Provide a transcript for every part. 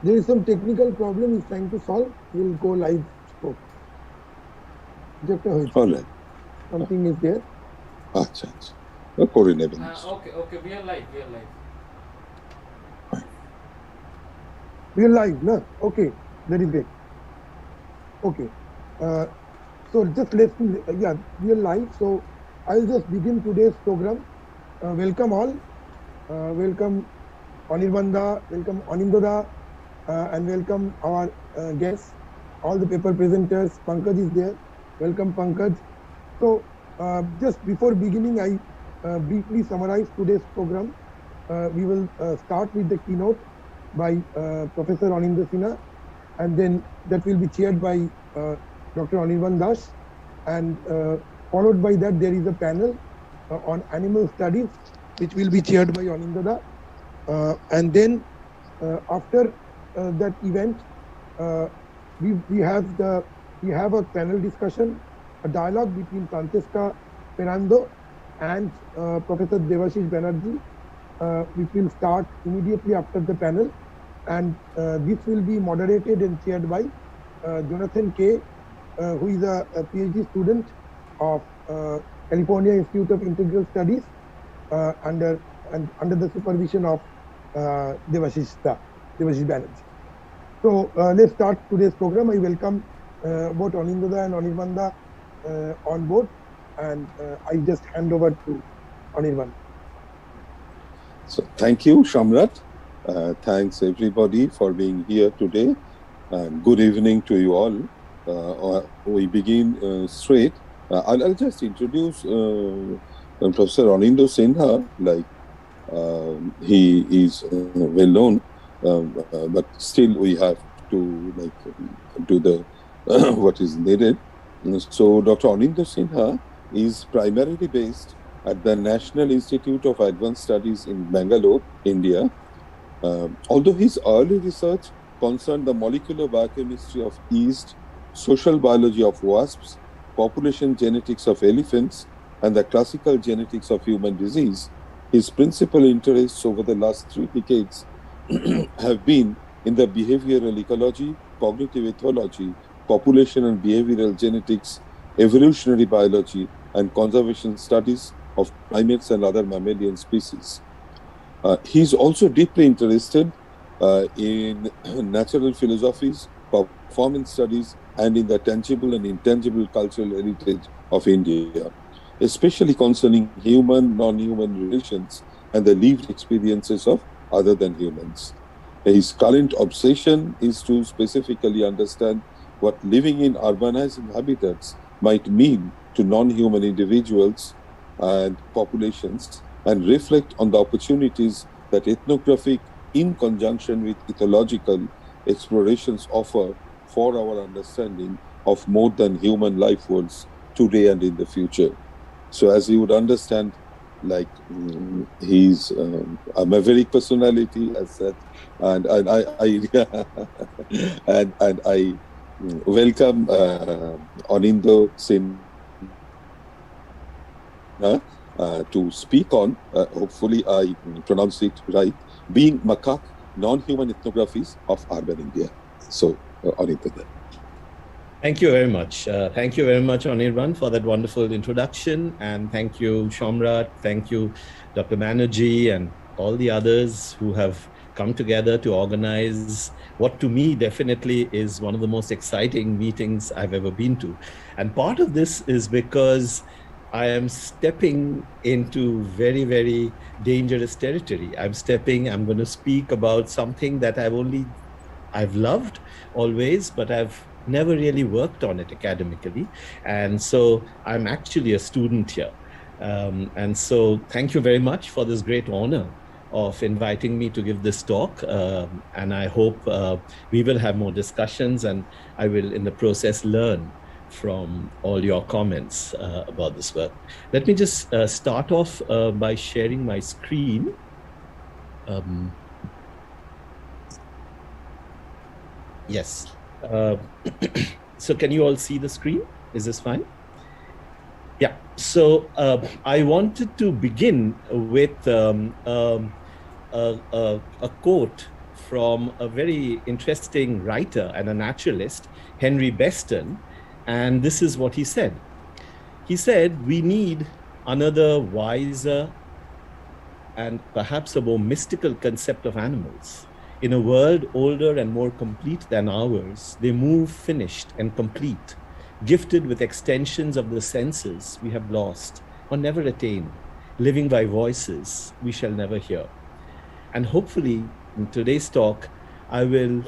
There is some technical problem he's trying to solve. We'll go live stroke. All right. Something is there. আচ্ছা আচ্ছা করে নেবেন। Okay, we are live. We are live, no? Okay, that is great. Okay, so just we are live. So I'll just begin today's program. Welcome all. Welcome Anirban, welcome Anindya, and welcome our guests, all the paper presenters. Pankaj is there. Welcome Pankaj. So just before beginning, I briefly summarize today's program. We will start with the keynote by Professor Anindya Sinha, and then that will be chaired by Dr. Anirban, and followed by that there is a panel on animal studies, which will be chaired by Anindya. And then after that event, we have a panel discussion, a dialogue between Francesca Fernando and Professor Devashish Banerjee, which will start immediately after the panel, and this will be moderated and chaired by Jonathan K, who is a PhD student of California Institute of Integral Studies, under the supervision of Devashish Banerjee. So let's start today's program. I welcome both Anindya and Anirban on board, and I just hand over to Anirban. So thank you, Shamrat. Thanks everybody for being here today, and good evening to you all. We begin straight. I'll just introduce Professor Anindya Sinha. Like he is well known, but still we have to do the what is needed. So Dr. Anindya Sinha is primarily based at the National Institute of Advanced Studies in Bangalore, India. Although his early research concerned the molecular biochemistry of yeast, social biology of wasps, population genetics of elephants, and the classical genetics of human disease, his principal interests over the last 3 decades have been in the behavioral ecology, cognitive ethology, population and behavioral genetics, evolutionary biology, and conservation studies of primates and other mammalian species. He is also deeply interested in natural philosophies, performance studies, and in the tangible and intangible cultural heritage of India, especially concerning human, non-human relations and the lived experiences of other than humans. His current obsession is to specifically understand what living in urbanizing habitats might mean to non-human individuals and populations, and reflect on the opportunities that ethnographic in conjunction with ethological explorations offer for our understanding of more than human life worlds today and in the future. So as you would understand, like he's a maverick personality, as said, and I and I welcome Anindya to speak on, hopefully I pronounce it right, being Macaque, non-human ethnographies of urban India. So Anindya. Thank you very much. Thank you very much, Anirban, for that wonderful introduction. And thank you, Shamrat. Thank you, Dr. Banerjee, and all the others who have come together to organize what to me definitely is one of the most exciting meetings I've ever been to. And part of this is because I am stepping into very, very dangerous territory. I'm going to speak about something that I've loved always, but I've never really worked on it academically. And so I'm actually a student here. And so thank you very much for this great honor of inviting me to give this talk. And I hope we will have more discussions, and I will in the process learn from all your comments about this work. Let me just start off by sharing my screen. Yes. So can you all see the screen? Is this fine? Yeah. So I wanted to begin with a quote from a very interesting writer and a naturalist, Henry Beston, and this is what he said. He said, we need another wiser and perhaps a more mystical concept of animals. In a world older and more complete than ours, they move finished and complete, gifted with extensions of the senses we have lost or never attained, living by voices we shall never hear. And hopefully, in today's talk, I will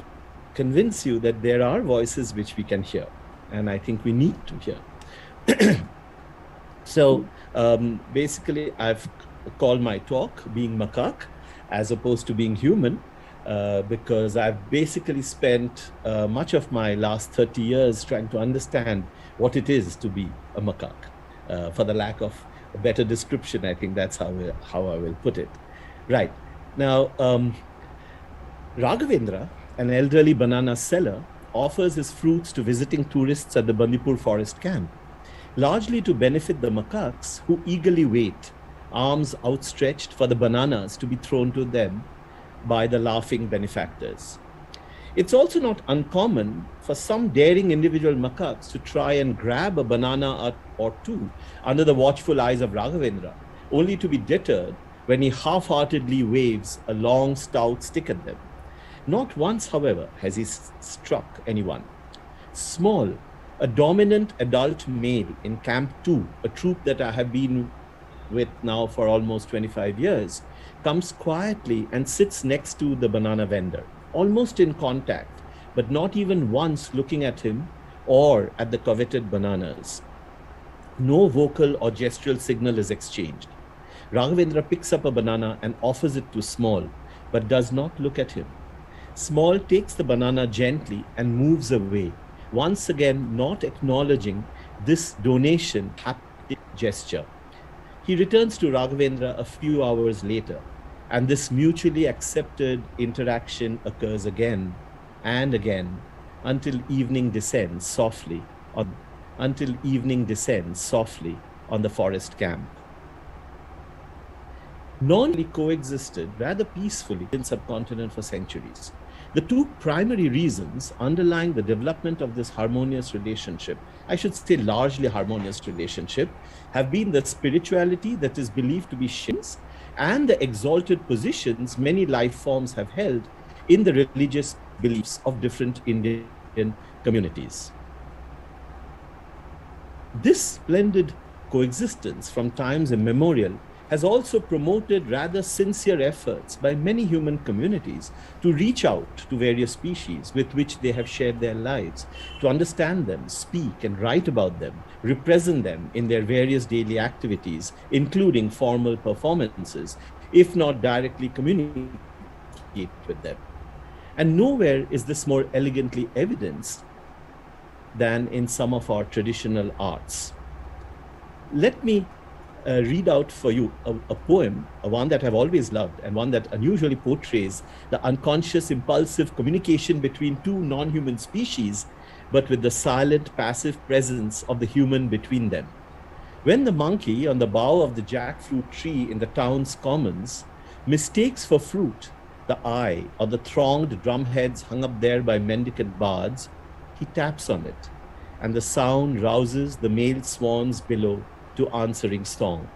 convince you that there are voices which we can hear, and I think we need to hear. So basically, I've called my talk Being Macaque, as opposed to being human, because I've basically spent much of my last 30 years trying to understand what it is to be a macaque. For the lack of a better description, I think that's how I will put it. Right. Now, Raghavendra, an elderly banana seller, offers his fruits to visiting tourists at the Bandipur forest camp, largely to benefit the macaques who eagerly wait, arms outstretched for the bananas to be thrown to them by the laughing benefactors. It's also not uncommon for some daring individual macaques to try and grab a banana or two under the watchful eyes of Raghavendra, only to be deterred when he half-heartedly waves a long, stout stick at them. Not once, however, has he struck anyone. Small, a dominant adult male in Camp 2, a troop that I have been with now for almost 25 years, comes quietly and sits next to the banana vendor, almost in contact, but not even once looking at him or at the coveted bananas. No vocal or gestural signal is exchanged. Raghavendra picks up a banana and offers it to Small, but does not look at him. Small takes the banana gently and moves away, once again not acknowledging this donation haptic gesture. He returns to Raghavendra a few hours later, and this mutually accepted interaction occurs again and again until evening descends softly on the forest camp. Non-humanly coexisted rather peacefully in the subcontinent for centuries. The two primary reasons underlying the development of this harmonious relationship, I should say largely harmonious relationship, have been the spirituality that is believed to be shares and the exalted positions many life forms have held in the religious beliefs of different Indian communities. This splendid coexistence from times immemorial has also promoted rather sincere efforts by many human communities to reach out to various species with which they have shared their lives, to understand them, speak and write about them, represent them in their various daily activities, including formal performances, if not directly communicate with them. And nowhere is this more elegantly evidenced than in some of our traditional arts. Let me read out for you a poem, one that I've always loved and one that unusually portrays the unconscious, impulsive communication between two non-human species, but with the silent, passive presence of the human between them. When the monkey on the bough of the jackfruit tree in the town's commons mistakes for fruit the eye or the thronged drumheads hung up there by mendicant bards, he taps on it, and the sound rouses the male swans below to answering song.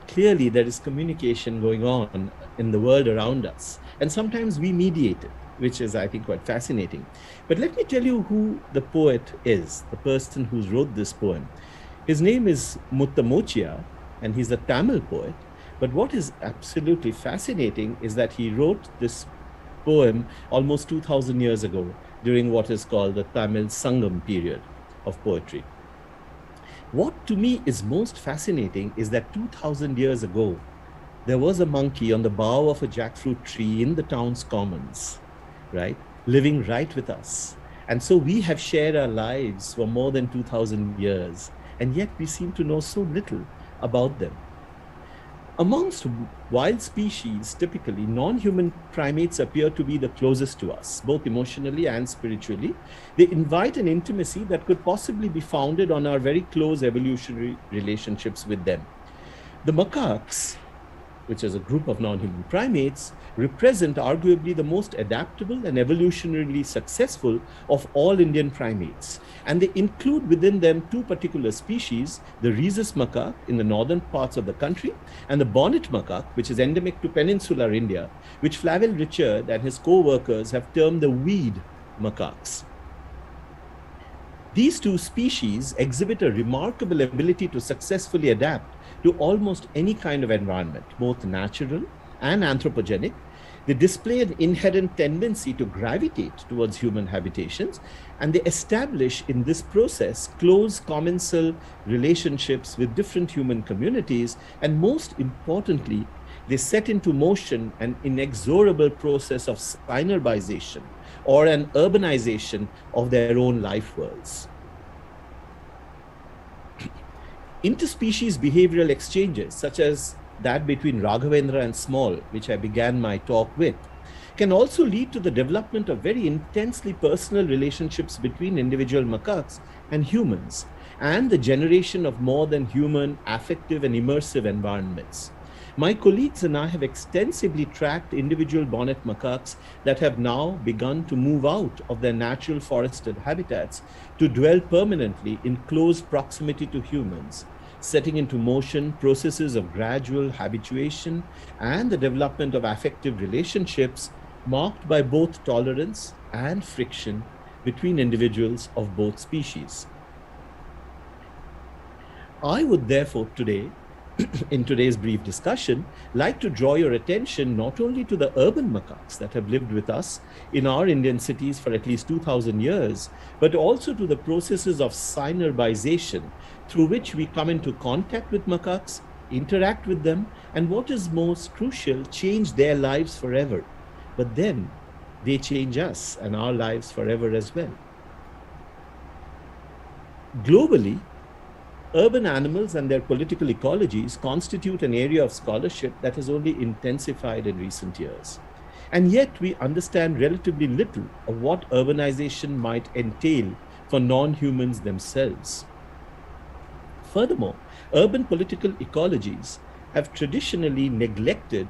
Clearly, there is communication going on in the world around us, and sometimes we mediate it, which is, I think, quite fascinating. But let me tell you who the poet is, the person who wrote this poem. His name is Muttamochia, and he's a Tamil poet. But what is absolutely fascinating is that he wrote this poem almost 2,000 years ago during what is called the Tamil Sangam period of poetry. What to me is most fascinating is that 2,000 years ago, there was a monkey on the bough of a jackfruit tree in the town's commons, right? Living right with us. And so we have shared our lives for more than 2,000 years, and yet we seem to know so little about them. Amongst wild species, typically, non-human primates appear to be the closest to us, both emotionally and spiritually. They invite an intimacy that could possibly be founded on our very close evolutionary relationships with them. The macaques which is a group of non-human primates, represent arguably the most adaptable and evolutionarily successful of all Indian primates. And they include within them two particular species, the rhesus macaque in the northern parts of the country, and the bonnet macaque, which is endemic to peninsular India, which Flavel Richard and his co-workers have termed the weed macaques. These two species exhibit a remarkable ability to successfully adapt to almost any kind of environment, both natural and anthropogenic. They display an inherent tendency to gravitate towards human habitations, and they establish in this process close commensal relationships with different human communities, and most importantly, they set into motion an inexorable process of synerbization, or an urbanization of their own life worlds. Interspecies behavioral exchanges, such as that between Raghavendra and Small, which I began my talk with, can also lead to the development of very intensely personal relationships between individual macaques and humans, and the generation of more than human affective and immersive environments. My colleagues and I have extensively tracked individual bonnet macaques that have now begun to move out of their natural forested habitats to dwell permanently in close proximity to humans, setting into motion processes of gradual habituation and the development of affective relationships marked by both tolerance and friction between individuals of both species. I would therefore today, in today's brief discussion, like to draw your attention not only to the urban macaques that have lived with us in our Indian cities for at least 2,000 years, but also to the processes of synerbization through which we come into contact with macaques, interact with them, and what is most crucial, change their lives forever. But then they change us and our lives forever as well. Globally, urban animals and their political ecologies constitute an area of scholarship that has only intensified in recent years. And yet we understand relatively little of what urbanization might entail for non-humans themselves. Furthermore, urban political ecologies have traditionally neglected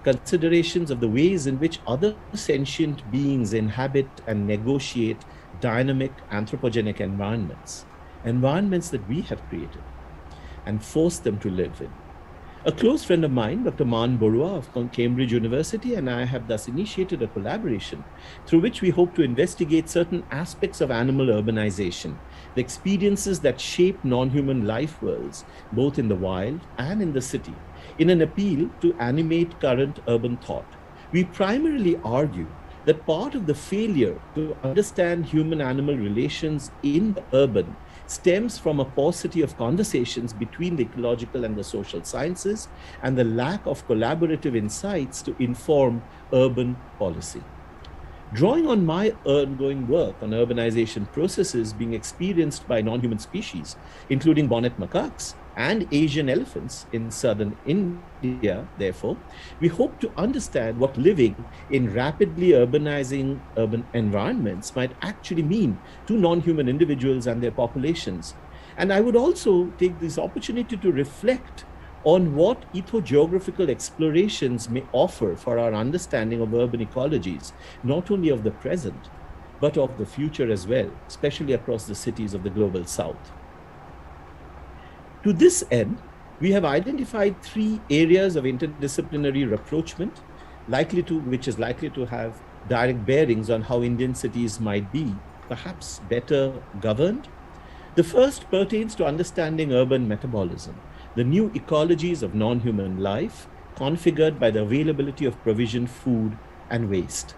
considerations of the ways in which other sentient beings inhabit and negotiate dynamic anthropogenic environments that we have created and forced them to live in. A close friend of mine, Dr. Man Borua of Cambridge University, and I have thus initiated a collaboration through which we hope to investigate certain aspects of animal urbanization, the experiences that shape non-human life worlds, both in the wild and in the city, in an appeal to animate current urban thought. We primarily argue that part of the failure to understand human-animal relations in the urban stems from a paucity of conversations between the ecological and the social sciences, and the lack of collaborative insights to inform urban policy. Drawing on my ongoing work on urbanization processes being experienced by non-human species, including bonnet macaques and Asian elephants in southern India, therefore, we hope to understand what living in rapidly urbanizing urban environments might actually mean to non-human individuals and their populations. And I would also take this opportunity to reflect on what ethogeographical explorations may offer for our understanding of urban ecologies, not only of the present, but of the future as well, especially across the cities of the global south. To this end, we have identified 3 areas of interdisciplinary rapprochement, which is likely to have direct bearings on how Indian cities might be perhaps better governed. The first pertains to understanding urban metabolism, the new ecologies of non-human life configured by the availability of provisioned food and waste.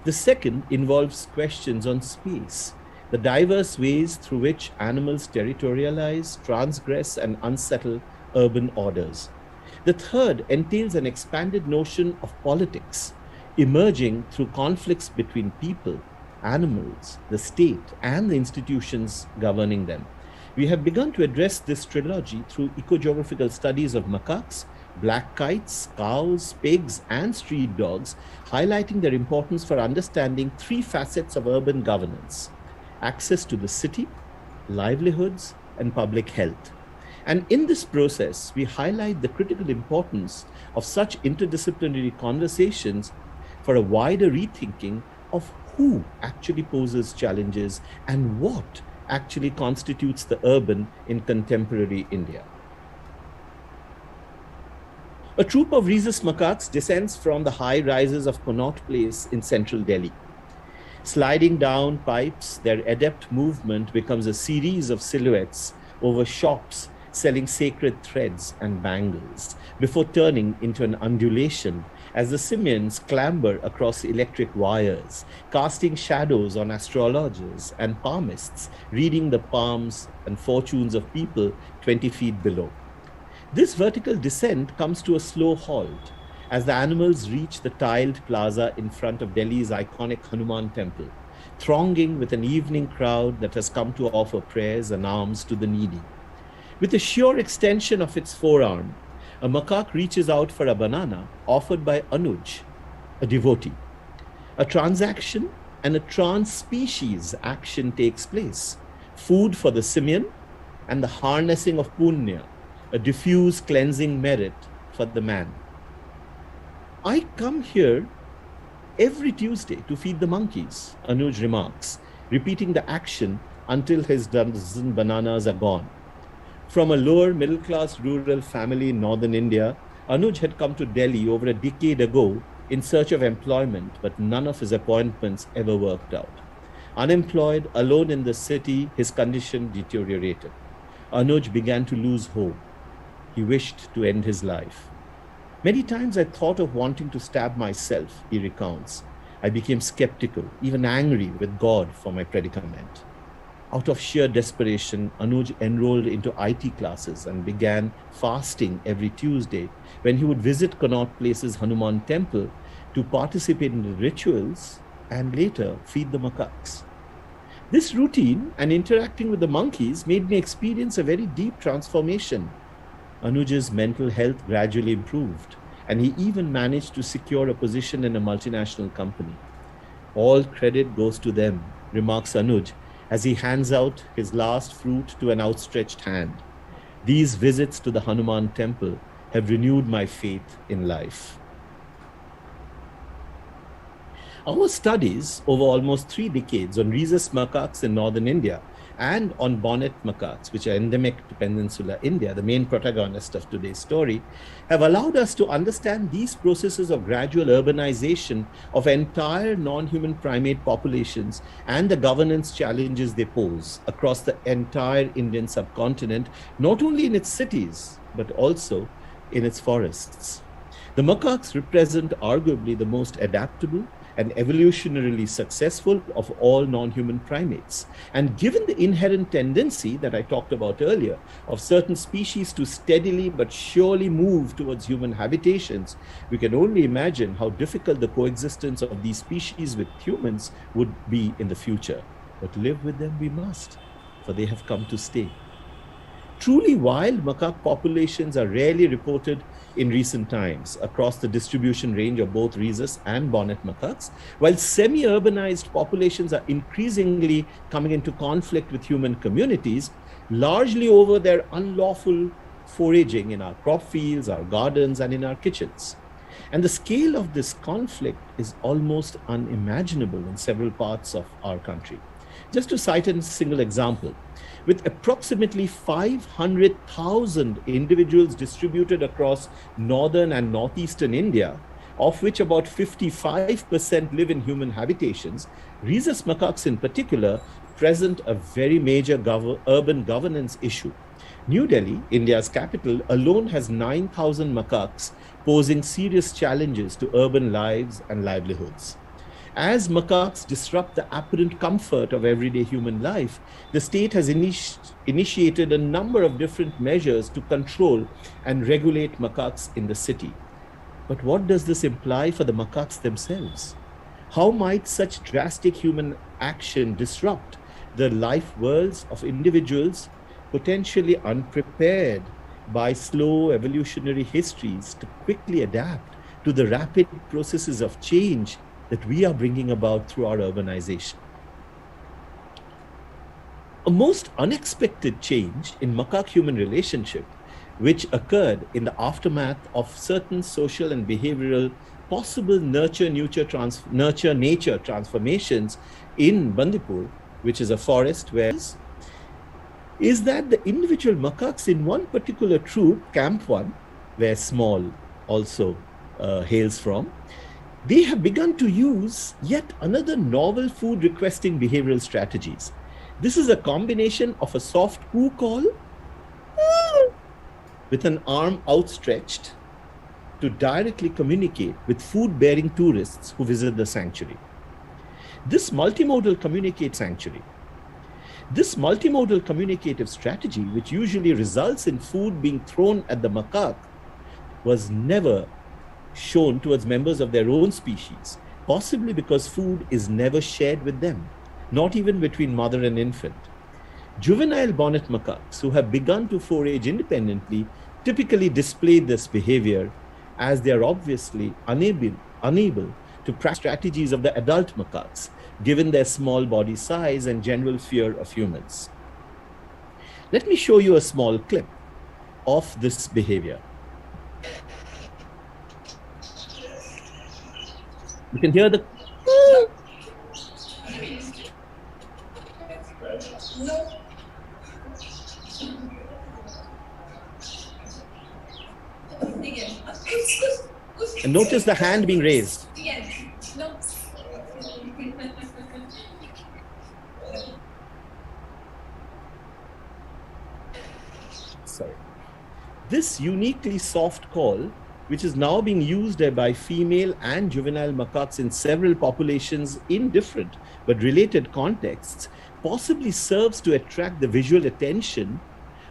The second involves questions on space, the diverse ways through which animals territorialize, transgress, and unsettle urban orders. The third entails an expanded notion of politics, emerging through conflicts between people, animals, the state, and the institutions governing them. We have begun to address this trilogy through ecogeographical studies of macaques, black kites, cows, pigs, and street dogs, highlighting their importance for understanding 3 facets of urban governance: access to the city, livelihoods, and public health. And in this process, we highlight the critical importance of such interdisciplinary conversations for a wider rethinking of who actually poses challenges and what actually constitutes the urban in contemporary India. A troop of rhesus macaques descends from the high rises of Connaught Place in central Delhi. Sliding down pipes, their adept movement becomes a series of silhouettes over shops selling sacred threads and bangles, before turning into an undulation as the simians clamber across electric wires, casting shadows on astrologers and palmists, reading the palms and fortunes of people 20 feet below. This vertical descent comes to a slow halt as the animals reach the tiled plaza in front of Delhi's iconic Hanuman temple, thronging with an evening crowd that has come to offer prayers and alms to the needy. With a sure extension of its forearm, a macaque reaches out for a banana offered by Anuj, a devotee. A transaction and a trans-species action takes place. Food for the simian and the harnessing of punya, a diffuse cleansing merit for the man. I come here every Tuesday to feed the monkeys, Anuj remarks, repeating the action until his dozen bananas are gone. From a lower middle-class rural family in northern India, Anuj had come to Delhi over a decade ago in search of employment, but none of his appointments ever worked out. Unemployed, alone in the city, his condition deteriorated. Anuj began to lose hope. He wished to end his life. Many times I thought of wanting to stab myself, he recounts. I became skeptical, even angry with God for my predicament. Out of sheer desperation, Anuj enrolled into IT classes and began fasting every Tuesday when he would visit Connaught Place's Hanuman temple to participate in the rituals and later feed the macaques. This routine and interacting with the monkeys made me experience a very deep transformation. Anuj's mental health gradually improved, and he even managed to secure a position in a multinational company. All credit goes to them, remarks Anuj, as he hands out his last fruit to an outstretched hand. These visits to the Hanuman temple have renewed my faith in life. Our studies over almost 3 decades on rhesus macaques in northern India and on bonnet macaques, which are endemic to Peninsular India, the main protagonist of today's story, have allowed us to understand these processes of gradual urbanization of entire non-human primate populations and the governance challenges they pose across the entire Indian subcontinent, not only in its cities, but also in its forests. The macaques represent arguably the most adaptable and evolutionarily successful of all non-human primates. And given the inherent tendency that I talked about earlier of certain species to steadily but surely move towards human habitations, we can only imagine how difficult the coexistence of these species with humans would be in the future. But live with them we must, for they have come to stay. Truly wild macaque populations are rarely reported in recent times across the distribution range of both rhesus and bonnet macaques, while semi-urbanized populations are increasingly coming into conflict with human communities, largely over their unlawful foraging in our crop fields, our gardens, and in our kitchens. And the scale of this conflict is almost unimaginable in several parts of our country. Just to cite a single example, with approximately 500,000 individuals distributed across northern and northeastern India, of which about 55% live in human habitations, rhesus macaques in particular present a very major urban governance issue. New Delhi, India's capital, alone has 9,000 macaques posing serious challenges to urban lives and livelihoods. As macaques disrupt the apparent comfort of everyday human life, the state has initiated a number of different measures to control and regulate macaques in the city. But what does this imply for the macaques themselves? How might such drastic human action disrupt the life worlds of individuals potentially unprepared by slow evolutionary histories to quickly adapt to the rapid processes of change that we are bringing about through our urbanization? A most unexpected change in macaque-human relationship, which occurred in the aftermath of certain social and behavioral possible nurture-nature transformations in Bandipur, which is a forest where is that the individual macaques in one particular troop, Camp 1, where Small also hails from, they have begun to use yet another novel food requesting behavioral strategies. This is a combination of a soft coo call with an arm outstretched to directly communicate with food-bearing tourists who visit the sanctuary. This multimodal communicative strategy, which usually results in food being thrown at the macaque, was never shown towards members of their own species, possibly because food is never shared with them, not even between mother and infant. Juvenile bonnet macaques who have begun to forage independently typically display this behavior, as they are obviously unable to practice strategies of the adult macaques, given their small body size and general fear of humans. Let me show you a small clip of this behavior. You can hear the and notice the hand being raised. Sorry. This uniquely soft call, which is now being used by female and juvenile macaques in several populations in different but related contexts, possibly serves to attract the visual attention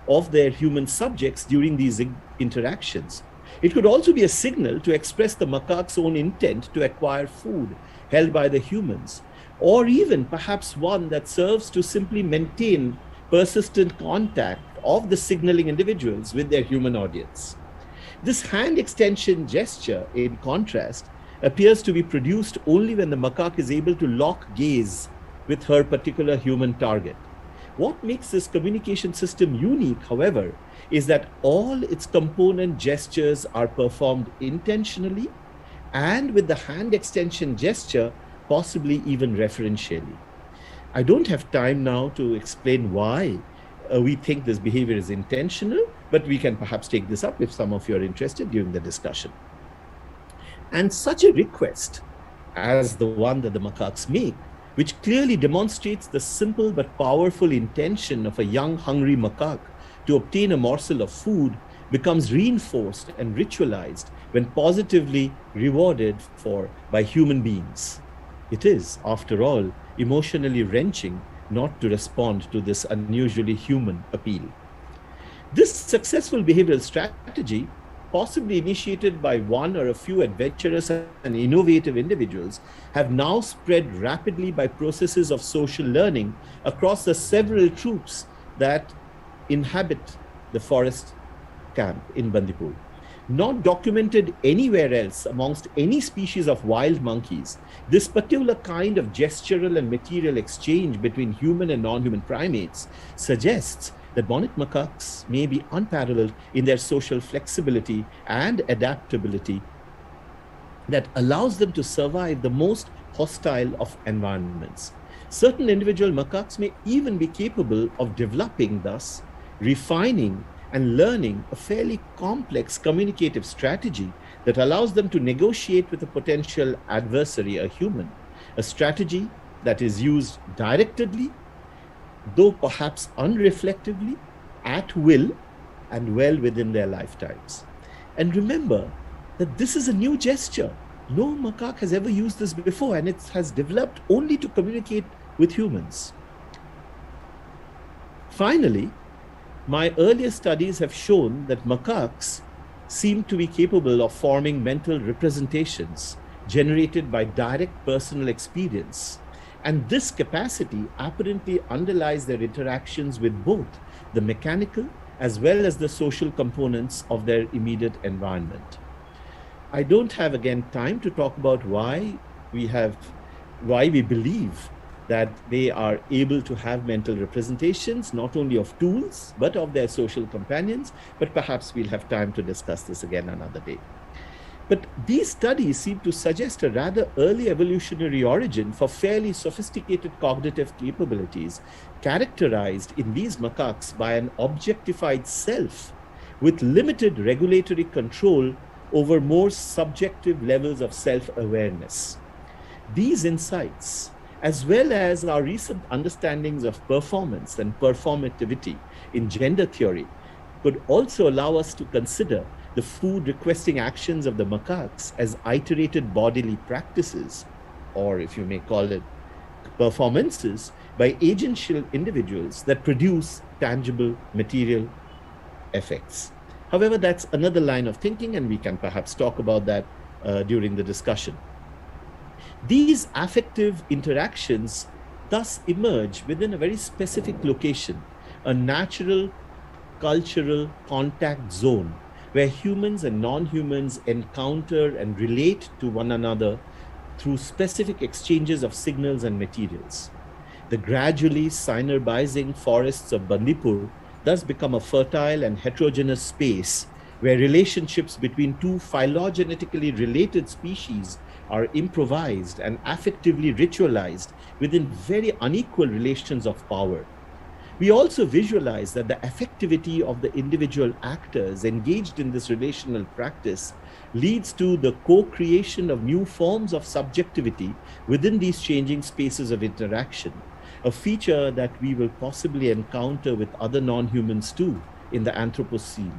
of their human subjects during these interactions. It could also be a signal to express the macaque's own intent to acquire food held by the humans, or even perhaps one that serves to simply maintain persistent contact of the signaling individuals with their human audience. This hand extension gesture, in contrast, appears to be produced only when the macaque is able to lock gaze with her particular human target. What makes this communication system unique, however, is that all its component gestures are performed intentionally and with the hand extension gesture possibly even referentially. I don't have time now to explain why we think this behavior is intentional, but we can perhaps take this up if some of you are interested during the discussion. And such a request as the one that the macaques make, which clearly demonstrates the simple but powerful intention of a young hungry macaque to obtain a morsel of food, becomes reinforced and ritualized when positively rewarded for by human beings. It is, after all, emotionally wrenching not to respond to this unusually human appeal. This successful behavioral strategy, possibly initiated by one or a few adventurous and innovative individuals, have now spread rapidly by processes of social learning across the several troops that inhabit the forest camp in Bandipur. Not documented anywhere else amongst any species of wild monkeys, this particular kind of gestural and material exchange between human and non-human primates suggests that bonnet macaques may be unparalleled in their social flexibility and adaptability that allows them to survive the most hostile of environments. Certain individual macaques may even be capable of developing, thus refining and learning a fairly complex communicative strategy that allows them to negotiate with a potential adversary, a human, a strategy that is used directly, though perhaps unreflectively, at will, and well within their lifetimes. And remember that this is a new gesture. No macaque has ever used this before, and it has developed only to communicate with humans. Finally, my earlier studies have shown that macaques seem to be capable of forming mental representations generated by direct personal experience. And this capacity apparently underlies their interactions with both the mechanical as well as the social components of their immediate environment. I don't have, again, time to talk about why we believe that they are able to have mental representations, not only of tools, but of their social companions. But perhaps we'll have time to discuss this again another day. But these studies seem to suggest a rather early evolutionary origin for fairly sophisticated cognitive capabilities, characterized in these macaques by an objectified self with limited regulatory control over more subjective levels of self-awareness. These insights, as well as our recent understandings of performance and performativity in gender theory, could also allow us to consider the food requesting actions of the macaques as iterated bodily practices, or if you may call it performances, by agential individuals that produce tangible material effects. However, that's another line of thinking, and we can perhaps talk about that during the discussion. These affective interactions thus emerge within a very specific location, a natural cultural contact zone where humans and non-humans encounter and relate to one another through specific exchanges of signals and materials. The gradually synerbizing forests of Bandipur thus become a fertile and heterogeneous space where relationships between two phylogenetically related species are improvised and affectively ritualized within very unequal relations of power. We also visualize that the affectivity of the individual actors engaged in this relational practice leads to the co-creation of new forms of subjectivity within these changing spaces of interaction, a feature that we will possibly encounter with other non-humans too in the Anthropocene.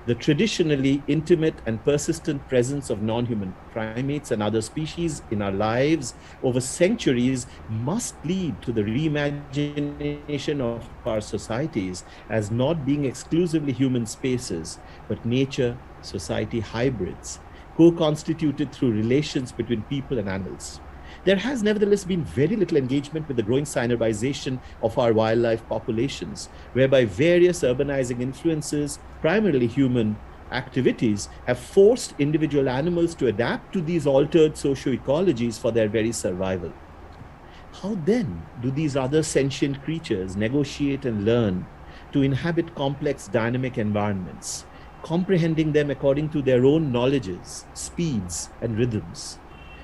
The traditionally intimate and persistent presence of non-human primates and other species in our lives over centuries must lead to the reimagination of our societies as not being exclusively human spaces, but nature-society hybrids, co-constituted through relations between people and animals. There has nevertheless been very little engagement with the growing synerbization of our wildlife populations, whereby various urbanizing influences, primarily human activities, have forced individual animals to adapt to these altered socio-ecologies for their very survival. How then do these other sentient creatures negotiate and learn to inhabit complex dynamic environments, comprehending them according to their own knowledges, speeds, and rhythms?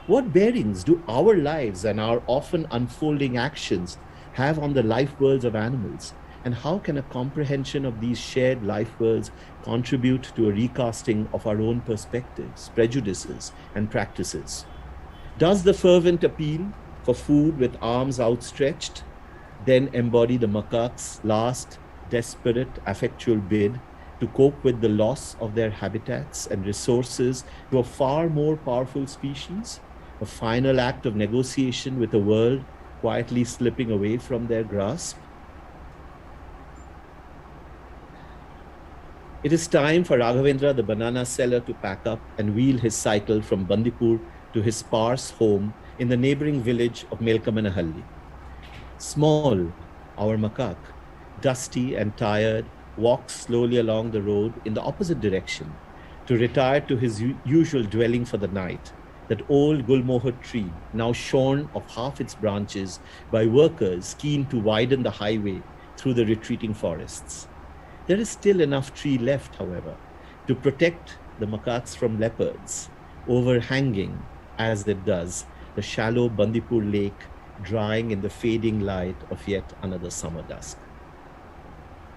What bearings do our lives and our often unfolding actions have on the life worlds of animals? And how can a comprehension of these shared life worlds contribute to a recasting of our own perspectives, prejudices, and practices? Does the fervent appeal for food with arms outstretched then embody the macaques' last desperate affectual bid to cope with the loss of their habitats and resources to a far more powerful species? A final act of negotiation with a world quietly slipping away from their grasp? It is time for Raghavendra, the banana seller, to pack up and wheel his cycle from Bandipur to his sparse home in the neighboring village of Melkamanahalli. Small, our macaque, dusty and tired, walks slowly along the road in the opposite direction to retire to his usual dwelling for the night, that old gulmohar tree, now shorn of half its branches by workers keen to widen the highway through the retreating forests. There is still enough tree left, however, to protect the macaques from leopards, overhanging, as it does, the shallow Bandipur lake, drying in the fading light of yet another summer dusk.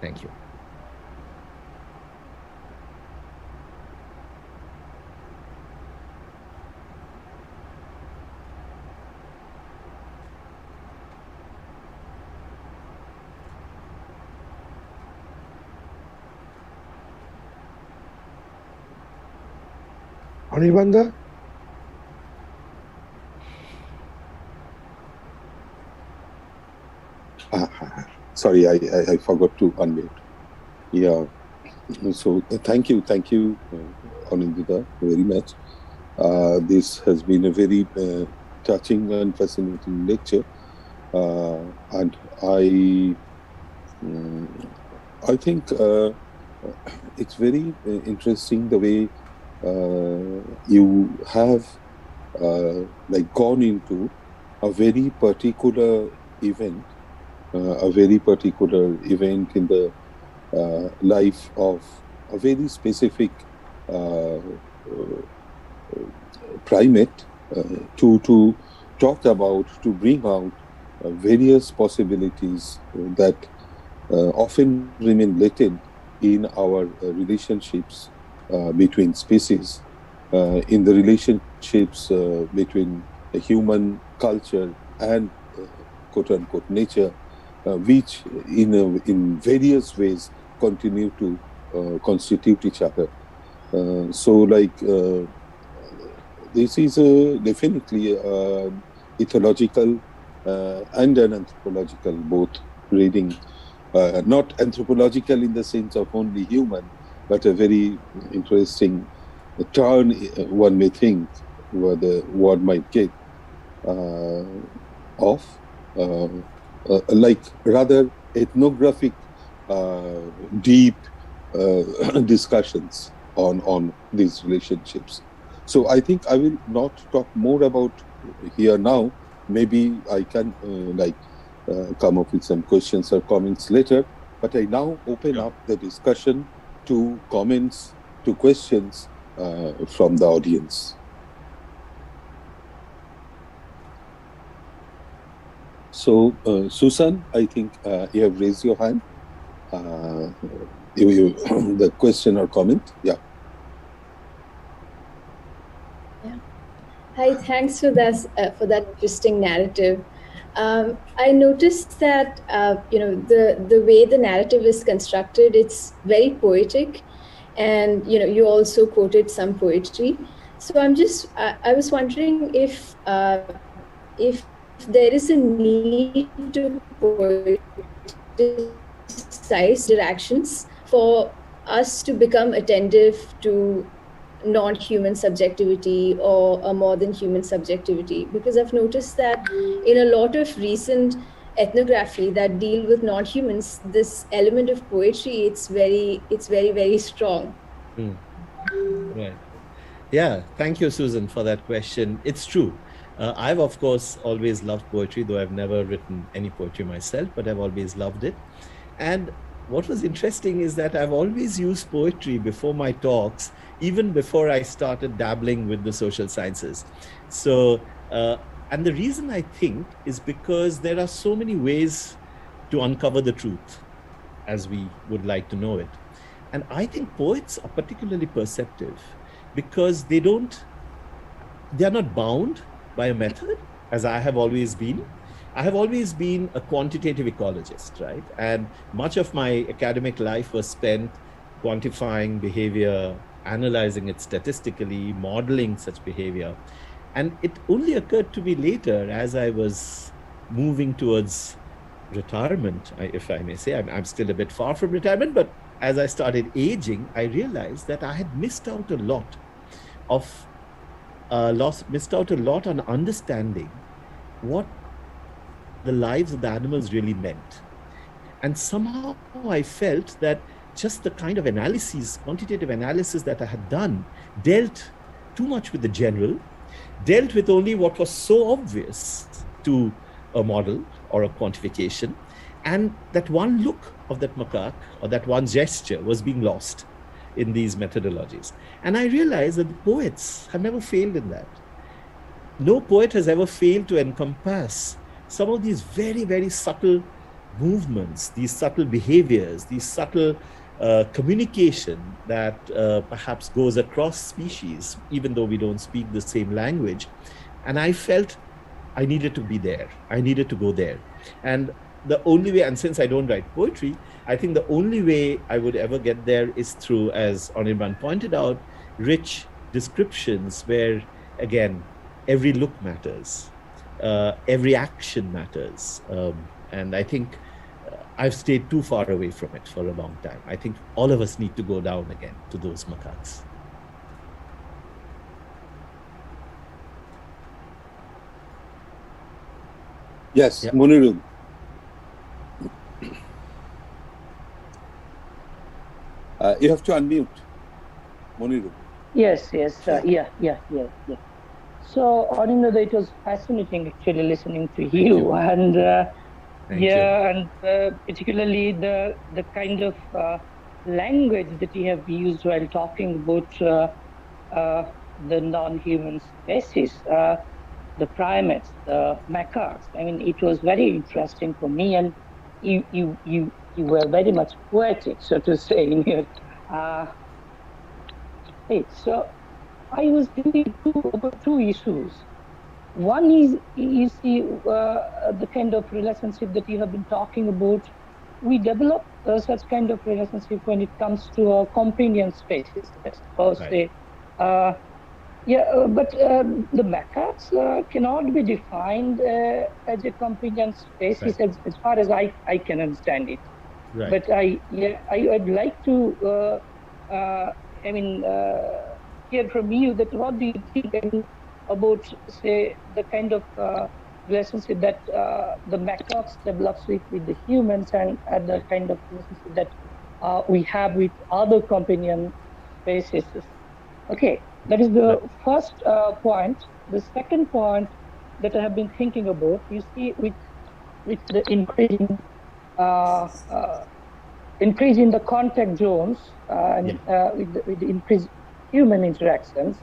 Thank you. Anirban? Sorry, I forgot to unmute. Yeah. So thank you, Anindya, very much. This has been a very touching and fascinating lecture, and I think it's very interesting the way you have like gone into a very particular event, in the life of a very specific uh, primate, to talk about, to bring out various possibilities that often remain latent in our relationships between species, in the relationships between a human culture and quote unquote nature, which in various ways continue to constitute each other. This is definitely an ethological and an anthropological both reading. Not anthropological in the sense of only human, but a very interesting turn, one may think, where the word might get of like rather ethnographic, deep discussions on these relationships. So I think I will not talk more about here now. Maybe I can come up with some questions or comments later. But I now open up the discussion to comments, to questions from the audience. So, Susan, I think you have raised your hand. The question or comment, yeah. Yeah. Hi, thanks for that interesting narrative. I noticed that the way the narrative is constructed, it's very poetic, and you also quoted some poetry. So I was wondering if there is a need to poeticize interactions for us to become attentive to non-human subjectivity or a more than human subjectivity, because I've noticed that in a lot of recent ethnography that deal with non-humans, this element of poetry, it's very, very strong. Right. Yeah, thank you, Susan, for that question. It's true. I've, of course, always loved poetry, though I've never written any poetry myself, but I've always loved it. And what was interesting is that I've always used poetry before my talks, even before I started dabbling with the social sciences. So, and the reason I think is because there are so many ways to uncover the truth as we would like to know it. And I think poets are particularly perceptive because they are not bound by a method, as I have always been. I have always been a quantitative ecologist, right? And much of my academic life was spent quantifying behavior, analyzing it statistically, modeling such behavior. And it only occurred to me later, as I was moving towards retirement, if I may say. I'm still a bit far from retirement, but as I started aging, I realized that I had missed out a lot on understanding what the lives of the animals really meant. And somehow I felt that just the kind of analyses, quantitative analysis that I had done, dealt too much with the general, dealt with only what was so obvious to a model or a quantification, and that one look of that macaque or that one gesture was being lost in these methodologies. And I realized that the poets have never failed in that. No poet has ever failed to encompass some of these very, very subtle movements, these subtle behaviors, these subtle communication that perhaps goes across species, even though we don't speak the same language. And I felt I needed to be there. I needed to go there. And the only way, and since I don't write poetry, I think the only way I would ever get there is through, as Anirban pointed out, rich descriptions where, again, every look matters, every action matters. And I think I've stayed too far away from it for a long time. I think all of us need to go down again to those macaques. Yes, yeah. Muniru. You have to unmute, Muniru. Yes. Yeah. So, Anindya, it was fascinating actually listening to you, and particularly the kind of language that you have used while talking about the non-human species, the primates, the macaques. I mean, it was very interesting for me, and you were very much poetic, so to say, in your state. So I was thinking about two issues. One is, you see, the kind of relationship that you have been talking about. We develop such kind of relationship when it comes to companion species. Let's suppose, say, but the macaques cannot be defined as a companion species, as far as I can understand it. Right. But I'd like to, hear from you that what do you think about, say, the kind of relationship that the macaques develops with the humans, and the kind of relationship that we have with other companion species. Okay, that is the first point. The second point that I have been thinking about, you see, with the increase in the contact zones and with the increased human interactions,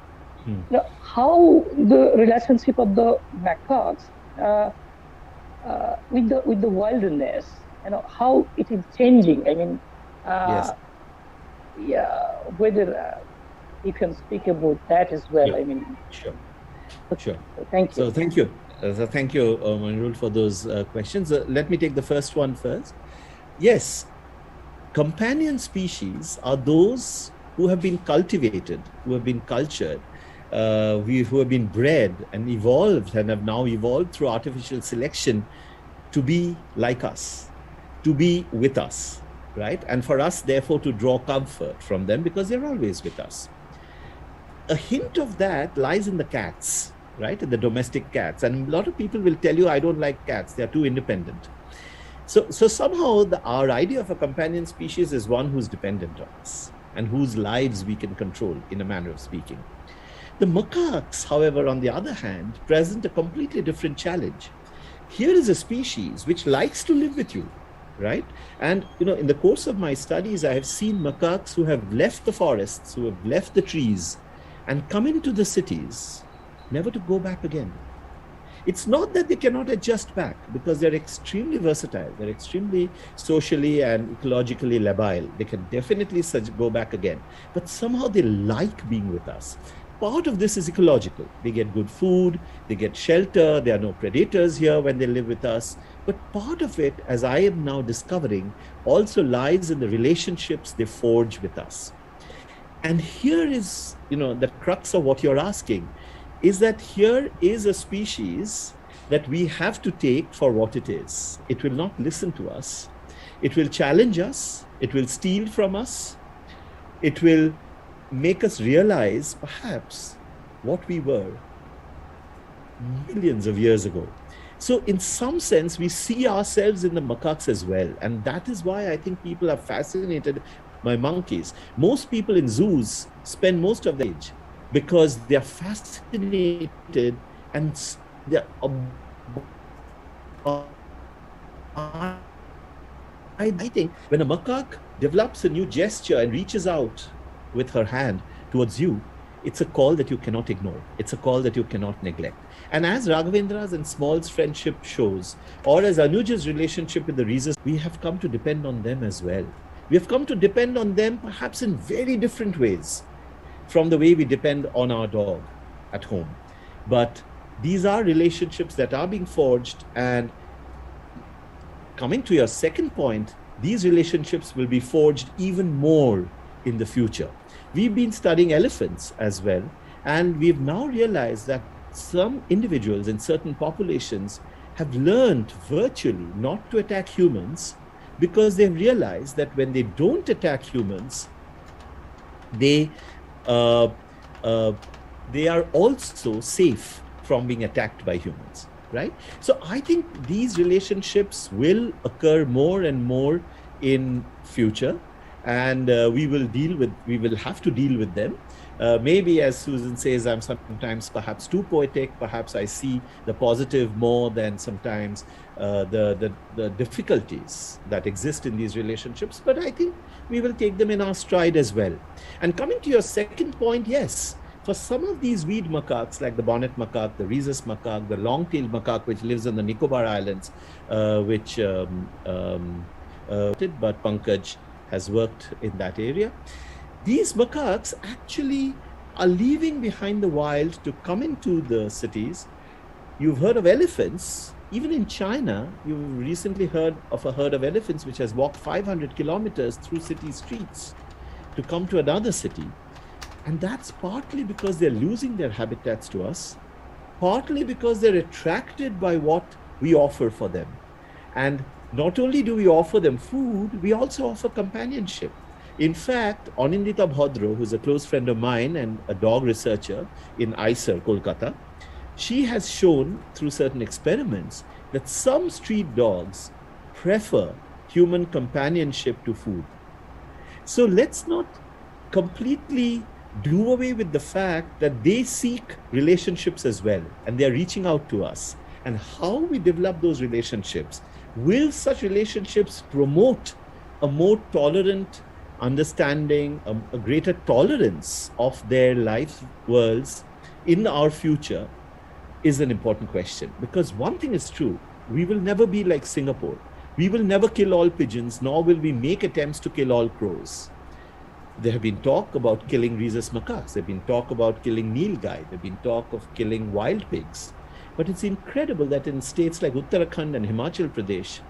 how the relationship of the macaques with the wilderness, how it is changing. I mean, whether you can speak about that as well. I mean, sure. Thank you. So thank you. Thank you, Manirul, for those questions. Let me take the first one first. Yes, companion species are those who have been cultivated, who have been cultured, who have been bred and evolved and have now evolved through artificial selection to be like us, to be with us, right? And for us, therefore, to draw comfort from them because they're always with us. A hint of that lies in the cats, right? In the domestic cats. And a lot of people will tell you, I don't like cats, they're too independent. So somehow our idea of a companion species is one who's dependent on us and whose lives we can control, in a manner of speaking. The macaques, however, on the other hand, present a completely different challenge. Here is a species which likes to live with you, right? And, in the course of my studies, I have seen macaques who have left the forests, who have left the trees and come into the cities, never to go back again. It's not that they cannot adjust back, because they're extremely versatile. They're extremely socially and ecologically labile. They can definitely go back again. But somehow they like being with us. Part of this is ecological. They get good food, they get shelter, there are no predators here when they live with us. But part of it, as I am now discovering, also lies in the relationships they forge with us. And here is, the crux of what you're asking, is that here is a species that we have to take for what it is. It will not listen to us. It will challenge us. It will steal from us. It will make us realize perhaps what we were millions of years ago. So in some sense, we see ourselves in the macaques as well. And that is why I think people are fascinated by monkeys. Most people in zoos spend most of their age because they are fascinated and they're I think when a macaque develops a new gesture and reaches out with her hand towards you, it's a call that you cannot ignore. It's a call that you cannot neglect. And as Raghavendra's and Small's friendship shows, or as Anuja's relationship with the Rhesus, we have come to depend on them as well. We have come to depend on them perhaps in very different ways from the way we depend on our dog at home. But these are relationships that are being forged, and coming to your second point, these relationships will be forged even more in the future. We've been studying elephants as well, and we've now realized that some individuals in certain populations have learned virtually not to attack humans because they've realized that when they don't attack humans, they are also safe from being attacked by humans, right? So I think these relationships will occur more and more in future, and we will have to deal with them. Maybe, as Susan says, I'm sometimes perhaps too poetic. Perhaps I see the positive more than sometimes the difficulties that exist in these relationships. But I think we will take them in our stride as well. And coming to your second point, yes, for some of these weed macaques, like the bonnet macaque, the rhesus macaque, the long-tailed macaque, which lives on the Nicobar Islands, but Pankaj has worked in that area. These macaques actually are leaving behind the wild to come into the cities. You've heard of elephants. Even in China, you've recently heard of a herd of elephants which has walked 500 kilometers through city streets to come to another city. And that's partly because they're losing their habitats to us, partly because they're attracted by what we offer for them. And not only do we offer them food, we also offer companionship. In fact, Anindya Bhadro, who's a close friend of mine and a dog researcher in ISER, Calcutta, she has shown through certain experiments that some street dogs prefer human companionship to food. So let's not completely do away with the fact that they seek relationships as well, and they're reaching out to us. And how we develop those relationships, will such relationships promote a more tolerant understanding, a greater tolerance of their life worlds in our future, is an important question. Because one thing is true, we will never be like Singapore. We will never kill all pigeons, nor will we make attempts to kill all crows. There have been talk about killing rhesus macaques. There have been talk about killing nilgai. There have been talk of killing wild pigs. But it's incredible that in states like Uttarakhand and Himachal Pradesh,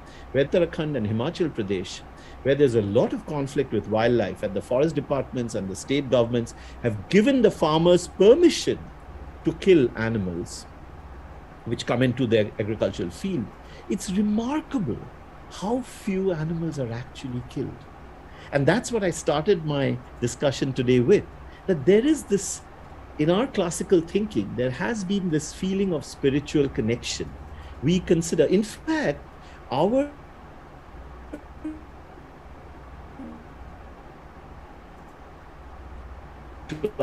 where there's a lot of conflict with wildlife, and the forest departments and the state governments have given the farmers permission to kill animals which come into their agricultural field. It's remarkable how few animals are actually killed. And that's what I started my discussion today with, that there is this, in our classical thinking, there has been this feeling of spiritual connection. We consider, in fact, our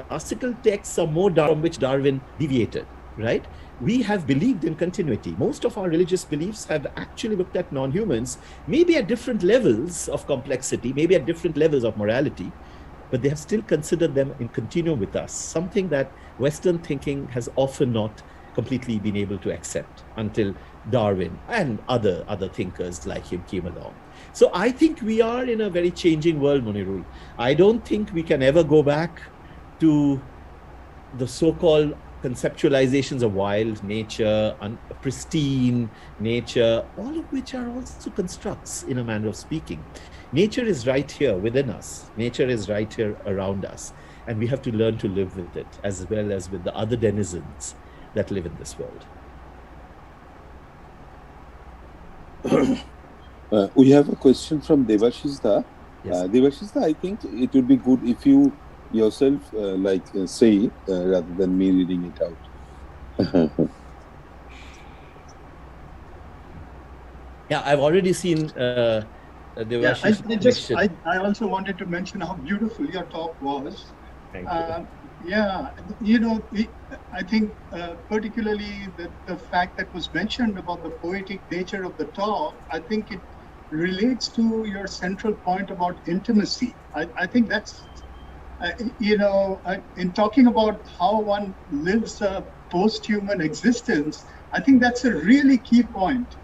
classical texts are more from which Darwin deviated, right? We have believed in continuity. Most of our religious beliefs have actually looked at non-humans, maybe at different levels of complexity, maybe at different levels of morality, but they have still considered them in continuum with us, something that Western thinking has often not completely been able to accept until Darwin and other thinkers like him came along. So I think we are in a very changing world, Munirul. I don't think we can ever go back to the so-called conceptualizations of wild nature, pristine nature, all of which are also constructs in a manner of speaking. Nature is right here within us. Nature is right here around us. And we have to learn to live with it, as well as with the other denizens that live in this world. We have a question from Devashishda. Yes. Devashishda, I think it would be good if you yourself say rather than me reading it out. Yeah, I've already seen Devashish's I also wanted to mention how beautiful your talk was. Thank you. Yeah, I think particularly the fact that was mentioned about the poetic nature of the talk, I think it relates to your central point about intimacy. I think that's, in talking about how one lives a post-human existence, I think that's a really key point,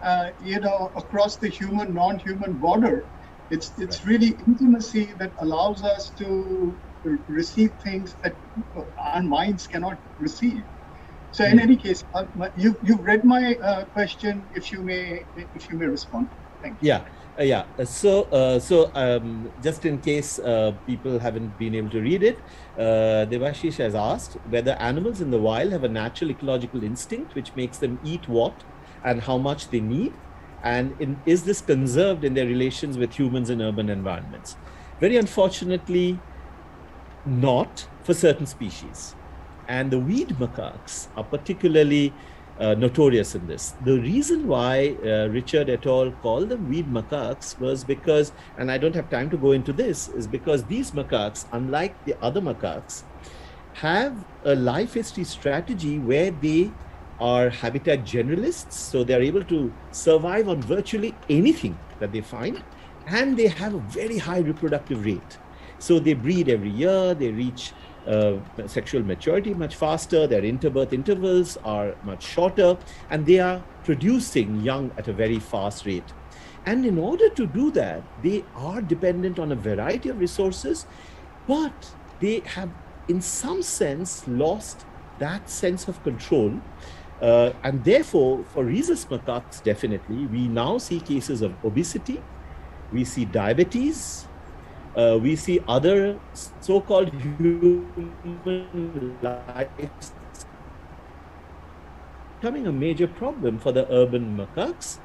across the human, non-human border. It's really intimacy that allows us to receive things that our minds cannot receive. So in any case, you've read my question. If you may respond. Thank you. Yeah. So just in case people haven't been able to read it, Devashish has asked whether animals in the wild have a natural ecological instinct which makes them eat what and how much they need, and is this conserved in their relations with humans in urban environments? Very unfortunately, not for certain species. And the weed macaques are particularly notorious in this. The reason why Richard et al. Called them weed macaques was because, and I don't have time to go into this, is because these macaques, unlike the other macaques, have a life history strategy where they are habitat generalists, so they're able to survive on virtually anything that they find, and they have a very high reproductive rate. So they breed every year, they reach sexual maturity much faster, their interbirth intervals are much shorter, and they are producing young at a very fast rate. And in order to do that, they are dependent on a variety of resources, but they have in some sense lost that sense of control. And therefore, for rhesus macaques, definitely, we now see cases of obesity, we see diabetes, we see other so-called human lives becoming a major problem for the urban macaques.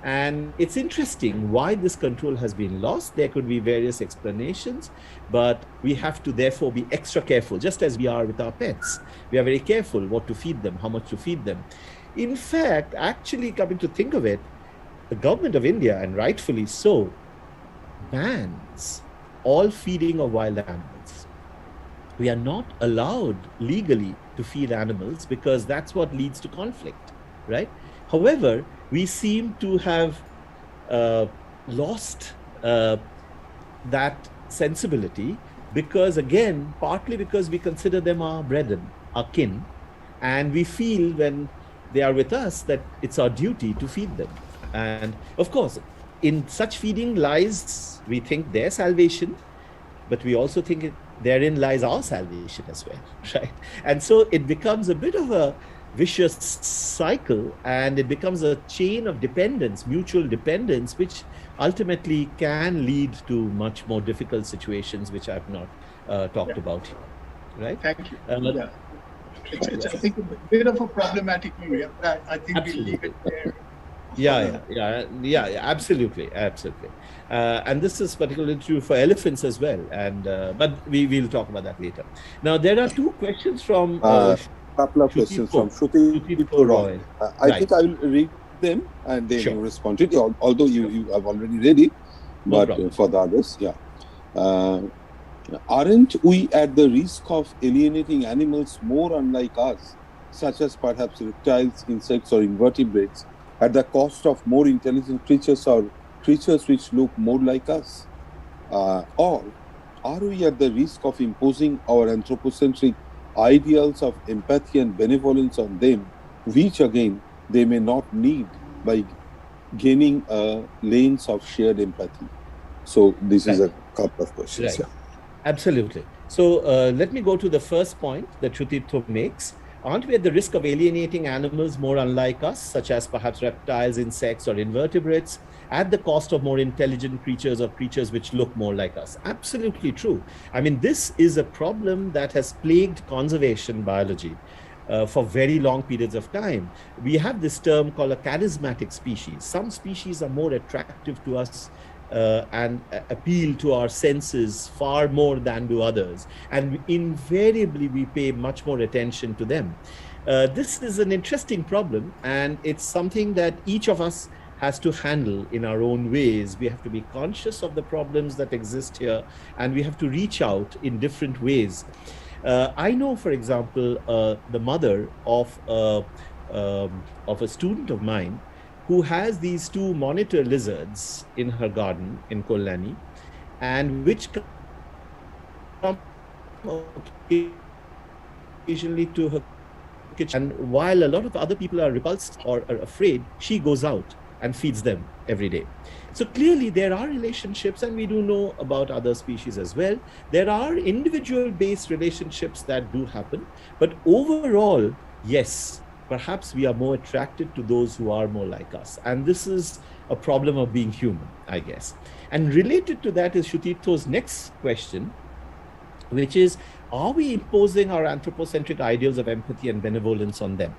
And it's interesting why this control has been lost. There could be various explanations, but we have to therefore be extra careful, just as we are with our pets. We are very careful what to feed them, how much to feed them. In fact, actually coming to think of it, the government of India, and rightfully so, bans all feeding of wild animals. We are not allowed legally to feed animals because that's what leads to conflict, right? However, we seem to have lost that sensibility because, again, partly because we consider them our brethren, our kin, and we feel when they are with us that it's our duty to feed them. And of course, in such feeding lies, we think, their salvation, but we also think therein lies our salvation as well, right? And so it becomes a bit of a vicious cycle, and it becomes a chain of dependence, mutual dependence, which ultimately can lead to much more difficult situations, which I've not talked about here, right? Thank you. It's I think, a bit of a problematic area, but I think we'll leave it there. Yeah, absolutely. And this is particularly true for elephants as well. And but we'll talk about that later. Now, there are two questions from couple of questions from Shruti Roy. I think I will read them and then you respond to it, although you have already read it, but for the others, aren't we at the risk of alienating animals more unlike us, such as perhaps reptiles, insects, or invertebrates, at the cost of more intelligent creatures or creatures which look more like us? Or are we at the risk of imposing our anthropocentric ideals of empathy and benevolence on them, which again they may not need, by gaining a lens of shared empathy? So this is a couple of questions. Right. Absolutely. So let me go to the first point that Shruti makes. Aren't we at the risk of alienating animals more unlike us, such as perhaps reptiles, insects, or invertebrates, at the cost of more intelligent creatures or creatures which look more like us? Absolutely true. I mean, this is a problem that has plagued conservation biology for very long periods of time. We have this term called a charismatic species. Some species are more attractive to us and appeal to our senses far more than do others. And invariably, we pay much more attention to them. This is an interesting problem, and it's something that each of us has to handle in our own ways. We have to be conscious of the problems that exist here, and we have to reach out in different ways. I know, for example, the mother of a student of mine who has these two monitor lizards in her garden in Kolani, and which come occasionally to her kitchen. And while a lot of other people are repulsed or are afraid, she goes out and feeds them every day. So clearly there are relationships, and we do know about other species as well. There are individual-based relationships that do happen, but overall, yes, perhaps we are more attracted to those who are more like us. And this is a problem of being human, I guess. And related to that is Shutito's next question, which is, are we imposing our anthropocentric ideals of empathy and benevolence on them?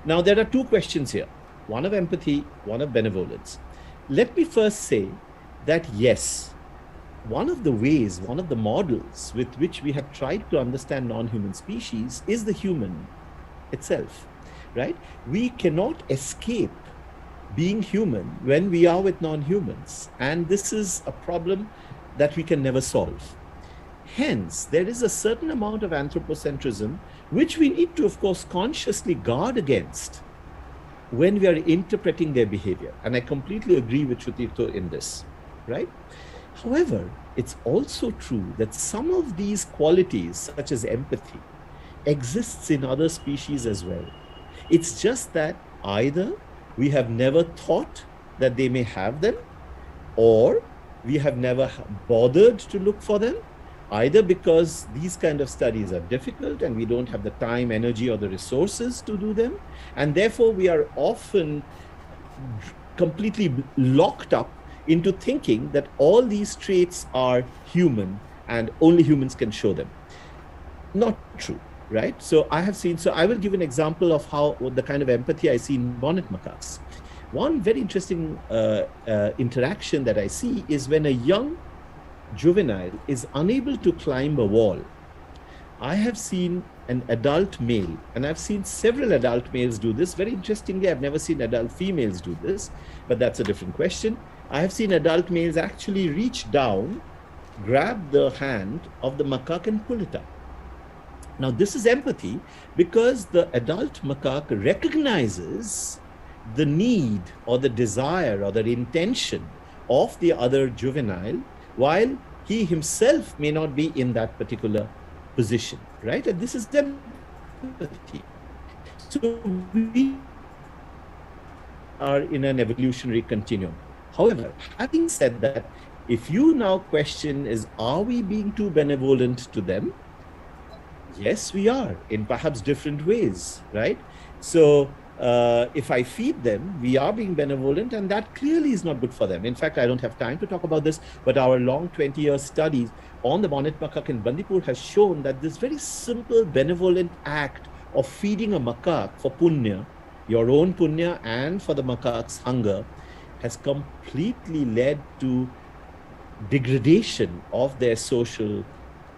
Now, there are two questions here, one of empathy, one of benevolence. Let me first say that yes, one of the ways, one of the models with which we have tried to understand non-human species is the human itself. right? We cannot escape being human when we are with non-humans. And this is a problem that we can never solve. Hence, there is a certain amount of anthropocentrism which we need to, of course, consciously guard against when we are interpreting their behavior. And I completely agree with Shutirtha in this, right? However, it's also true that some of these qualities, such as empathy, exists in other species as well. It's just that either we have never thought that they may have them, or we have never bothered to look for them, either because these kind of studies are difficult and we don't have the time, energy, or the resources to do them, and therefore we are often completely locked up into thinking that all these traits are human and only humans can show them. Not true, right? So I have seen, so I will give an example of how the kind of empathy I see in bonnet macaques. One very interesting interaction that I see is when a young juvenile is unable to climb a wall. I have seen an adult male, and I've seen several adult males do this. Very interestingly, I've never seen adult females do this, but that's a different question. I have seen adult males actually reach down, grab the hand of the macaque and pull it up. Now, this is empathy because the adult macaque recognizes the need or the desire or the intention of the other juvenile, while he himself may not be in that particular position, right? And this is empathy. So we are in an evolutionary continuum. However, having said that, if you now question is, are we being too benevolent to them? Yes, we are, in perhaps different ways, right? So if I feed them, we are being benevolent, and that clearly is not good for them. In fact, I don't have time to talk about this, but our long 20-year studies on the bonnet macaque in Bandipur has shown that this very simple benevolent act of feeding a macaque for punya, your own punya, and for the macaque's hunger, has completely led to degradation of their social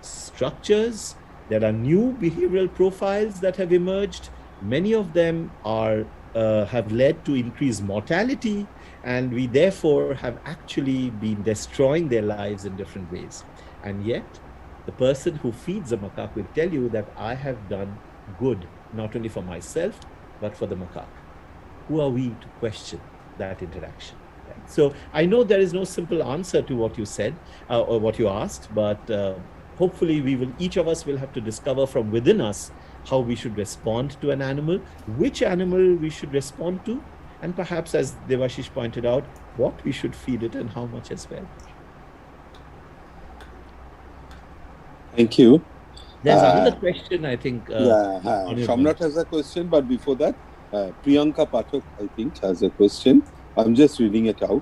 structures. There are new behavioral profiles that have emerged. Many of them are have led to increased mortality, and we therefore have actually been destroying their lives in different ways. And yet, the person who feeds a macaque will tell you that I have done good, not only for myself, but for the macaque. Who are we to question that interaction? Right? So I know there is no simple answer to what you said or what you asked, but hopefully we will, each of us will have to discover from within us how we should respond to an animal, which animal we should respond to, and perhaps, as Devashish pointed out, what we should feed it and how much as well. Thank you. There's another question, I think. Shamrat has a question, but before that, Priyanka Pathak, I think, has a question. I'm just reading it out.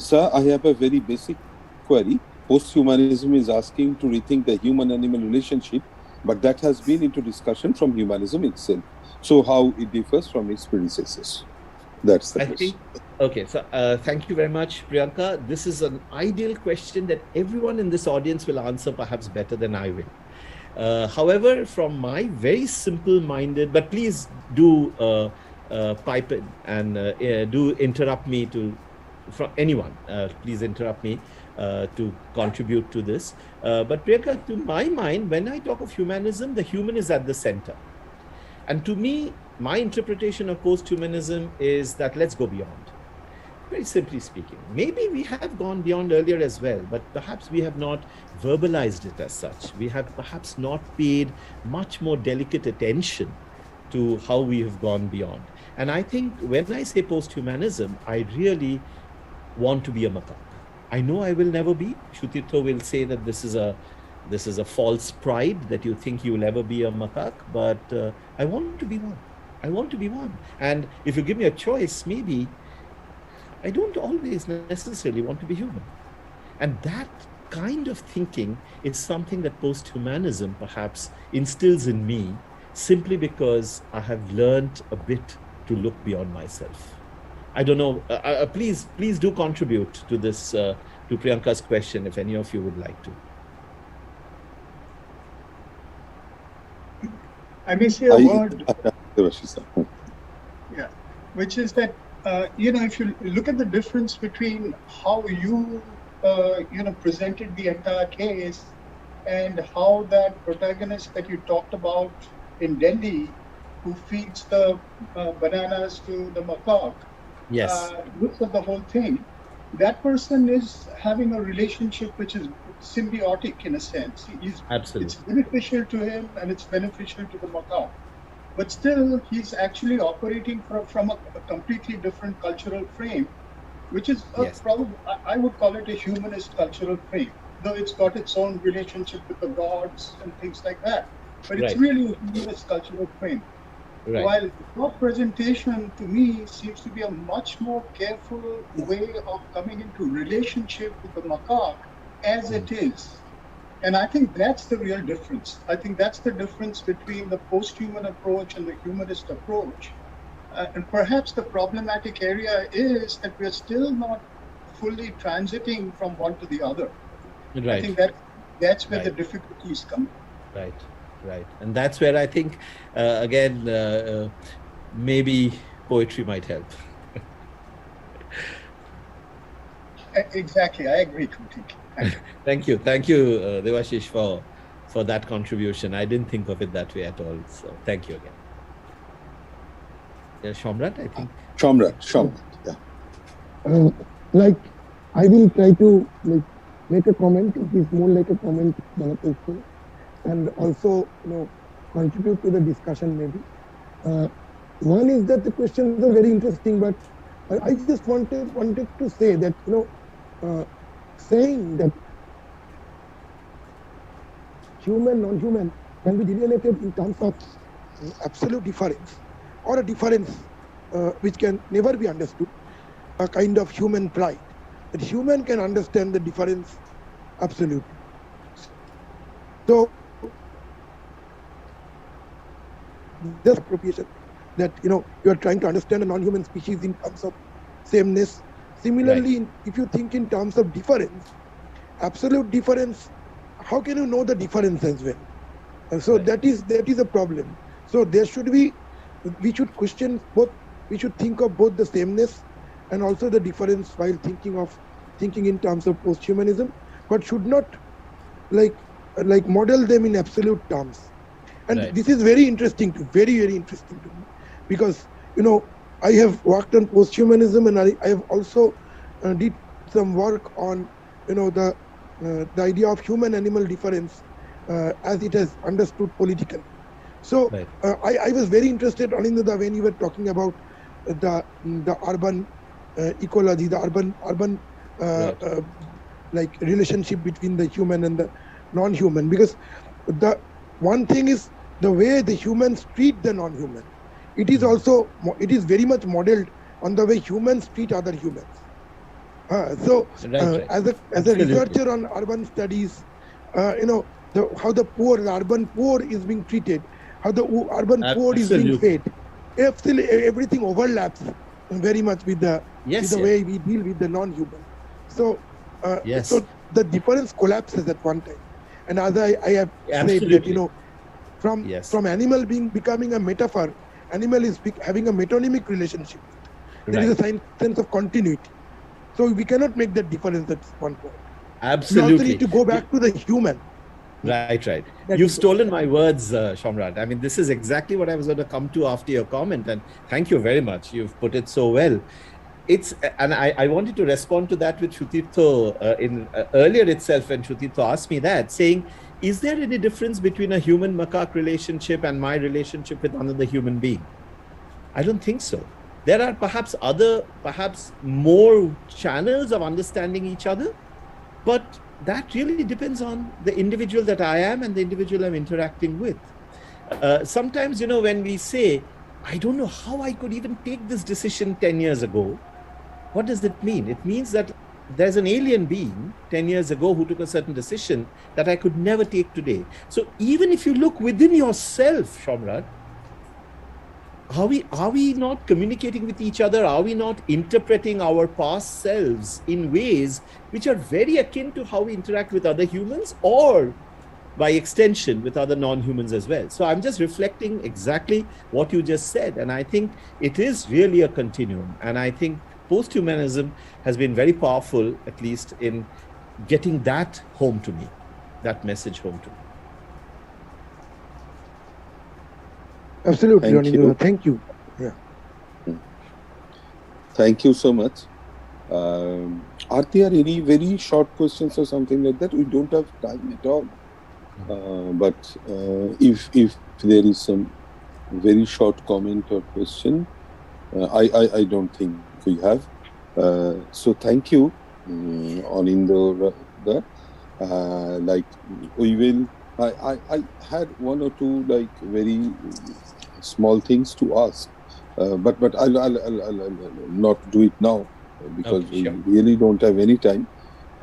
Sir, I have a very basic query. Posthumanism is asking to rethink the human-animal relationship, but that has been into discussion from humanism itself. So how it differs from its predecessors? That's the question. Okay, so thank you very much, Priyanka. This is an ideal question that everyone in this audience will answer perhaps better than I will. However, from my very simple-minded, but please do pipe in and do interrupt me from anyone. Please interrupt me to contribute to this. But Priyanka, to my mind, when I talk of humanism, the human is at the center. And to me, my interpretation of post-humanism is that let's go beyond. Very simply speaking, maybe we have gone beyond earlier as well, but perhaps we have not verbalized it as such. We have perhaps not paid much more delicate attention to how we have gone beyond. And I think when I say post-humanism, I really want to be a macaque. I know I will never be. Shutirtha will say that this is a false pride that you think you will ever be a macaque, but I want to be one. I want to be one. And if you give me a choice, maybe I don't always necessarily want to be human. And that kind of thinking is something that post-humanism perhaps instills in me, simply because I have learned a bit to look beyond myself. I don't know, please do contribute to this, to Priyanka's question, if any of you would like to. I may say a word. which is that, if you look at the difference between how you, presented the entire case and how that protagonist that you talked about in Delhi, who feeds the bananas to the macaque, Yes. looks at the whole thing, that person is having a relationship which is symbiotic in a sense. Absolutely. It's beneficial to him and it's beneficial to the macaque. But still, he's actually operating from a completely different cultural frame, which is probably, I would call it a humanist cultural frame, though it's got its own relationship with the gods and things like that. But it's really a humanist cultural frame. Right. While your presentation, to me, seems to be a much more careful way of coming into relationship with the macaque as it is. And I think that's the real difference. I think that's the difference between the post-human approach and the humanist approach. And perhaps the problematic area is that we're still not fully transiting from one to the other. Right. I think that's where the difficulties come. Right. Right. And that's where I think, again, maybe poetry might help. Exactly. I agree completely. Thank you. Thank you, Devashish, for that contribution. I didn't think of it that way at all. So thank you again. Shamrat, I think. Shamrat, yeah. I will try to make a comment. It is more like a comment than a question, and also contribute to the discussion maybe. One is that the questions are very interesting, but I just wanted to say that saying that human, non-human can be delineated in terms of absolute difference or a difference which can never be understood, a kind of human pride, that human can understand the difference absolutely. So this appropriation that you are trying to understand a non-human species in terms of sameness. Similarly, if you think in terms of difference, absolute difference, how can you know the difference as well? And so that is a problem. So there should be, we should question both. We should think of both the sameness and also the difference while thinking in terms of posthumanism, but should not like model them in absolute terms. And this is very interesting very interesting to me, because I have worked on posthumanism, and I have also did some work on the idea of human-animal difference as it is understood politically. So I was very interested, Anindya, when you were talking about the urban ecology, the urban relationship between the human and the non-human, because the one thing is the way the humans treat the non-human. It is also, it is very much modeled on the way humans treat other humans. As a researcher on urban studies, how the urban poor is being treated, how the urban poor is being fed. Everything overlaps very much with the way we deal with the non-human. So, so the difference collapses at one time. And as I have said that from animal becoming a metaphor, animal is having a metonymic relationship. There is a sense of continuity. So we cannot make that difference at one point. Absolutely. We also need to go back to the human. Right. You've stolen my words, Shamrat. I mean, this is exactly what I was going to come to after your comment. And thank you very much. You've put it so well. And I wanted to respond to that with Shutirtho earlier itself, when Shutirtho asked me that, saying, is there any difference between a human-macaque relationship and my relationship with another human being? I don't think so. There are perhaps more channels of understanding each other, but that really depends on the individual that I am and the individual I'm interacting with. Sometimes, when we say, I don't know how I could even take this decision 10 years ago, what does it mean? It means that there's an alien being 10 years ago who took a certain decision that I could never take today. So even if you look within yourself, Shamrat, are we not communicating with each other? Are we not interpreting our past selves in ways which are very akin to how we interact with other humans? Or by extension with other non-humans as well. So I'm just reflecting exactly what you just said. And I think it is really a continuum. And I think posthumanism has been very powerful, at least in getting that home to me, that message home to me. Absolutely, Thank you. Thank you. Yeah. Thank you so much. Are there any very short questions or something like that? We don't have time at all. But if there is some very short comment or question, I don't think we have. So thank you, Anindya. Like we will. I had one or two like very small things to ask, but I'll not do it now because Okay, sure. we really don't have any time.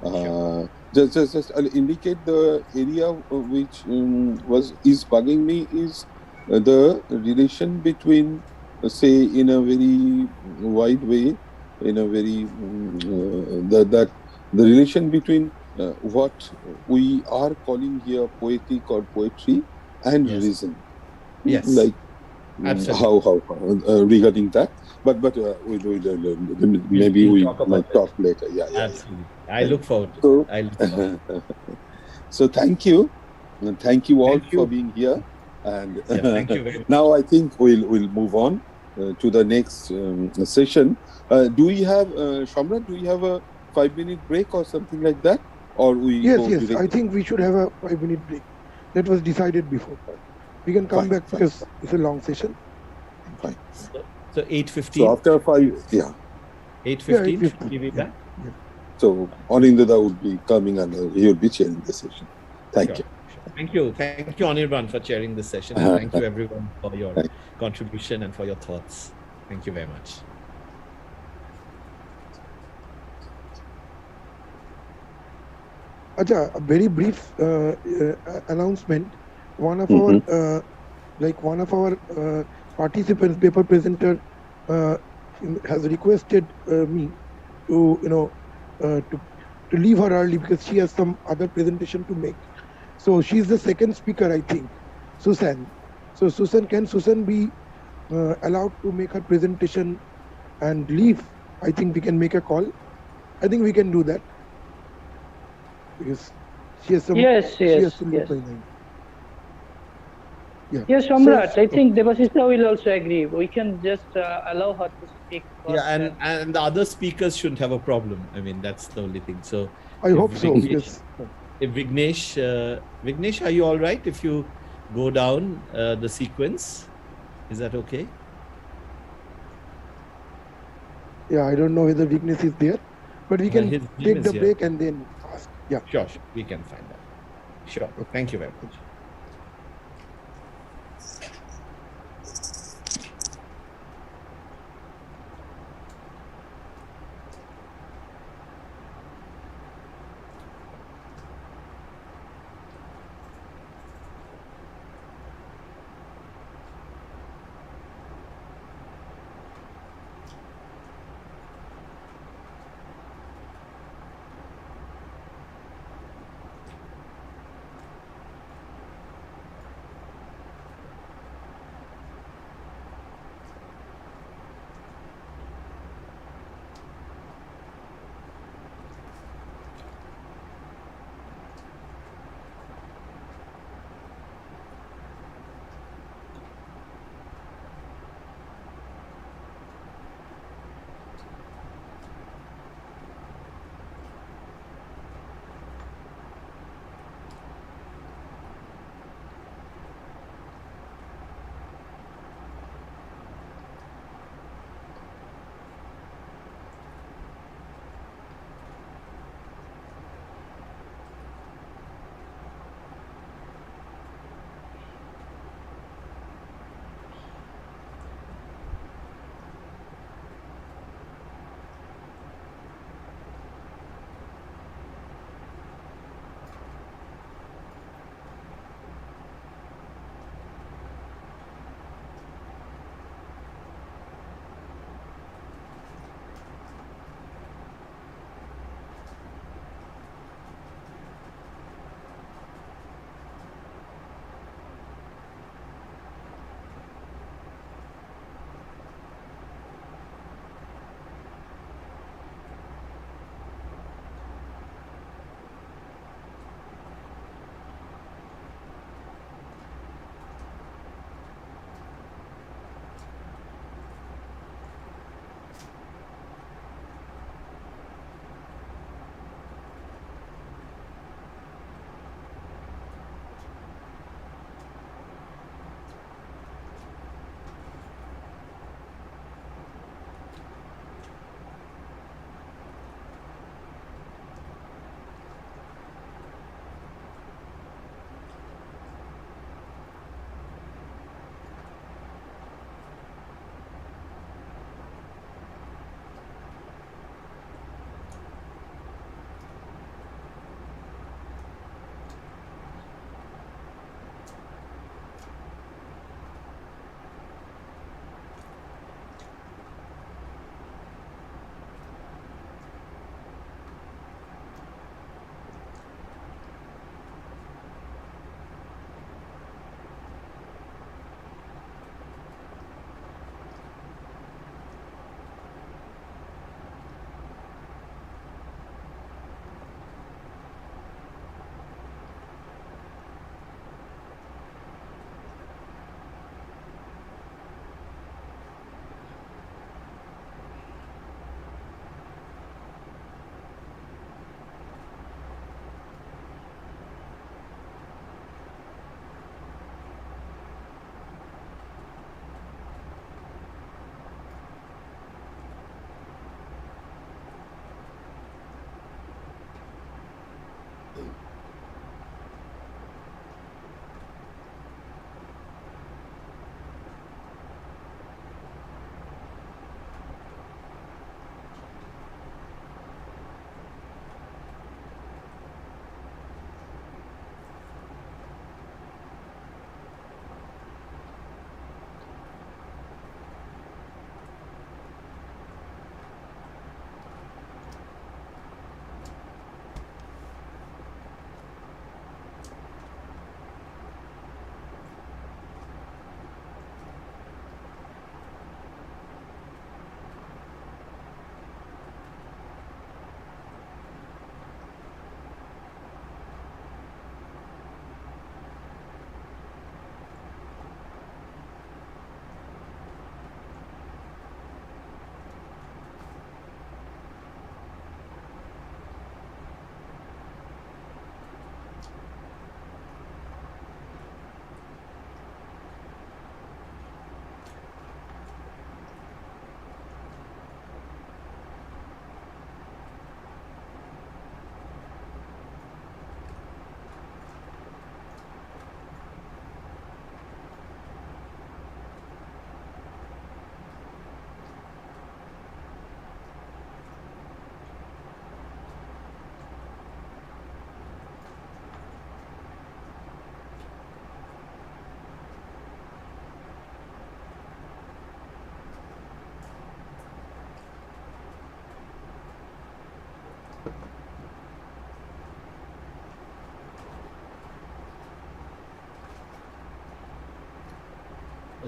Sure. Just I'll indicate the area which is bugging me is the relation between, say, in a very wide way, in a very that the relation between what we are calling here poetic or poetry and Yes. reason, Yes. like Absolutely. how regarding that, but maybe We'll we talk about might it. talk later. Yeah. Absolutely. I look forward to So, it. I look forward to it. so thank you, and thank you all Thank for you. being here. And Yeah, thank you very much. now I think we'll move on to the next session. Do we have Shamrat? Do we have a 5-minute break or something like that, or we Yes, go yes. I directly? think we should have a 5-minute break. That was decided before. We can come back because it's a long session. Fine. So 8:15. So after 5, yeah. 8:15. Yeah, Should we be back? Yeah. So Anindya would be coming and he will be chairing the session. Thank you. Thank you. Thank you, Anirban, for chairing this session. And thank you, everyone, for your contribution and for your thoughts. Thank you very much. Acha, a very brief announcement. One of our participants, paper presenter, has requested me to to leave her early because she has some other presentation to make. So she's the second speaker, I think, Susan. So can Susan be allowed to make her presentation and leave? I think we can make a call. I think we can do that because she has some. Yes. Yeah. Yes, Shamrat. I think Devasista will also agree. We can just allow her to speak. Yeah, and the other speakers shouldn't have a problem. I mean, that's the only thing. So I hope so. Yes. If Vignesh, are you all right if you go down the sequence? Is that okay? Yeah, I don't know whether Vignesh is there, but we can take the break and then ask. Yeah. Sure. We can find out. Sure. Okay. Thank you very much.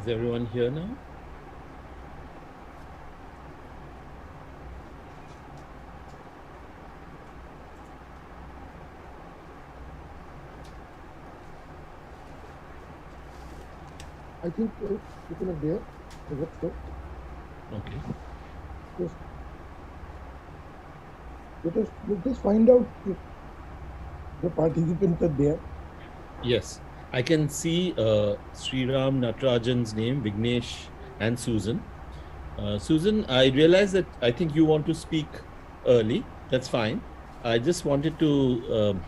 Is everyone here now? I think people are there. So let's go. Okay. Let us find out if the participants are there. Yes, I can see Sriram Natarajan's name, Vignesh, and Susan. Susan, I realize that I think you want to speak early. That's fine. I just wanted to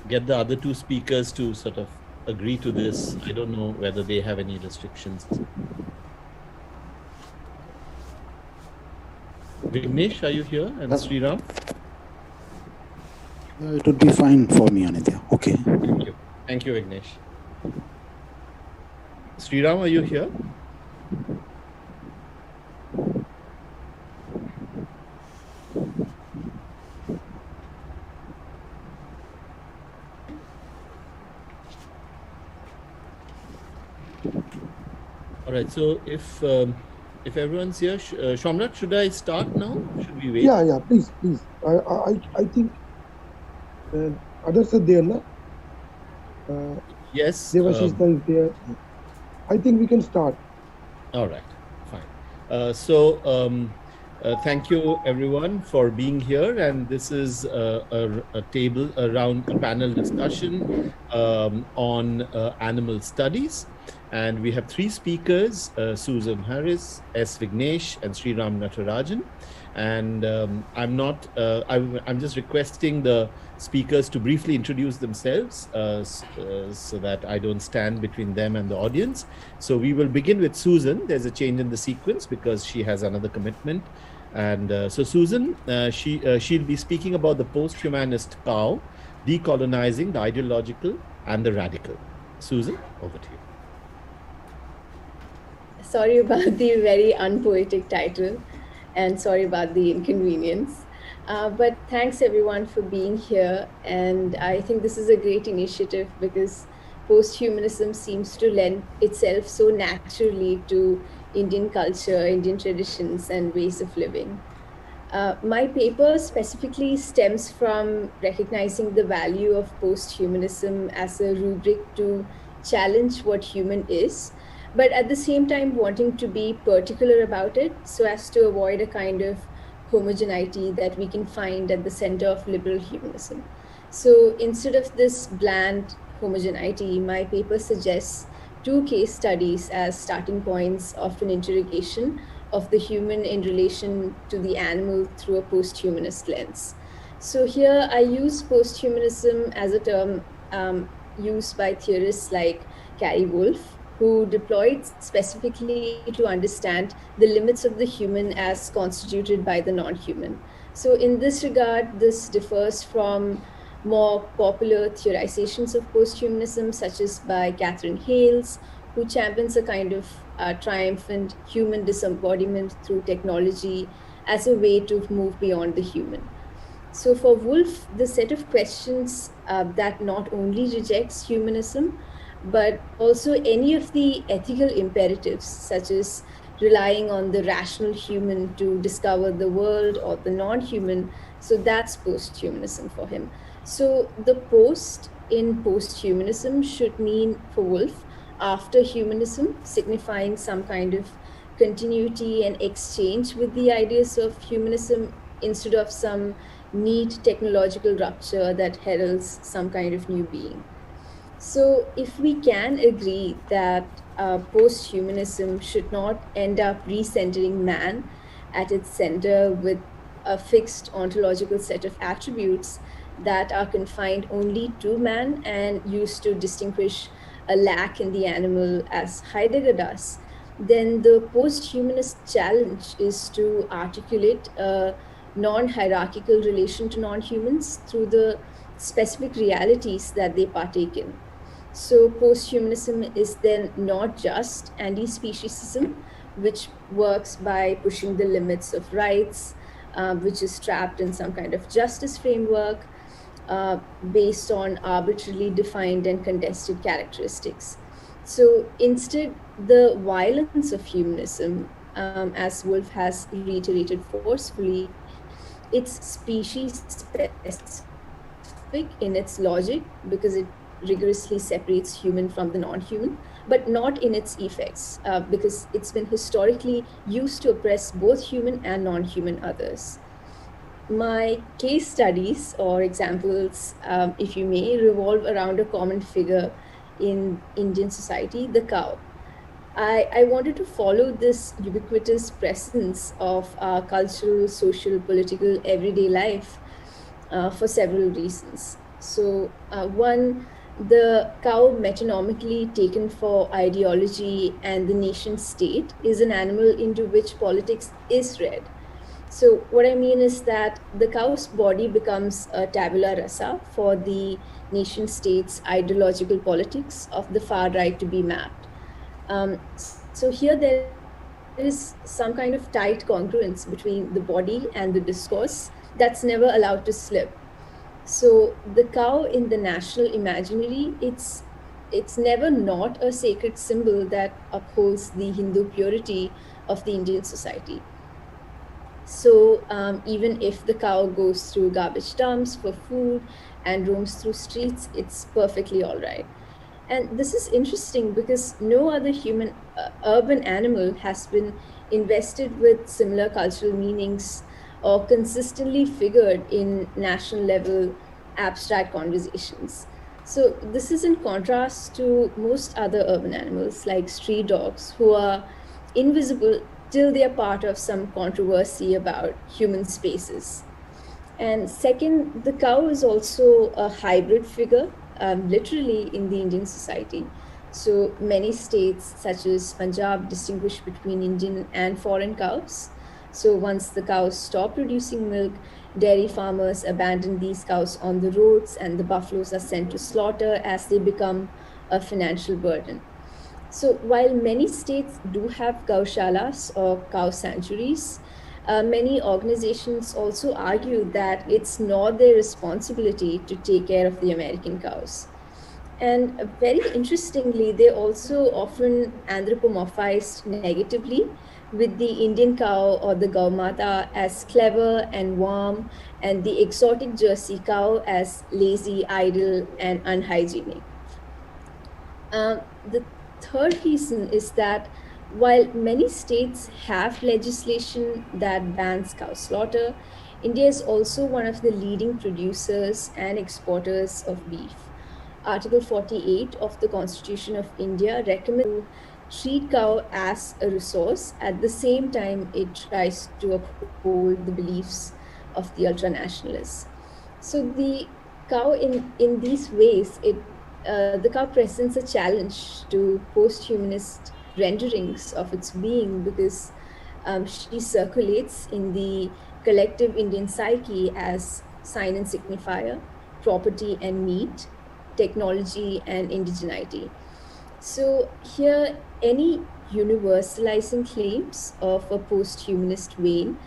get the other two speakers to sort of agree to this. I don't know whether they have any restrictions. Vignesh, are you here? And Sriram? It would be fine for me, Anindya. Okay. Thank you. Thank you, Vignesh. Sriram, are you here? All right. So if everyone's here, Shamrat, should I start now? Should we wait? Yeah. Please. I think others are there, no? Yes. Devashishta is there. I think we can start. All right. Fine. Thank you everyone for being here, and this is a table around a panel discussion on animal studies, and we have three speakers: Susan Harris, S. Vignesh, and Sriram Natarajan. And I'm just requesting the speakers to briefly introduce themselves so that I don't stand between them and the audience. So we will begin with Susan. There's a change in the sequence because she has another commitment. And so Susan, she'll be speaking about the post-humanist cow, decolonizing the ideological and the radical. Susan, over to you. Sorry about the very unpoetic title, and sorry about the inconvenience. But thanks everyone for being here. And I think this is a great initiative because posthumanism seems to lend itself so naturally to Indian culture, Indian traditions, and ways of living. My paper specifically stems from recognizing the value of posthumanism as a rubric to challenge what human is, but at the same time wanting to be particular about it so as to avoid a kind of homogeneity that we can find at the center of liberal humanism. So instead of this bland homogeneity, my paper suggests two case studies as starting points of an interrogation of the human in relation to the animal through a posthumanist lens. So here I use posthumanism as a term used by theorists like Carrie Wolf, who deployed specifically to understand the limits of the human as constituted by the non-human. So in this regard, this differs from more popular theorizations of posthumanism, such as by Catherine Hales, who champions a kind of triumphant human disembodiment through technology as a way to move beyond the human. So for Wolf, the set of questions that not only rejects humanism, but also any of the ethical imperatives, such as relying on the rational human to discover the world or the non-human. So that's posthumanism for him. So the post in posthumanism should mean for Wolf after humanism, signifying some kind of continuity and exchange with the ideas of humanism instead of some neat technological rupture that heralds some kind of new being. So if we can agree that posthumanism should not end up recentering man at its center with a fixed ontological set of attributes that are confined only to man and used to distinguish a lack in the animal as Heidegger does, then the posthumanist challenge is to articulate a non-hierarchical relation to non-humans through the specific realities that they partake in. So posthumanism is then not just anti-speciesism, which works by pushing the limits of rights, which is trapped in some kind of justice framework based on arbitrarily defined and contested characteristics. So instead, the violence of humanism, as Wolf has reiterated forcefully, it's species specific in its logic because it rigorously separates human from the non-human, but not in its effects, because it's been historically used to oppress both human and non-human others. My case studies or examples, if you may, revolve around a common figure in Indian society, the cow. I wanted to follow this ubiquitous presence of cultural, social, political, everyday life for several reasons. So, one, the cow metonomically taken for ideology and the nation state is an animal into which politics is read. So, what I mean is that the cow's body becomes a tabula rasa for the nation state's ideological politics of the far right to be mapped. So here there is some kind of tight congruence between the body and the discourse that's never allowed to slip. So the cow in the national imaginary, it's never not a sacred symbol that upholds the Hindu purity of the Indian society. So even if the cow goes through garbage dumps for food and roams through streets, it's perfectly all right. And this is interesting because no other human urban animal has been invested with similar cultural meanings or consistently figured in national level abstract conversations. So this is in contrast to most other urban animals like street dogs, who are invisible till they are part of some controversy about human spaces. And second, the cow is also a hybrid figure, literally in the Indian society. So many states, such as Punjab, distinguish between Indian and foreign cows. So once the cows stop producing milk, dairy farmers abandon these cows on the roads, and the buffaloes are sent to slaughter as they become a financial burden. So while many states do have gaushalas or cow sanctuaries, many organizations also argue that it's not their responsibility to take care of the American cows. And very interestingly, they also often anthropomorphized negatively with the Indian cow or the Gaumata as clever and warm, and the exotic Jersey cow as lazy, idle, and unhygienic. The third reason is that while many states have legislation that bans cow slaughter, India is also one of the leading producers and exporters of beef. Article 48 of the Constitution of India recommends to treat cow as a resource. At the same time, it tries to uphold the beliefs of the ultranationalists. So the cow in these ways, the cow presents a challenge to post-humanist renderings of its being because she circulates in the collective Indian psyche as sign and signifier, property and meat, technology and indigeneity. So here, any universalizing claims of a post-humanist vein,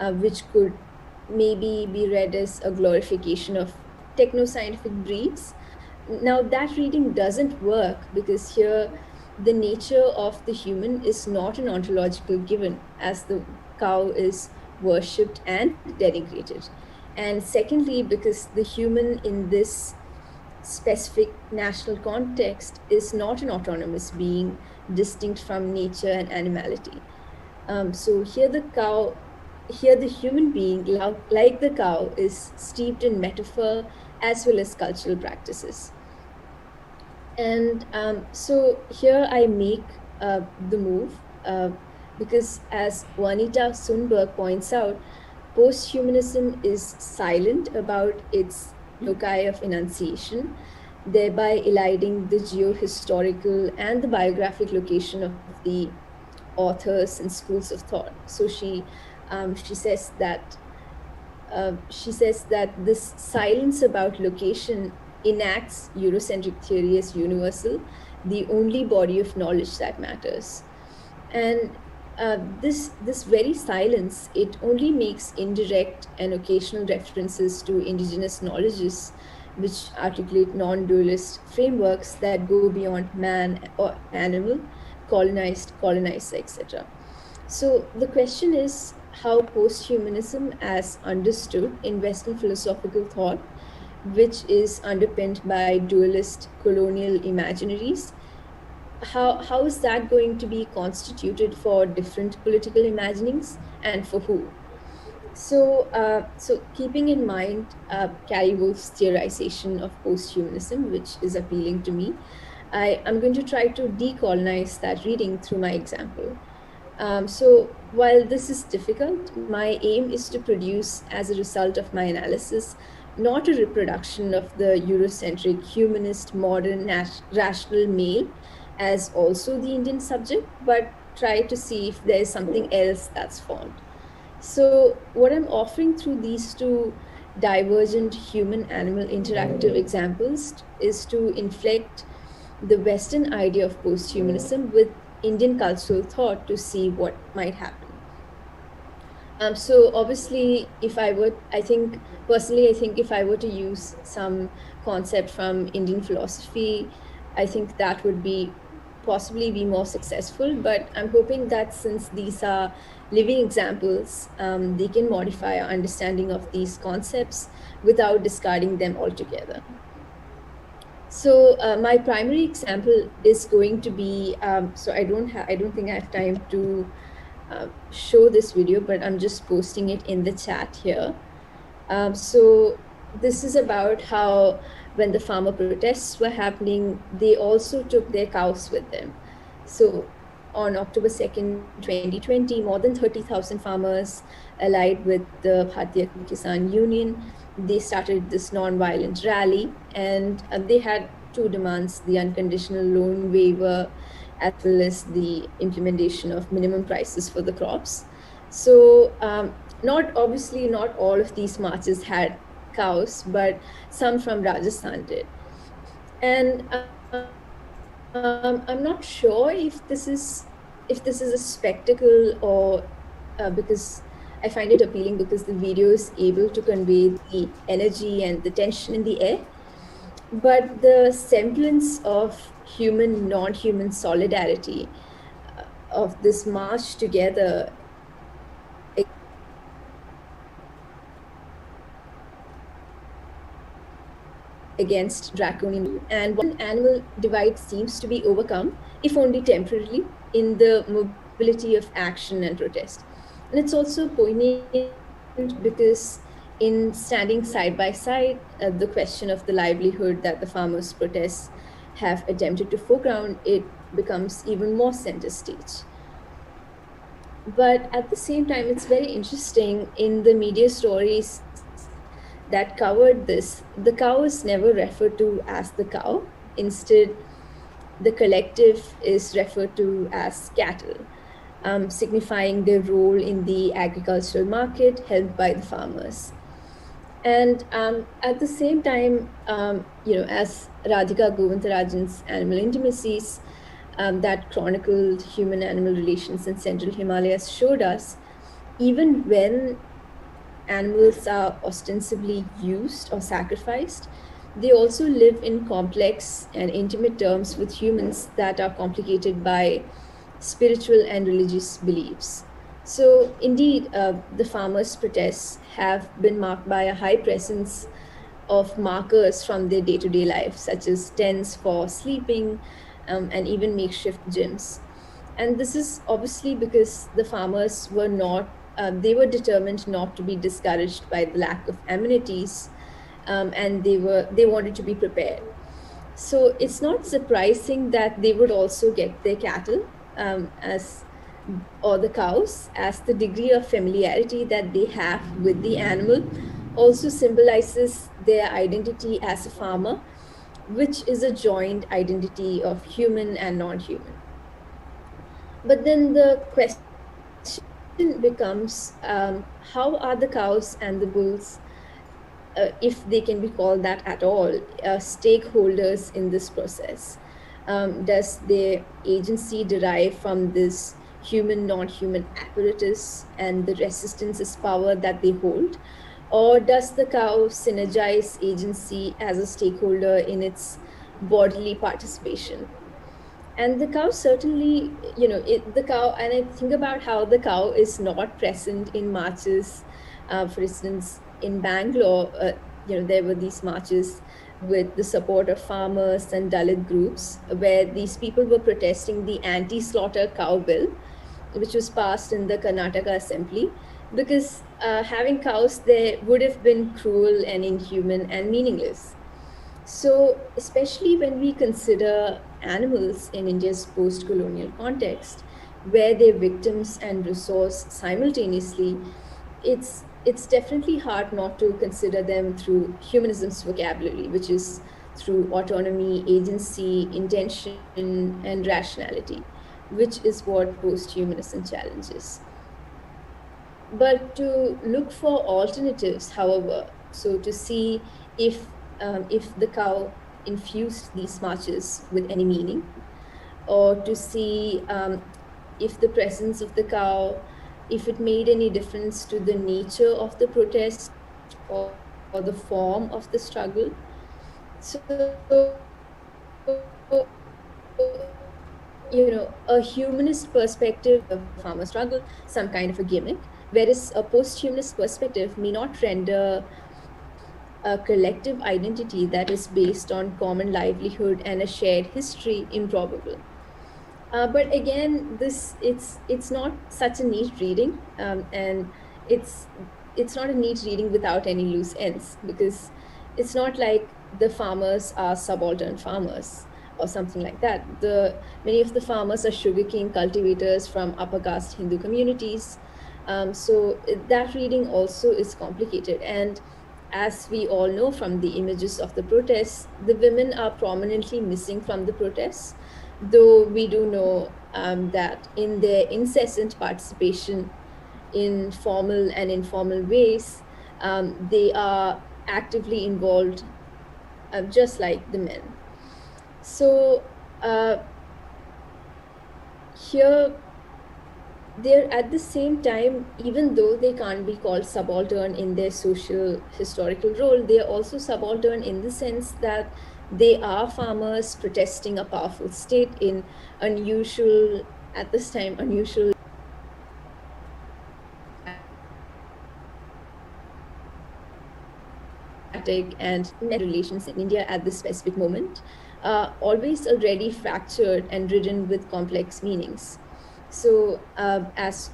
which could maybe be read as a glorification of techno-scientific breeds. Now that reading doesn't work because here the nature of the human is not an ontological given, as the cow is worshipped and denigrated. And secondly, because the human in this specific national context is not an autonomous being distinct from nature and animality. So here the human being, like the cow, is steeped in metaphor as well as cultural practices. And so here I make the move because, as Juanita Sundberg points out, posthumanism is silent about its loci of enunciation, thereby eliding the geohistorical and the biographic location of the authors and schools of thought. So she says that this silence about location enacts Eurocentric theory as universal, the only body of knowledge that matters. And this very silence, it only makes indirect and occasional references to indigenous knowledges which articulate non-dualist frameworks that go beyond man or animal, colonizer, etc. So the question is how posthumanism, as understood in Western philosophical thought, which is underpinned by dualist colonial imaginaries, how is that going to be constituted for different political imaginings and for who? So keeping in mind Carrie Wolf's theorization of posthumanism, which is appealing to me, I'm going to try to decolonize that reading through my example. So while this is difficult, my aim is to produce, as a result of my analysis, not a reproduction of the Eurocentric, humanist, modern, rational male as also the Indian subject, but try to see if there is something else that's formed. So what I'm offering through these two divergent human-animal interactive examples is to inflect the Western idea of posthumanism with Indian cultural thought to see what might happen. So obviously, I think if I were to use some concept from Indian philosophy, I think that would possibly be more successful. But I'm hoping that since these are living examples, they can modify our understanding of these concepts without discarding them altogether. So my primary example is going to be, so I don't think I have time to show this video, but I'm just posting it in the chat here. So this is about how when the farmer protests were happening, they also took their cows with them. So on October 2nd, 2020, more than 30,000 farmers allied with the Bharatiya Kisan Union, they started this non-violent rally, and they had two demands: the unconditional loan waiver, as well as the implementation of minimum prices for the crops. So not all of these marches had cows, but some from Rajasthan did. And I'm not sure if this is a spectacle or because I find it appealing because the video is able to convey the energy and the tension in the air. But the semblance of human, non-human solidarity of this march together against draconian, and one animal divide seems to be overcome, if only temporarily, in the mobility of action and protest. And it's also poignant because in standing side by side, the question of the livelihood that the farmers' protests have attempted to foreground, it becomes even more center stage. But at the same time, it's very interesting in the media stories that covered this, the cow is never referred to as the cow. Instead, the collective is referred to as cattle, signifying their role in the agricultural market held by the farmers. And at the same time, as Radhika Govindarajan's Animal Intimacies that chronicled human-animal relations in Central Himalayas showed us, even when animals are ostensibly used or sacrificed, they also live in complex and intimate terms with humans that are complicated by spiritual and religious beliefs. So indeed, the farmers' protests have been marked by a high presence of markers from their day-to-day life, such as tents for sleeping and even makeshift gyms. And this is obviously because the farmers were they were determined not to be discouraged by the lack of amenities, and they wanted to be prepared. So it's not surprising that they would also get their cattle or the cows, as the degree of familiarity that they have with the animal also symbolizes their identity as a farmer, which is a joint identity of human and non-human. But then the question becomes, how are the cows and the bulls, if they can be called that at all, stakeholders in this process? Does their agency derive from this human, non-human apparatus and the resistance as power that they hold? Or does the cow synergize agency as a stakeholder in its bodily participation? And the cow certainly, the cow, and I think about how the cow is not present in marches. For instance, in Bangalore, there were these marches with the support of farmers and Dalit groups, where these people were protesting the anti-slaughter cow bill, which was passed in the Karnataka Assembly, because having cows there would have been cruel and inhuman and meaningless. So, especially when we consider animals in India's post colonial context, where they're victims and resource simultaneously, it's definitely hard not to consider them through humanism's vocabulary, which is through autonomy, agency, intention, and rationality, which is what post-humanism challenges. But to look for alternatives, however, so to see if the cow infused these marches with any meaning, or to see if the presence of the cow, if it made any difference to the nature of the protest or the form of the struggle. So, a humanist perspective of farmer struggle, some kind of a gimmick, whereas a post-humanist perspective may not render a collective identity that is based on common livelihood and a shared history improbable. But again, it's not such a neat reading, and it's not a neat reading without any loose ends, because it's not like the farmers are subaltern farmers or something like that. Many of the farmers are sugarcane cultivators from upper caste Hindu communities. So that reading also is complicated. And as we all know from the images of the protests, the women are prominently missing from the protests, though we do know that in their incessant participation in formal and informal ways, they are actively involved, just like the men. So here, they're at the same time, even though they can't be called subaltern in their social historical role, they are also subaltern in the sense that they are farmers protesting a powerful state in unusual, at this time, unusual and relations in India at this specific moment, always already fractured and ridden with complex meanings. So, as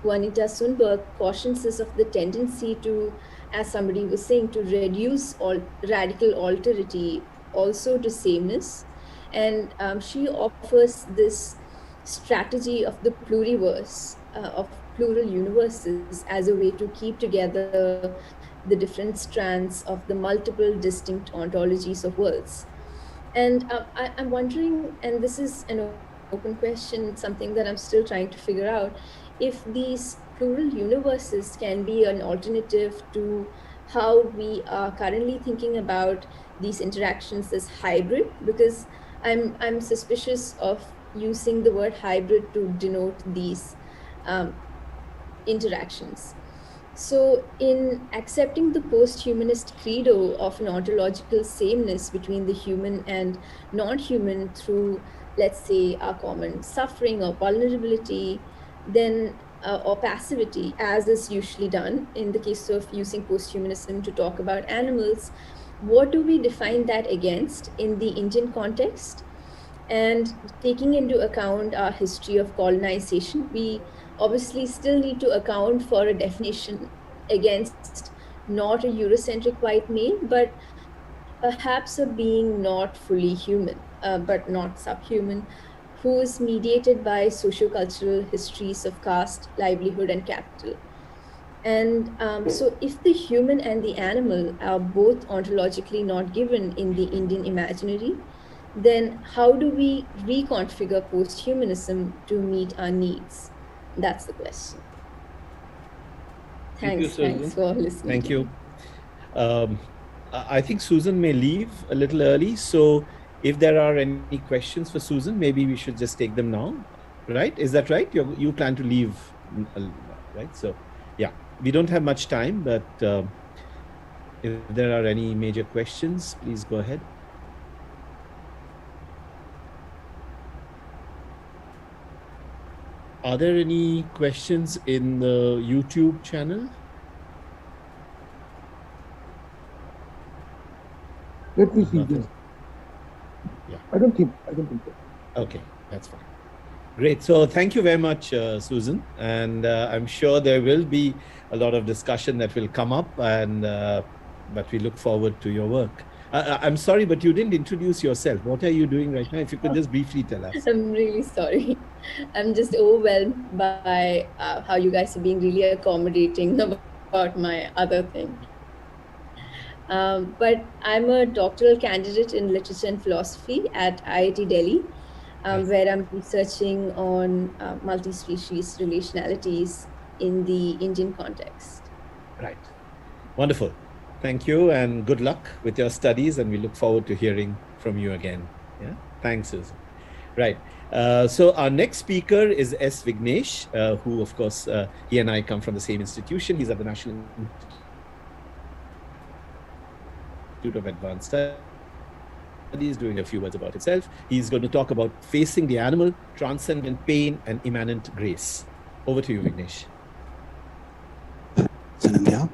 Juanita Sundberg cautions us of the tendency to, as somebody was saying, to reduce all radical alterity also to sameness. And she offers this strategy of the pluriverse, of plural universes, as a way to keep together the different strands of the multiple distinct ontologies of worlds. And I'm wondering, and this is an open question, something that I'm still trying to figure out, if these plural universes can be an alternative to how we are currently thinking about these interactions as hybrid, because I'm suspicious of using the word hybrid to denote these interactions. So, in accepting the post-humanist credo of an ontological sameness between the human and non-human through, let's say, our common suffering or vulnerability, then or passivity, as is usually done in the case of using post-humanism to talk about animals, what do we define that against in the Indian context? And taking into account our history of colonization, we obviously still need to account for a definition against not a Eurocentric white male, but perhaps a being not fully human, but not subhuman, who is mediated by socio-cultural histories of caste, livelihood, and capital. And so if the human and the animal are both ontologically not given in the Indian imaginary, then how do we reconfigure post-humanism to meet our needs? That's the question. Thanks for listening. Thank you. I think Susan may leave a little early. So if there are any questions for Susan, maybe we should just take them now, right? Is that right? You plan to leave, right? So, yeah. we don't have much time, but if there are any major questions, please go ahead. Are there any questions in the YouTube channel? Let me see this. Yeah. I don't think so. Okay, that's fine. Great. So thank you very much, Susan. And I'm sure there will be a lot of discussion that will come up, and but we look forward to your work. I'm sorry, but you didn't introduce yourself. What are you doing right now? If you could just briefly tell us. I'm really sorry. I'm just overwhelmed by how you guys are being really accommodating about my other thing. But I'm a doctoral candidate in literature and philosophy at IIT Delhi, where I'm researching on multi-species relationalities in the Indian context. Right. Wonderful. Thank you, and good luck with your studies, and we look forward to hearing from you again. Yeah. Thanks, Susan. Right. So our next speaker is S. Vignesh, who, of course, he and I come from the same institution. He's at the National Institute of Advanced Studies, doing a few words about himself. He's going to talk about facing the animal, transcendent pain, and immanent grace. Over to you, Vignesh. Anindya.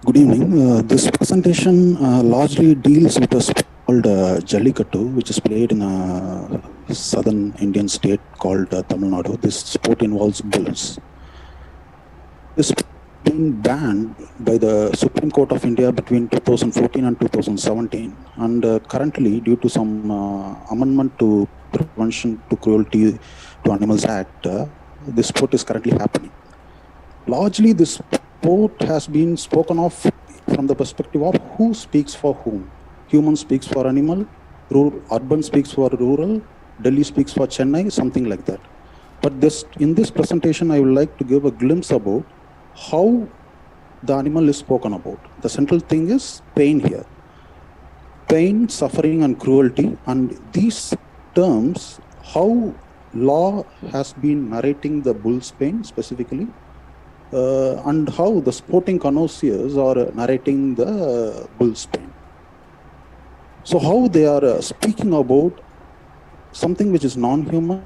Good evening. This presentation largely deals with a sport called Jallikattu, which is played in a southern Indian state called Tamil Nadu. This sport involves bulls. This being banned by the Supreme Court of India between 2014 and 2017, and currently, due to some amendment to Prevention to Cruelty to Animals Act, this sport is currently happening. Largely, this sport has been spoken of from the perspective of who speaks for whom. Human speaks for animal, urban speaks for rural, Delhi speaks for Chennai, something like that. But in this presentation, I would like to give a glimpse about how the animal is spoken about. The central thing is pain here. Pain, suffering, and cruelty, and these terms, how law has been narrating the bull's pain specifically, and how the sporting connoisseurs are narrating the bull's pain. So how they are speaking about something which is non-human,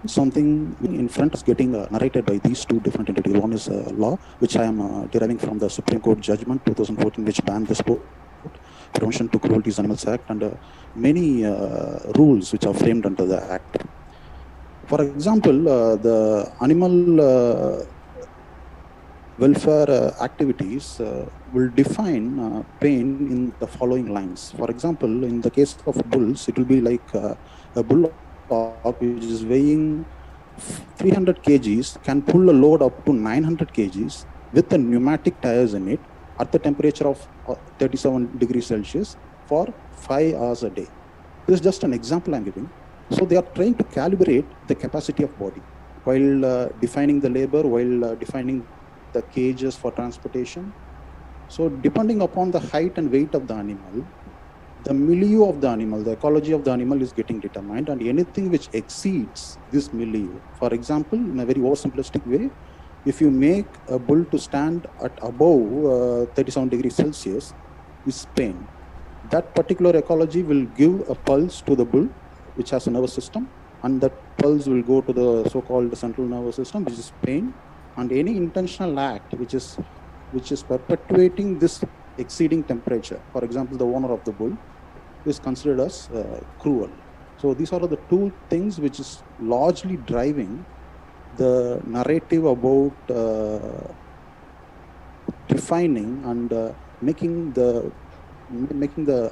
something in front is getting narrated by these two different entities. One is law, which I am deriving from the Supreme Court judgment 2014, which banned the sport, Prevention to Cruelty to Animals Act, and many rules which are framed under the Act. For example, the animal welfare activities will define pain in the following lines. For example, in the case of bulls, it will be like a bull which is weighing 300 kgs can pull a load up to 900 kgs with the pneumatic tires in it at the temperature of 37 degrees Celsius for 5 hours a day. This is just an example I'm giving. So they are trying to calibrate the capacity of body while defining the labor, while defining the cages for transportation. So depending upon the height and weight of the animal, the milieu of the animal, the ecology of the animal is getting determined, and anything which exceeds this milieu, for example, in a very oversimplistic way, if you make a bull to stand at above 37 degrees Celsius, is pain. That particular ecology will give a pulse to the bull, which has a nervous system, and that pulse will go to the so-called central nervous system, which is pain, and any intentional act which is perpetuating this exceeding temperature, for example, the owner of the bull, is considered as cruel. So these are the two things which is largely driving the narrative about defining and making the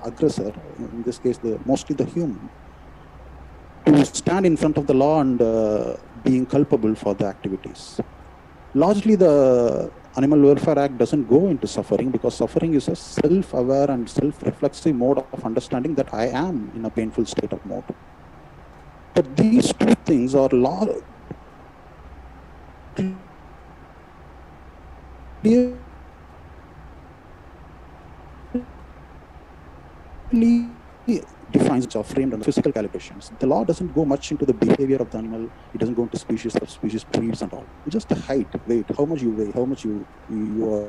aggressor, in this case mostly the human, to stand in front of the law and being culpable for the activities. Largely the Animal Welfare Act doesn't go into suffering, because suffering is a self-aware and self-reflexive mode of understanding that I am in a painful state of mode. But these two things are which are framed on the physical calibrations. The law doesn't go much into the behavior of the animal. It doesn't go into species, subspecies, breeds, and all. It's just the height, weight, how much you weigh, how much you are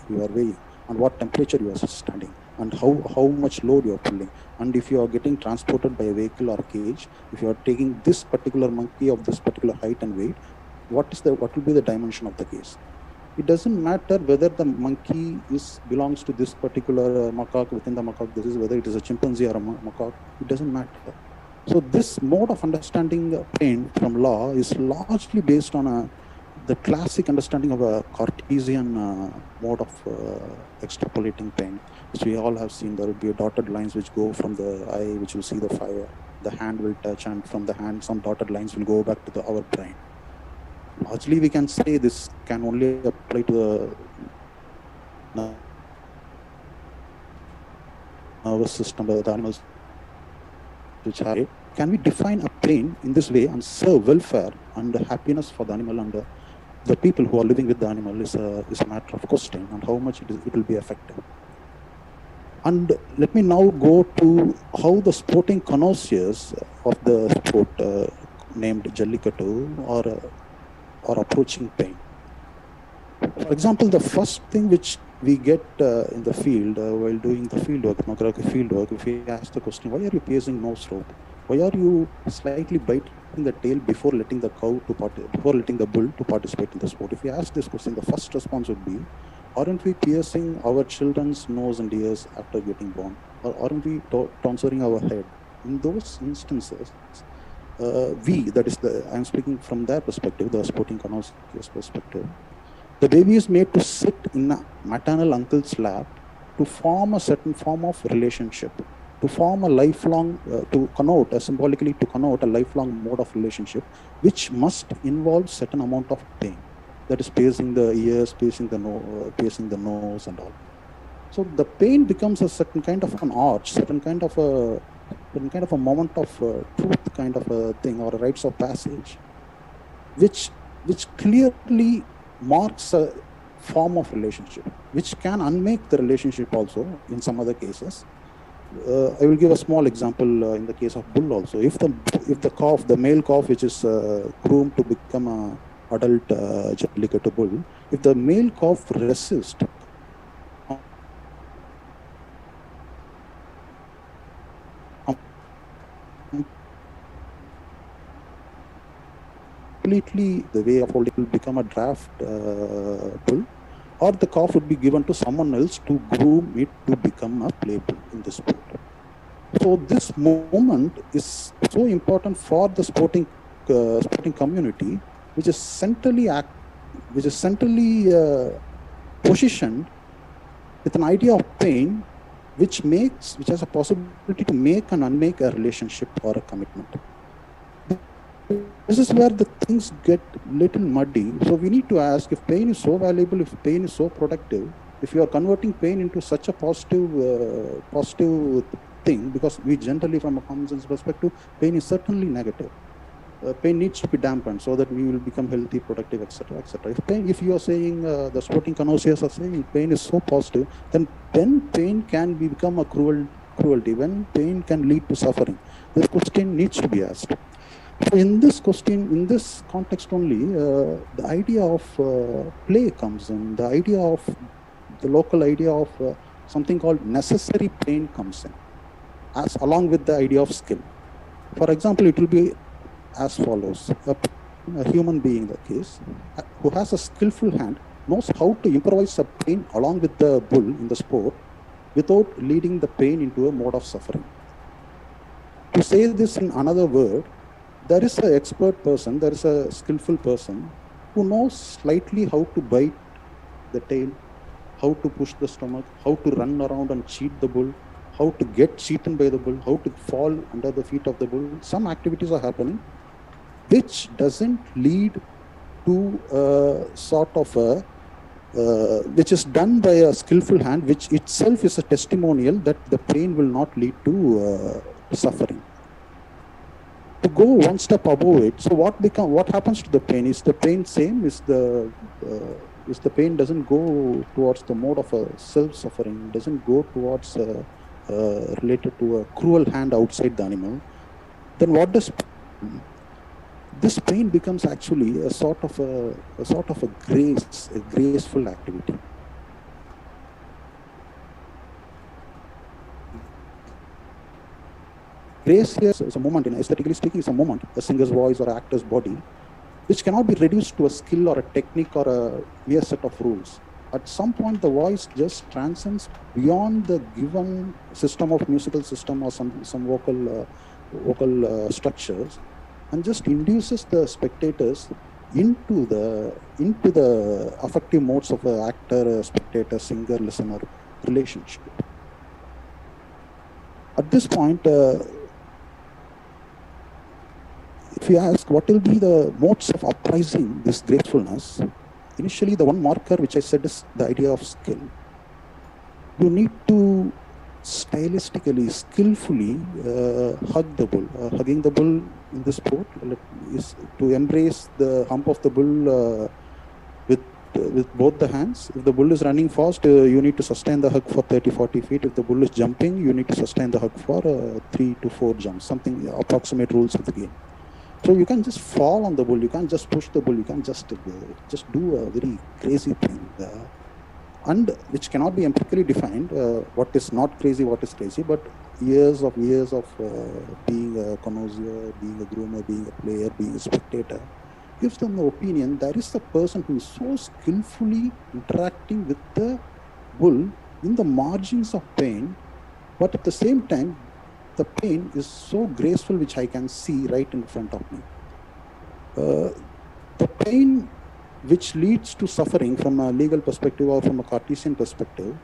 weighing, and what temperature you are standing, and how much load you are pulling. And if you are getting transported by a vehicle or a cage, if you are taking this particular monkey of this particular height and weight, what will be the dimension of the case? It doesn't matter whether the monkey belongs to this particular macaque. Within the macaque, this is whether it is a chimpanzee or a macaque. It doesn't matter. So this mode of understanding pain from law is largely based on the classic understanding of a Cartesian mode of extrapolating pain, which we all have seen. There will be dotted lines which go from the eye, which will see the fire. The hand will touch, and from the hand, some dotted lines will go back to our brain. Largely, we can say this can only apply to the nervous system of the animals which have it. Can we define a pain in this way and serve welfare and happiness for the animal and the people who are living with the animal is a matter of question, and how much it will be effective. And let me now go to how the sporting connoisseurs of the sport named Jallikattu are approaching pain. For example, the first thing which we get in the field while doing the fieldwork, ethnography fieldwork, if we ask the question, why are you piercing nose rope? Why are you slightly biting the tail before letting the bull to participate in the sport? If we ask this question, the first response would be, aren't we piercing our children's nose and ears after getting born? Or aren't we tonsuring our head? In those instances, I'm speaking from their perspective, the sporting connoisseur's perspective. The baby is made to sit in a maternal uncle's lap to form a certain form of relationship, to form a lifelong, symbolically to connote a lifelong mode of relationship, which must involve certain amount of pain. That is piercing the ears, piercing the nose and all. So the pain becomes a certain kind of an arch, certain kind of a moment of truth kind of a thing, or a rites of passage, which clearly marks a form of relationship, which can unmake the relationship also in some other cases. I will give a small example in the case of bull also. If the male calf, which is groomed to become a adult Jallikattu bull, if the male calf resists completely, the way of holding will become a draft bull, or the calf would be given to someone else to groom it to become a play bull in the sport. So this moment is so important for the sporting community, which is centrally positioned with an idea of pain, which has a possibility to make and unmake a relationship or a commitment. This is where the things get little muddy. So we need to ask, if pain is so valuable, if pain is so productive, if you are converting pain into such a positive thing, because we generally, from a common sense perspective, pain is certainly negative. Pain needs to be dampened so that we will become healthy, productive, etc., etc. If you are saying, the sporting connoisseurs are saying pain is so positive, then pain can become a cruelty, when pain can lead to suffering. This question needs to be asked. So in this context only, the idea of play comes in, the local idea of something called necessary pain comes in, along with the idea of skill. For example, it will be as follows. A human being, in the case, who has a skillful hand, knows how to improvise a pain along with the bull in the sport without leading the pain into a mode of suffering. To say this in another word, there is an expert person, there is a skillful person who knows slightly how to bite the tail, how to push the stomach, how to run around and cheat the bull, how to get cheated by the bull, how to fall under the feet of the bull. Some activities are happening which doesn't lead to which is done by a skillful hand, which itself is a testimonial that the pain will not lead to suffering. To go one step above it, so what happens to the pain? Is the pain same? Is the pain doesn't go towards the mode of a self-suffering, doesn't go towards related to a cruel hand outside the animal, then what does this pain becomes actually a sort of a graceful activity. Grace here is a moment, aesthetically speaking, is a moment, a singer's voice or actor's body, which cannot be reduced to a skill or a technique or a mere set of rules. At some point, the voice just transcends beyond the given system of musical system or some vocal structures, and just induces the spectators into the affective modes of an actor, spectator, singer, listener relationship. At this point, if you ask what will be the modes of uprising this gracefulness, initially the one marker which I said is the idea of skill. You need to stylistically, skillfully hug the bull. Hugging the bull in this sport is to embrace the hump of the bull with both the hands. If the bull is running fast, you need to sustain the hug for 30-40 feet. If the bull is jumping, you need to sustain the hug for 3 to 4 jumps, something approximate rules of the game. So you can just fall on the bull, you can't just push the bull, you can just do a very crazy thing. And which cannot be empirically defined, what is not crazy, what is crazy, but years of being a connoisseur, being a groomer, being a player, being a spectator, gives them the opinion there is a person who is so skillfully interacting with the bull in the margins of pain, but at the same time, the pain is so graceful, which I can see right in front of me. The pain which leads to suffering from a legal perspective or from a Cartesian perspective,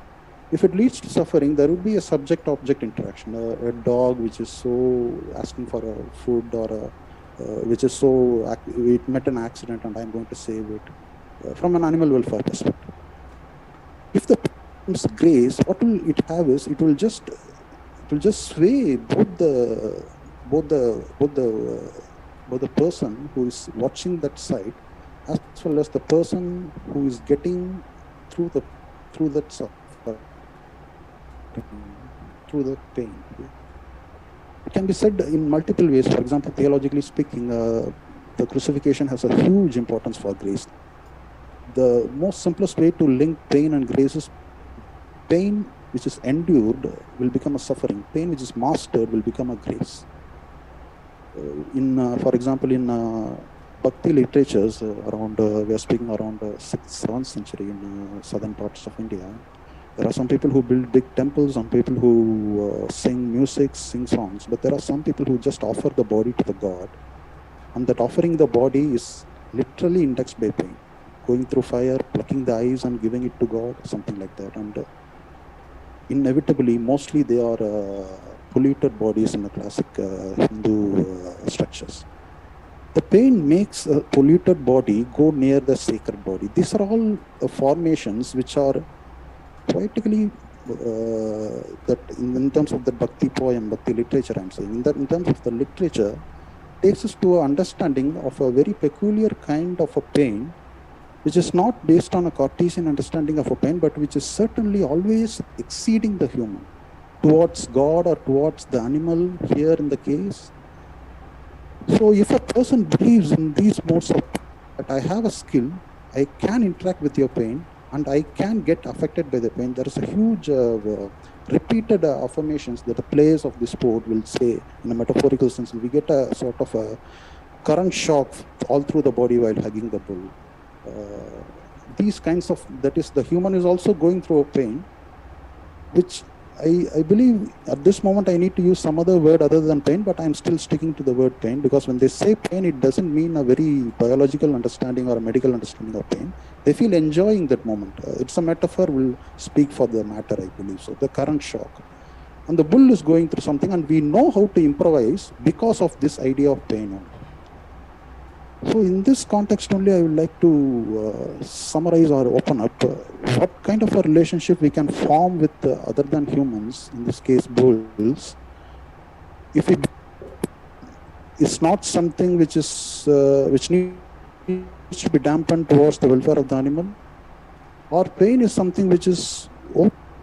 if it leads to suffering, there would be a subject-object interaction. A dog which is so asking for a food, or which is so, it met an accident and I'm going to save it, from an animal welfare perspective. If the pain is grace, what will it have is, it will just sway both the person who is watching that sight, as well as the person who is getting through the pain. It can be said in multiple ways. For example, theologically speaking, the crucifixion has a huge importance for grace. The most simplest way to link pain and grace is pain which is endured will become a suffering. Pain which is mastered will become a grace. For example, in Bhakti literatures around, we are speaking around 6th, 7th century in southern parts of India, there are some people who build big temples, some people who sing music, sing songs, but there are some people who just offer the body to the god, and that offering the body is literally indexed by pain. Going through fire, plucking the eyes and giving it to God, something like that. And inevitably, mostly they are polluted bodies in the classic Hindu structures. The pain makes a polluted body go near the sacred body. These are all formations which are poetically, that in terms of the Bhakti poem, Bhakti literature, I'm saying, that in terms of the literature, takes us to an understanding of a very peculiar kind of a pain, which is not based on a Cartesian understanding of a pain, but which is certainly always exceeding the human, towards God or towards the animal here in the case. So if a person believes in these modes of pain, that I have a skill, I can interact with your pain, and I can get affected by the pain, there is a huge repeated affirmations that the players of this sport will say in a metaphorical sense. We get a sort of a current shock all through the body while hugging the bull. These kinds of, that is, the human is also going through a pain, which I believe at this moment I need to use some other word other than pain, but I'm still sticking to the word pain, because when they say pain, it doesn't mean a very biological understanding or a medical understanding of pain. They feel enjoying that moment. It's a metaphor, will speak for the matter, I believe. So the current shock. And the bull is going through something, and we know how to improvise because of this idea of pain only. So in this context only, I would like to summarize or open up what kind of a relationship we can form with other than humans, in this case bulls, if it is not something which is which needs to be dampened towards the welfare of the animal, or pain is something which is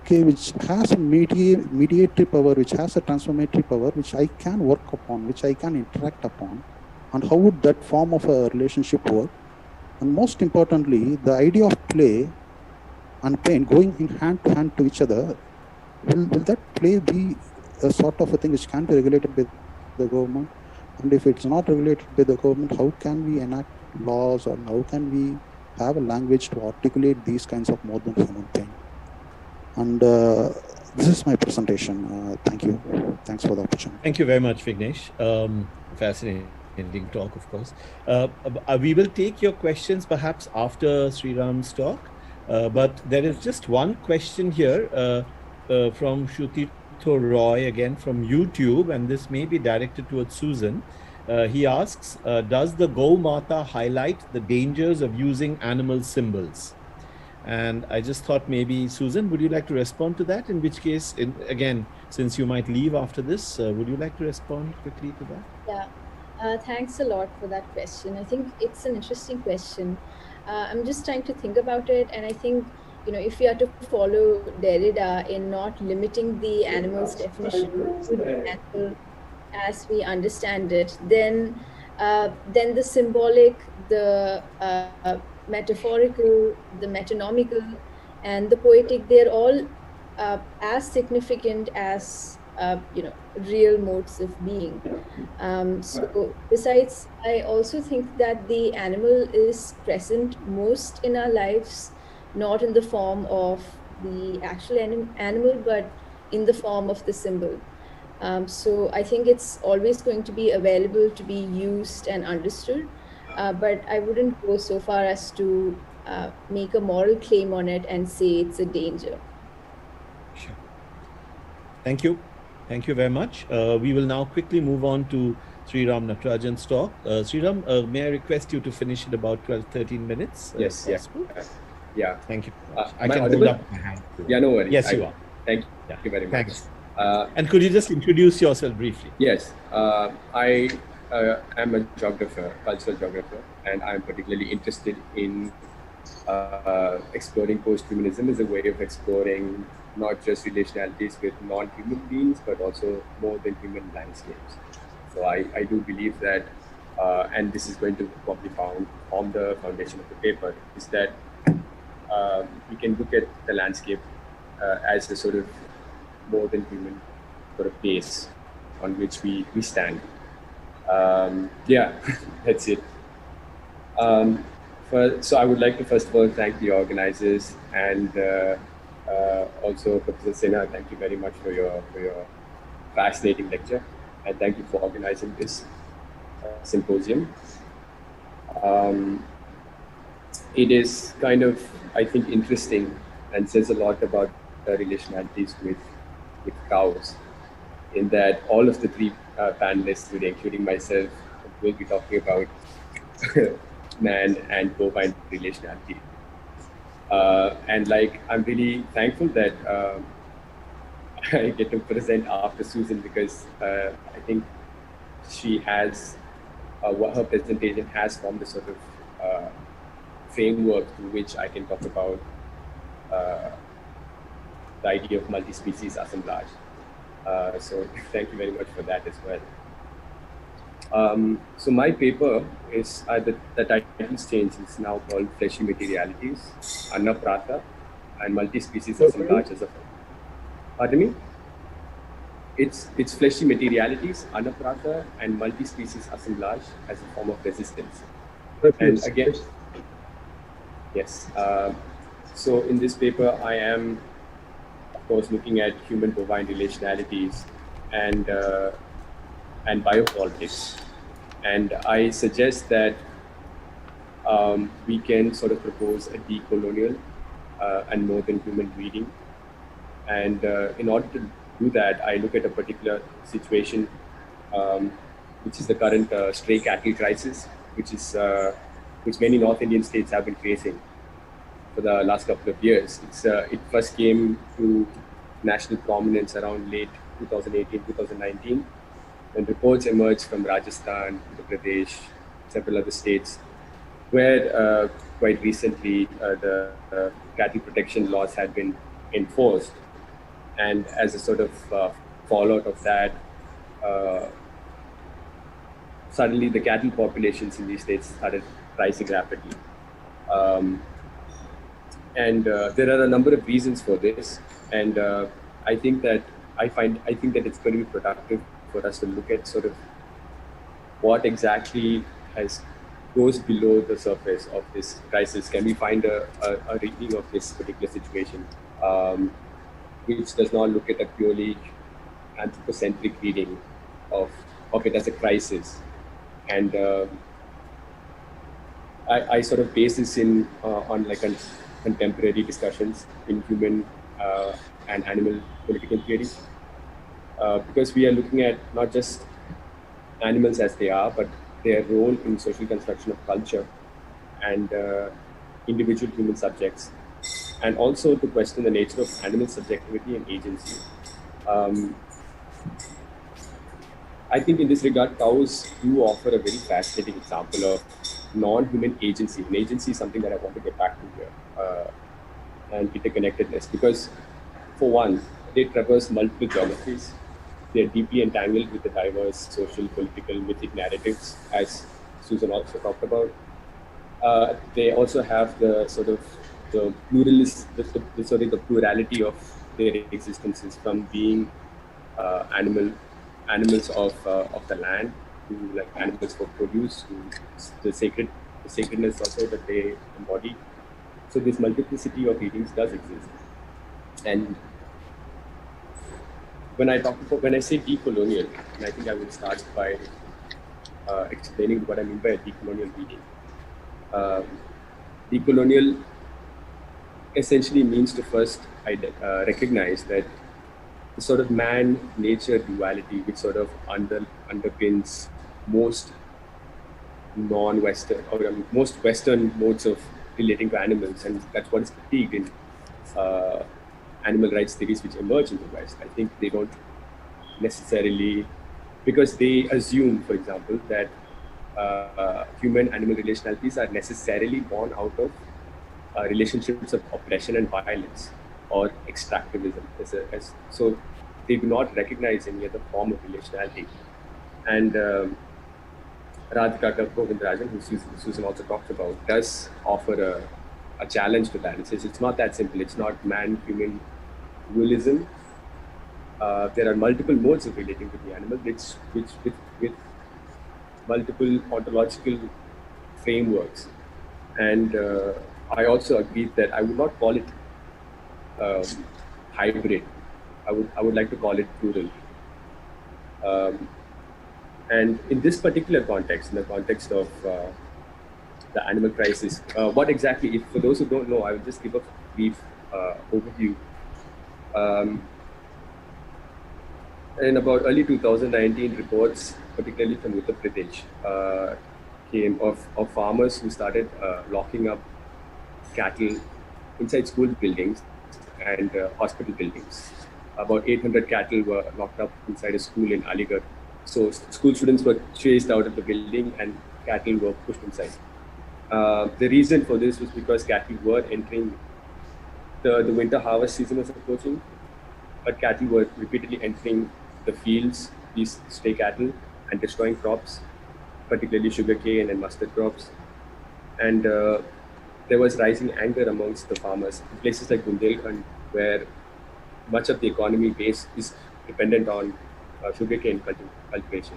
okay, which has a mediatory power, which has a transformatory power, which I can work upon, which I can interact upon, and how would that form of a relationship work? And most importantly, the idea of play and pain going in hand to each other, will that play be a sort of a thing which can be regulated by the government? And if it's not regulated by the government, how can we enact laws, or how can we have a language to articulate these kinds of more than human pain? And this is my presentation. Thank you. Thanks for the opportunity. Thank you very much, Vignesh. Fascinating talk, of course. We will take your questions perhaps after Sriram's talk, but there is just one question here from Shruti Roy, again from YouTube, and this may be directed towards Susan. He asks, does the Gau Mata highlight the dangers of using animal symbols? And I just thought maybe, Susan, would you like to respond to that? In which case, again, since you might leave after this, would you like to respond quickly to that? Yeah, thanks a lot for that question. I think it's an interesting question. I'm just trying to think about it, and I think, if we are to follow Derrida in not limiting the animal's definition to the animal as we understand it, then the symbolic, the metaphorical, the metonomical, and the poetic, they're all as significant as real modes of being. So besides, I also think that the animal is present most in our lives, not in the form of the actual animal, but in the form of the symbol. So I think it's always going to be available to be used and understood, but I wouldn't go so far as to make a moral claim on it and say it's a danger. Sure. Thank you. Thank you very much. We will now quickly move on to Sriram Natarajan's talk. Sriram, may I request you to finish in about 12-13 minutes? Yes, yeah. Thank you. I can hold up my hand. Yeah, no worries. Yes, you are. Thank you very much. Thanks. And could you just introduce yourself briefly? Yes, I am a geographer, cultural geographer, and I'm particularly interested in exploring posthumanism as a way of exploring not just relationalities with non-human beings, but also more than human landscapes. So I do believe that, and this is going to probably form the foundation of the paper, is that we can look at the landscape as a sort of more than human sort of base on which we stand. Yeah, that's it. So I would like to first of all thank the organizers, and also Professor Sinha. Thank you very much for your fascinating lecture, and thank you for organizing this symposium. It is kind of, I think, interesting and says a lot about the relationalities with cows, in that all of the three panelists today, including myself, will be talking about man and bovine relationality. And I'm really thankful that I get to present after Susan, because I think she has, her presentation has formed a sort of framework through which I can talk about the idea of multi-species assemblage. So thank you very much for that as well. So my paper is, the title's change is now called Fleshy Materialities, Annaprata, and Multi-Species Assemblage as a form. Pardon me? It's Fleshy Materialities, Annaprata, and Multi-Species Assemblage as a form of resistance. And again, yes. So in this paper, I am, of course, looking at human-bovine relationalities and biopolitics. And I suggest that we can sort of propose a decolonial and more than human reading. And in order to do that, I look at a particular situation, which is the current stray cattle crisis, which many North Indian states have been facing for the last couple of years. It first came to national prominence around late 2018, 2019, when reports emerged from Rajasthan, Uttar Pradesh, several other states, where quite recently the cattle protection laws had been enforced, And as a sort of fallout of that, suddenly the cattle populations in these states started rising rapidly. And there are a number of reasons for this. And I think that it's going to be productive for us to look at sort of what exactly goes below the surface of this crisis. Can we find a reading of this particular situation, which does not look at a purely anthropocentric reading of it as a crisis? And I sort of base this on like contemporary discussions in human and animal political theory, because we are looking at not just animals as they are, but their role in social construction of culture and individual human subjects, and also to question the nature of animal subjectivity and agency. I think in this regard, cows do offer a very fascinating example of non-human agency. And agency is something that I want to get back to here, and interconnectedness, because for one, they traverse multiple geographies. They're deeply entangled with the diverse social, political, mythic narratives, as Susan also talked about. They also have the sort of the plurality of their existences, from being animals of the land, to like animals for produce, to the sacredness also that they embody. So this multiplicity of readings does exist. And when I say decolonial, and I think I will start by explaining what I mean by a decolonial reading. Decolonial essentially means to first recognize that the sort of man-nature duality which sort of underpins most non-Western, or most Western modes of relating to animals, and that's what is critiqued in animal rights theories which emerge in the West. I think they don't necessarily, because they assume, for example, that human-animal relationalities are necessarily born out of relationships of oppression and violence, or extractivism. So they do not recognize any other form of relationality. And Radhika Govindarajan, who Susan also talked about, does offer a challenge to that. It says it's not that simple. It's not man-human dualism. There are multiple modes of relating to the animal, with multiple ontological frameworks. And I also agreed that I would not call it hybrid. I would like to call it plural. And in this particular context, in the context of the animal crisis, what exactly, for those who don't know, I will just give a brief overview. In about early 2019, reports, particularly from Uttar Pradesh, came of farmers who started locking up cattle inside school buildings and hospital buildings. About 800 cattle were locked up inside a school in Aligarh. So school students were chased out of the building and cattle were pushed inside. The reason for this was because cattle were entering, the winter harvest season was approaching, but cattle were repeatedly entering the fields, these stray cattle, and destroying crops, particularly sugarcane and mustard crops. And there was rising anger amongst the farmers in places like Bundelkhand, where much of the economy base is dependent on sugarcane cultivation.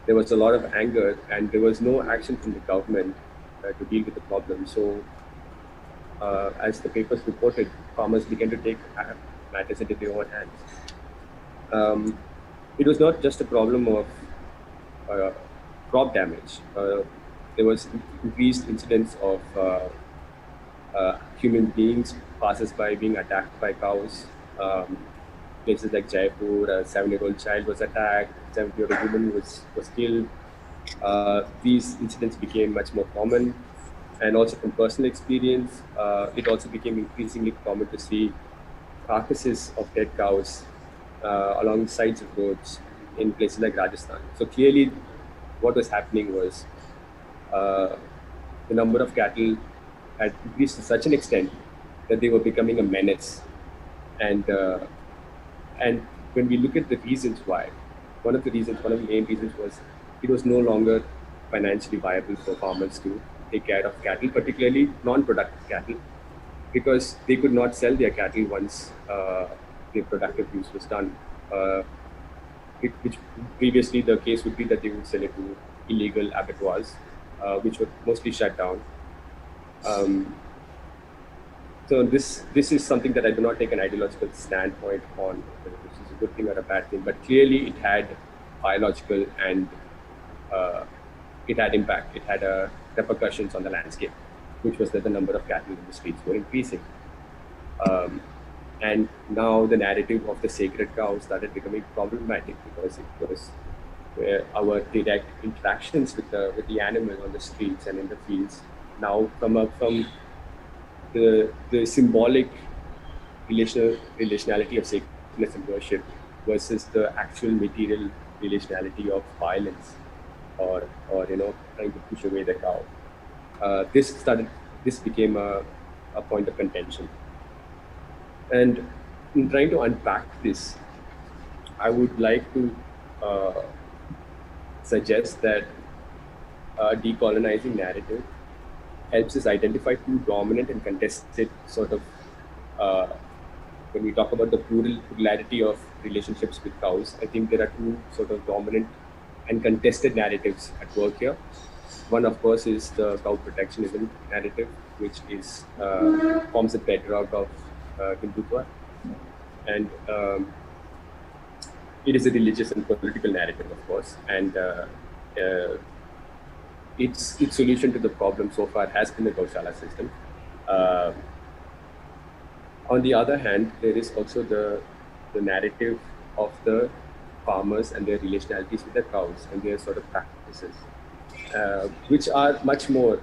There was a lot of anger, and there was no action from the government to deal with the problem. So, as the papers reported, farmers began to take matters into their own hands. It was not just a problem of crop damage. There was increased incidents of human beings, passers-by, being attacked by cows. Places like Jaipur, a 7-year-old child was attacked, 70-year-old woman was killed. These incidents became much more common, and also from personal experience, it also became increasingly common to see carcasses of dead cows along the sides of roads in places like Rajasthan. So clearly, what was happening was the number of cattle had increased to such an extent that they were becoming a menace. And And when we look at the reasons why, one of the main reasons was it was no longer financially viable for farmers to take care of cattle, particularly non-productive cattle, because they could not sell their cattle once their productive use was done. Which previously the case would be that they would sell it to illegal abattoirs, which were mostly shut down. So this is something that I do not take an ideological standpoint on, which is a good thing or a bad thing, but clearly it had biological and it had impact. It had repercussions on the landscape, which was that the number of cattle in the streets were increasing. And now the narrative of the sacred cow started becoming problematic because it was where our direct interactions with the animal on the streets and in the fields now come up from the symbolic relationality of sacredness and worship versus the actual material relationality of violence or trying to push away the cow. This became a point of contention. And in trying to unpack this, I would like to suggest that a decolonizing narrative helps us identify two dominant and contested sort of, when we talk about the plurality of relationships with cows, I think there are two sort of dominant and contested narratives at work here. One, of course, is the cow protectionism narrative, which is forms a bedrock of Hindutva, and it is a religious and political narrative, of course, and its solution to the problem so far has been the Gaushala system. On the other hand, there is also the narrative of the farmers and their relationalities with the cows and their sort of practices, which are much more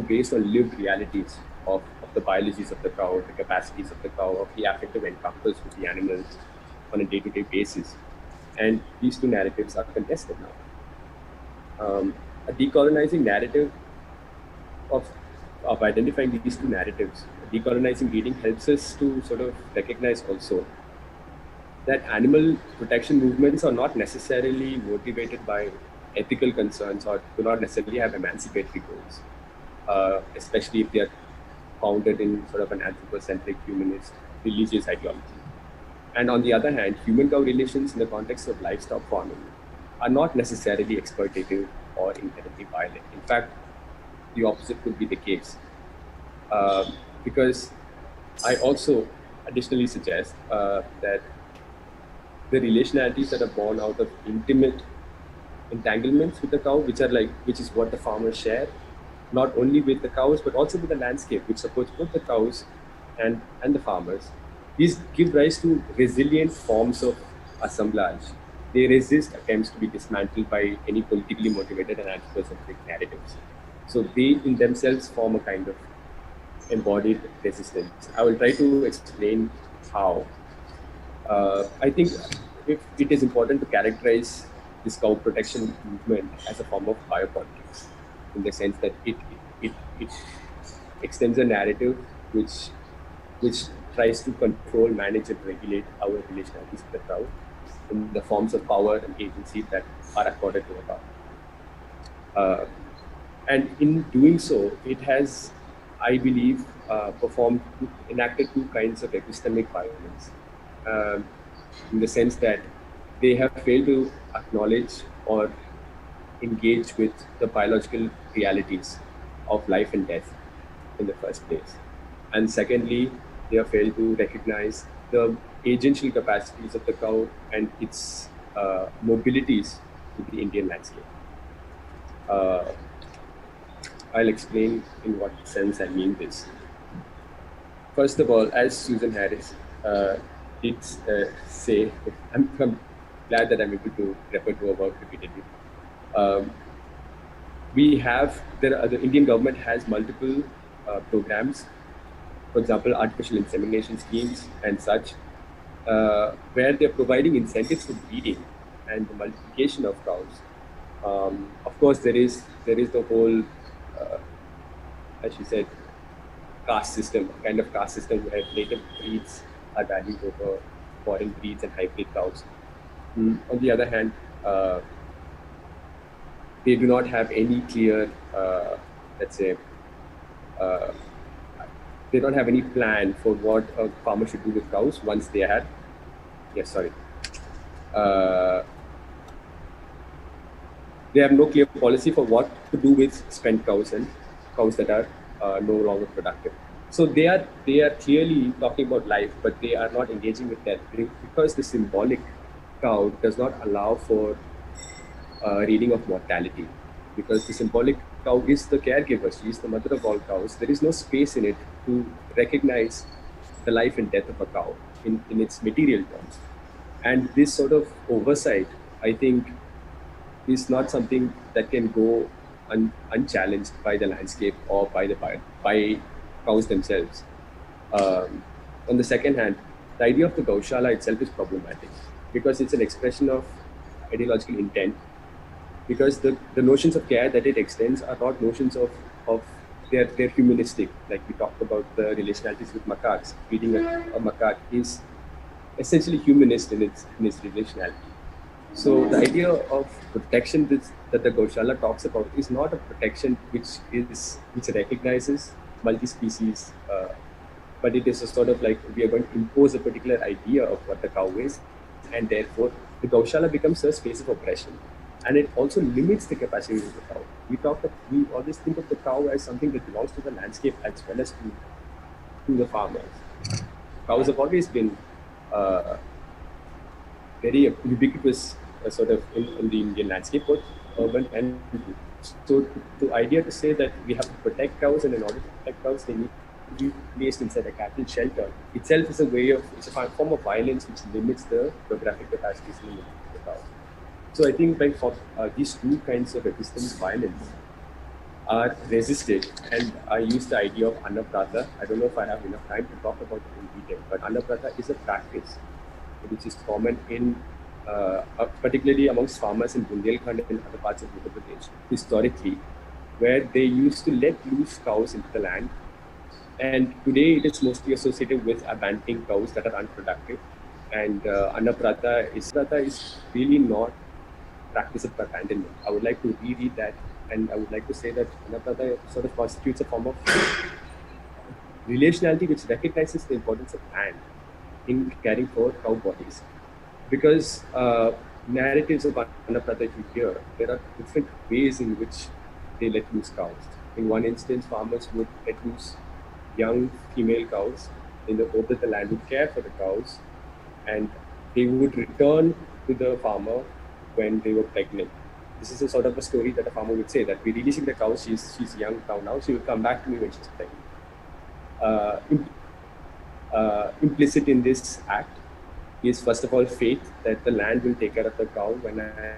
based on lived realities of the biologies of the cow, the capacities of the cow, of the affective encounters with the animals on a day-to-day basis. And these two narratives are contested now. A decolonizing narrative of identifying these two narratives, decolonizing reading helps us to sort of recognize also that animal protection movements are not necessarily motivated by ethical concerns or do not necessarily have emancipatory goals, especially if they are founded in sort of an anthropocentric, humanist, religious ideology. And on the other hand, human-cow relations in the context of livestock farming are not necessarily exploitative or inherently violent. In fact, the opposite could be the case. Because I also additionally suggest that the relationalities that are born out of intimate entanglements with the cow, which is what the farmers share, not only with the cows, but also with the landscape, which supports both the cows and the farmers. These give rise to resilient forms of assemblage. They resist attempts to be dismantled by any politically motivated and anthropocentric narratives. So they in themselves form a kind of embodied resistance. I will try to explain how. I think it is important to characterize this cow protection movement as a form of biopolitics, in the sense that it extends a narrative which tries to control, manage, and regulate our relationalities with the cow in the forms of power and agency that are accorded to the cow. And in doing so, it has, I believe, enacted two kinds of epistemic violence, in the sense that they have failed to acknowledge or engage with the biological realities of life and death in the first place. And secondly, they have failed to recognize the agential capacities of the cow and its mobilities to the Indian landscape. I'll explain in what sense I mean this. First of all, as Susan Harris did say, I'm glad that I'm able to refer to her work repeatedly. The Indian government has multiple programs, for example, artificial insemination schemes and such, where they're providing incentives for breeding and the multiplication of cows. Of course, there is the whole, as she said, caste system, kind of caste system where native breeds are valued over foreign breeds and hybrid cows. On the other hand, they do not have any clear, let's say, they don't have any plan for what a farmer should do with cows once they had. Yes, sorry. They have no clear policy for what to do with spent cows and cows that are no longer productive. So they are clearly talking about life, but they are not engaging with death because the symbolic cow does not allow for reading of mortality. Because the symbolic cow is the caregiver, she is the mother of all cows. There is no space in it to recognize the life and death of a cow in its material terms. And this sort of oversight, I think, is not something that can go unchallenged by the landscape or by cows themselves. On the second hand, the idea of the Gaushala itself is problematic because it's an expression of ideological intent, because the notions of care that it extends are not notions of they're humanistic. Like we talked about the relationalities with macaques. Feeding a macaque is essentially humanist in its relationality. So the idea of protection that the Gaushala talks about is not a protection which recognizes multi-species, but it is a sort of like we are going to impose a particular idea of what the cow is, and therefore the Gaushala becomes a space of oppression, and it also limits the capacity of the cow. We always think of the cow as something that belongs to the landscape as well as to the farmers. Cows have always been very ubiquitous sort of in the Indian landscape, both urban and rural. So the idea to say that we have to protect cows, and in order to protect cows, they need to be placed inside a cattle shelter itself is it's a form of violence which limits the geographic capacities of the cows. So I think these two kinds of epistemic violence are resisted, and I use the idea of Annaprata. I don't know if I have enough time to talk about it in detail, but Annaprata is a practice which is common in particularly amongst farmers in Bundelkhand and other parts of Uttar Pradesh historically, where they used to let loose cows into the land, and today it is mostly associated with abandoning cows that are unproductive. And Annaprata is really not practice of abandonment. I would like to reread that, and I would like to say that Annaprata sort of constitutes a form of relationality which recognizes the importance of land in caring for cow bodies. Because narratives of Annaprata, if you hear, there are different ways in which they let loose cows. In one instance, farmers would let loose young female cows in the hope that the land would care for the cows, and they would return to the farmer when they were pregnant. This is a sort of a story that a farmer would say, that we're releasing the cow, she's a young cow now, she will come back to me when she's pregnant. Implicit in this act is, first of all, faith that the land will take care of the cow when I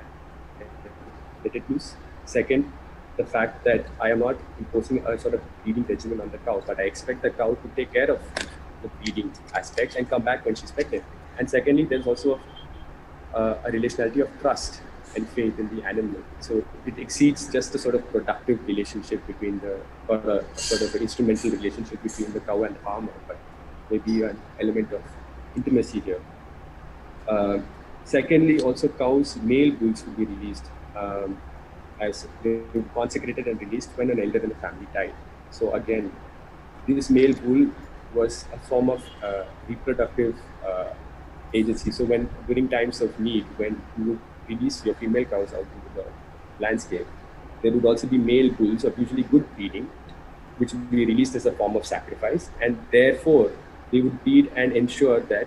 let it loose. Second, the fact that I am not imposing a sort of breeding regimen on the cow, but I expect the cow to take care of the breeding aspect and come back when she's pregnant. And secondly, there's also a relationality of trust and faith in the animal. So it exceeds just a sort of productive relationship or a sort of an instrumental relationship between the cow and the farmer, but maybe an element of intimacy here. Secondly, also cows, male bulls would be released as they were consecrated and released when an elder in the family died. So again, this male bull was a form of reproductive agency. So during times of need, when you would release your female cows out into the landscape, there would also be male bulls of usually good breeding, which would be released as a form of sacrifice, and therefore they would breed and ensure that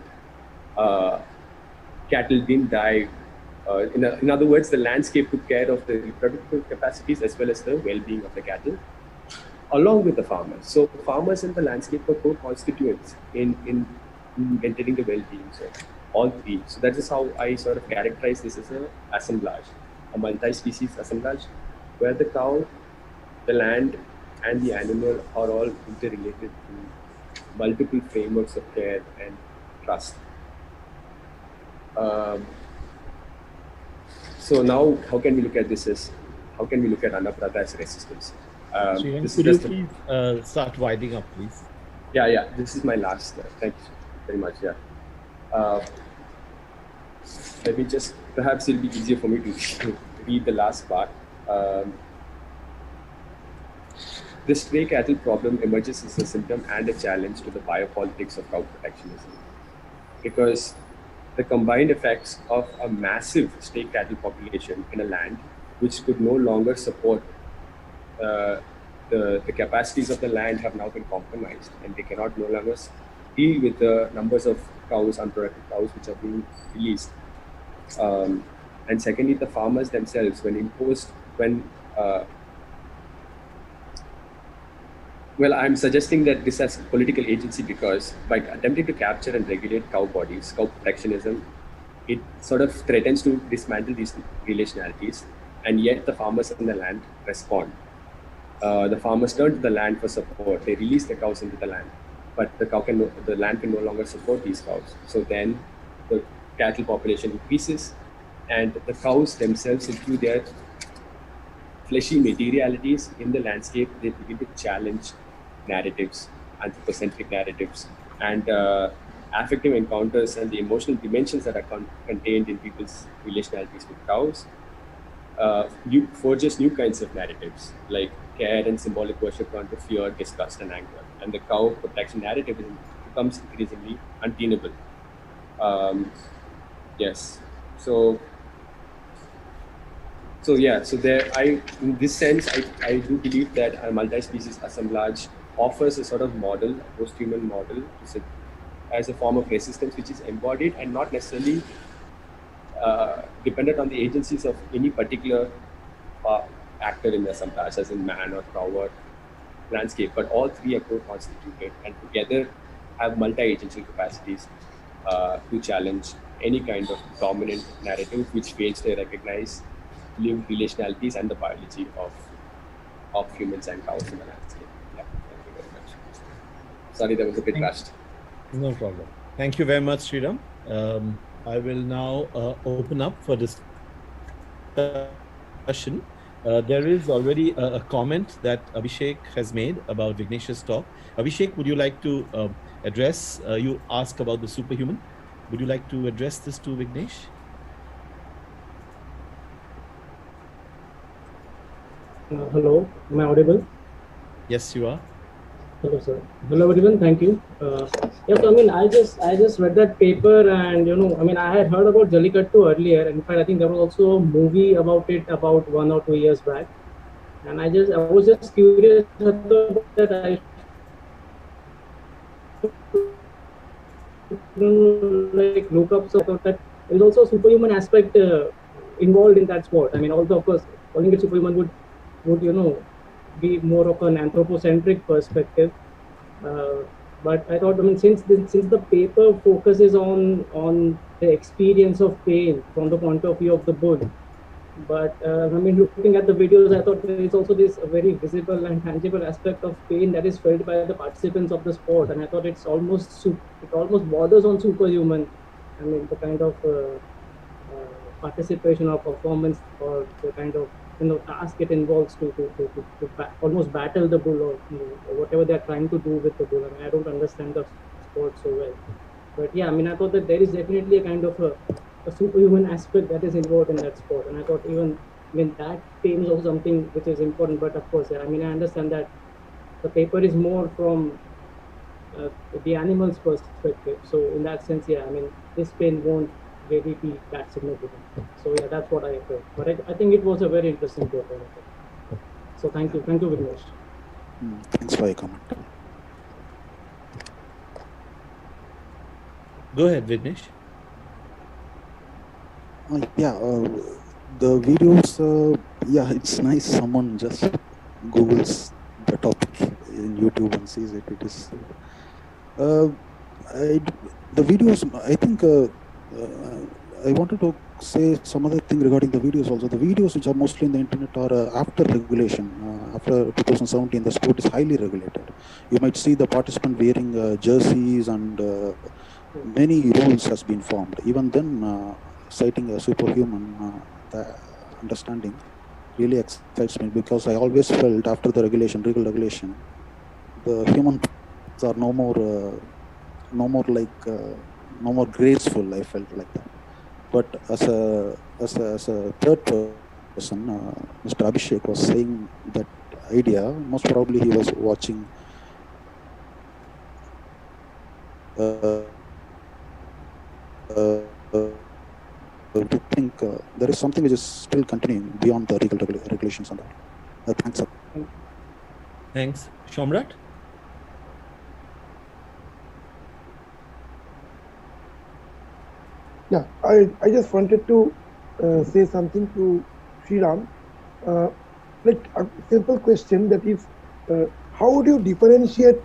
cattle didn't die. In other words, the landscape took care of the reproductive capacities as well as the well-being of the cattle, along with the farmers. So farmers and the landscape were co-constituents in maintaining the well-being. So all three. So that is how I sort of characterize this as an assemblage, a multi-species assemblage, where the cow, the land, and the animal are all interrelated to multiple frameworks of care and trust. So now, how can we look at Annaprata as resistance? Could you please start winding up, please? Yeah. This is my last. Thank you. very much. Yeah. Let me just, perhaps it'll be easier for me to read the last part. The stray cattle problem emerges as a symptom and a challenge to the biopolitics of cow protectionism, because the combined effects of a massive stray cattle population in a land which could no longer support the capacities of the land have now been compromised, and they cannot no longer deal with the numbers of cows, unprotected cows, which are being released. And secondly, the farmers themselves, well, I'm suggesting that this has political agency, because by attempting to capture and regulate cow bodies, cow protectionism, it sort of threatens to dismantle these relationalities, and yet the farmers in the land respond. The farmers turn to the land for support. They release the cows into the land, but the land can no longer support these cows. So then the cattle population increases, and the cows themselves, into their fleshy materialities in the landscape, they begin to challenge narratives, anthropocentric narratives, and affective encounters and the emotional dimensions that are contained in people's relationalities with cows. Forges new kinds of narratives, like care and symbolic worship turn to fear, disgust, and anger. And the cow protection narrative becomes increasingly untenable. Yes. So in this sense, I do believe that a multi-species assemblage offers a sort of model, a post-human model, as a form of resistance which is embodied and not necessarily dependent on the agencies of any particular actor in the assemblage, as in man or cow or landscape, but all three are co-constituted and together have multi-agency capacities to challenge any kind of dominant narrative which fails to recognize lived relationalities and the biology of humans and cows in the landscape. Yeah, thank you very much. Sorry, that was a bit rushed. No problem. Thank you very much, Sriram. I will now open up for discussion. There is already a comment that Abhishek has made about Vignesh's talk. Abhishek, would you like to address, you asked about the superhuman. Would you like to address this to Vignesh? Hello, am I audible? Yes, you are. Hello, sir. Hello, everyone. Thank you. Yes, I mean, I just read that paper, and I mean, I had heard about Jallikattu earlier. In fact, I think there was also a movie about it about 1 or 2 years back, and I was just curious about that. I like look up, so I thought that there's also a superhuman aspect involved in that sport. I mean, although of course calling it superhuman would be more of an anthropocentric perspective, but I thought, I mean, since the paper focuses on the experience of pain from the point of view of the bull, but I mean, looking at the videos, I thought there is also this very visible and tangible aspect of pain that is felt by the participants of the sport, and I thought it almost borders on superhuman. I mean, the kind of participation or performance, or the kind of task it involves to almost battle the bull, or whatever they're trying to do with the bull. I mean, I don't understand the sport so well, but yeah, I mean, I thought that there is definitely a kind of a superhuman aspect that is involved in that sport, and I thought that pain is also something which is important. But of course, yeah, I mean, I understand that the paper is more from the animal's perspective, so in that sense, yeah, I mean, this pain won't really be that significant. So yeah, that's what I felt. But I think it was a very interesting paper. So thank you Vignesh. Thanks for your comment. Go ahead, Vignesh. The videos, it's nice someone just Googles the topic in YouTube and sees it. It is the videos, I think I wanted to say some other thing regarding the videos also. The videos which are mostly in the internet are after regulation. After 2017, the sport is highly regulated. You might see the participant wearing jerseys, and many rules has been formed. Even then, citing a superhuman, the understanding really excites me, because I always felt after the legal regulation, the humans are no more no more like no more graceful. I felt like that. But as a third person, Mr. Abhishek was saying that idea. Most probably he was watching. To think there is something which is still continuing beyond the legal regulations and all. Thanks. Thanks. Shomrat? Yeah, I just wanted to say something to Sriram. Like a simple question, that is, how would you differentiate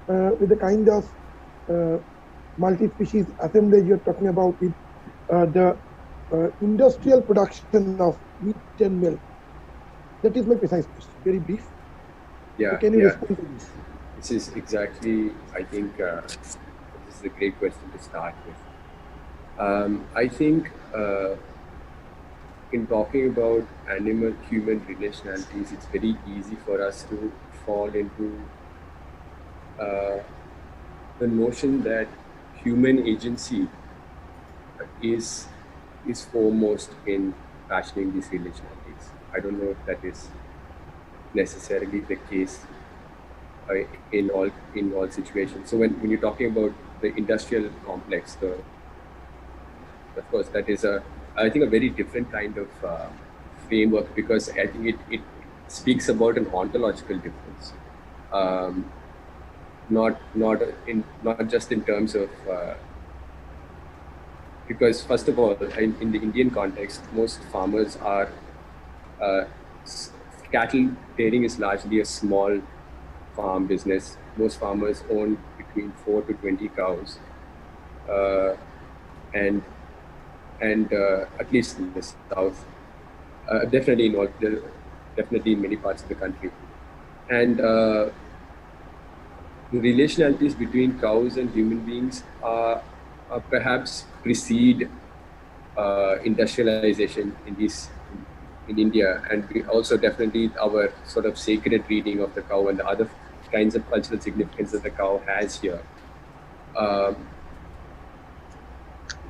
with the kind of multi-species assemblage you're talking about with the industrial production of meat and milk? That is my precise question, very brief. Yeah, so can you respond to this? This is exactly, I think, this is a great question to start with. I think in talking about animal-human relationalities, it's very easy for us to fall into the notion that human agency is foremost in fashioning these relationalities. I don't know if that is necessarily the case in all situations. So when you're talking about the industrial complex, of course, that is I think a very different kind of framework, because I think it speaks about an ontological difference, not just in terms of because first of all, in the Indian context, most farmers are cattle rearing is largely a small farm business. Most farmers own between 4 to 20 cows, and at least in the south, definitely in many parts of the country, and the relationalities between cows and human beings are perhaps precede industrialization in India, and we also definitely our sort of sacred reading of the cow and the other kinds of cultural significance that the cow has here,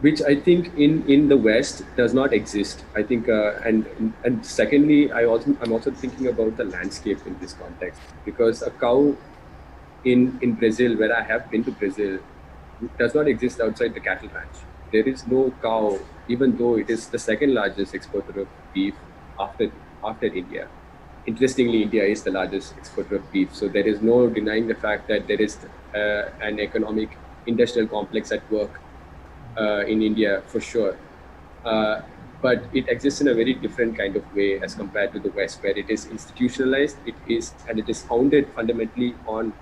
which I think in the West does not exist. I think, and secondly, I'm also thinking about the landscape in this context, because a cow in Brazil, where I have been to Brazil, does not exist outside the cattle ranch. There is no cow, even though it is the second largest exporter of beef after India. Interestingly, India is the largest exporter of beef, so there is no denying the fact that there is an economic industrial complex at work in India, for sure. But it exists in a very different kind of way as compared to the West, where it is institutionalized, it is founded fundamentally on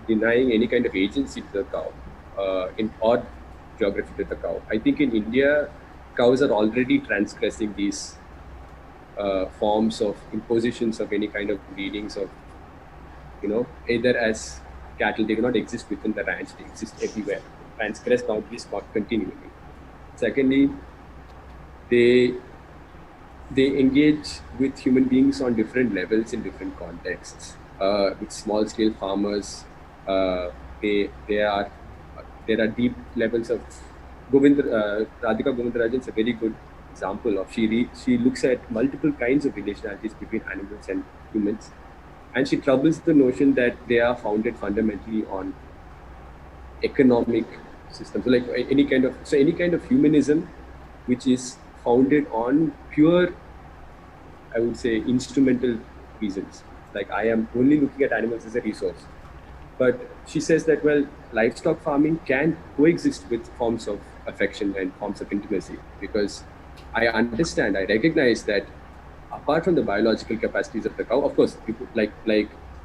denying any kind of agency to the cow, or geography to the cow. I think in India, cows are already transgressing these forms of impositions of any kind of breedings of, either as cattle. They do not exist within the ranch, they exist everywhere. Transgress boundaries continually. Secondly, they engage with human beings on different levels in different contexts. With small-scale farmers, there are deep levels of Radhika Govindarajan is a very good example of. She looks at multiple kinds of relationalities between animals and humans, and she troubles the notion that they are founded fundamentally on economic systems. So like any kind of humanism which is founded on pure, I would say, instrumental reasons. Like, I am only looking at animals as a resource. But she says that, well, livestock farming can coexist with forms of affection and forms of intimacy, because I recognize that apart from the biological capacities of the cow, of course, people like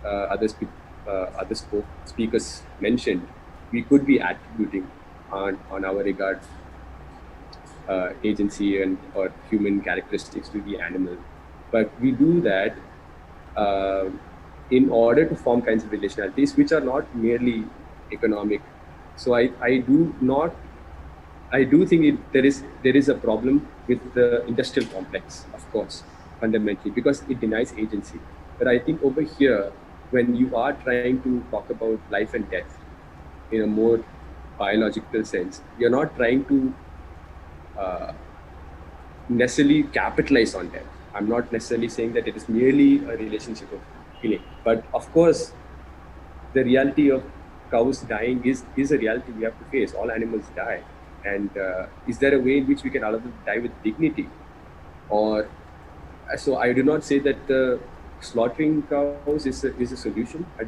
other speakers mentioned, we could be attributing on our regard agency or human characteristics to the animal, but we do that in order to form kinds of relationalities which are not merely economic. So I do think there is a problem with the industrial complex, of course, fundamentally, because it denies agency. But I think over here, when you are trying to talk about life and death in a more biological sense, you're not trying to necessarily capitalize on death. I'm not necessarily saying that it is merely a relationship of killing, but of course, the reality of cows dying is a reality we have to face. All animals die, and is there a way in which we can allow them to die with dignity? Or so I do not say that slaughtering cows is a solution. I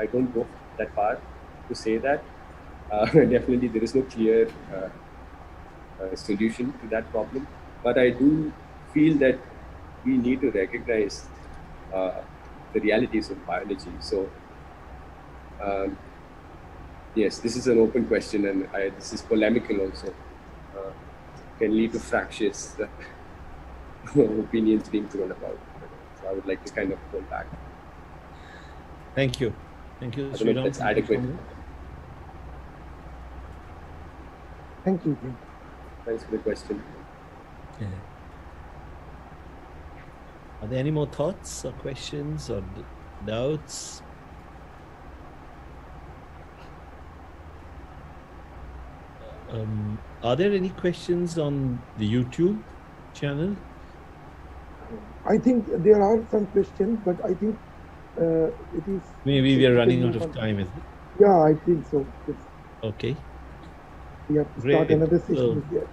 don't go that far to say that. Definitely, there is no clear solution to that problem. But I do feel that we need to recognize the realities of biology. So, yes, this is an open question, and this is polemical also. Can lead to fractious opinions being thrown about. So I would like to kind of pull back. Thank you. Thank you, I don't know if that's adequate. Thank you. Thanks for the question. Yeah. Are there any more thoughts or questions or doubts? Are there any questions on the YouTube channel? I think there are some questions, but I think it is... Maybe we are running out of time, is it? Yeah, I think so. Yes. Okay. We have to start another session here.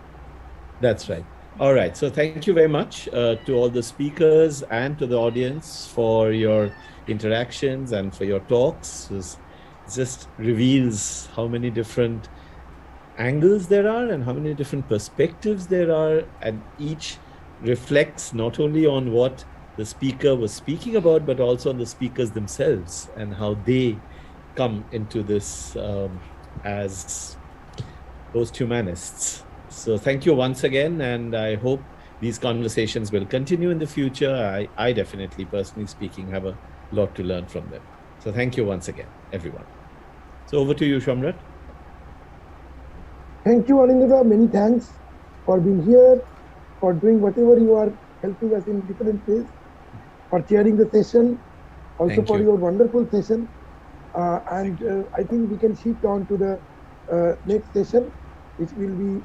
That's right. All right. So thank you very much to all the speakers and to the audience for your interactions and for your talks. It just reveals how many different angles there are and how many different perspectives there are, and each reflects not only on what the speaker was speaking about, but also on the speakers themselves and how they come into this as post-humanists. So thank you once again, and I hope these conversations will continue in the future. I definitely, personally speaking, have a lot to learn from them. So thank you once again, everyone. So over to you, Shamrat. Thank you, Anindya. Many thanks for being here, for doing whatever you are helping us in different ways, for chairing the session, also for your wonderful session. And I think we can shift on to the next session, which will be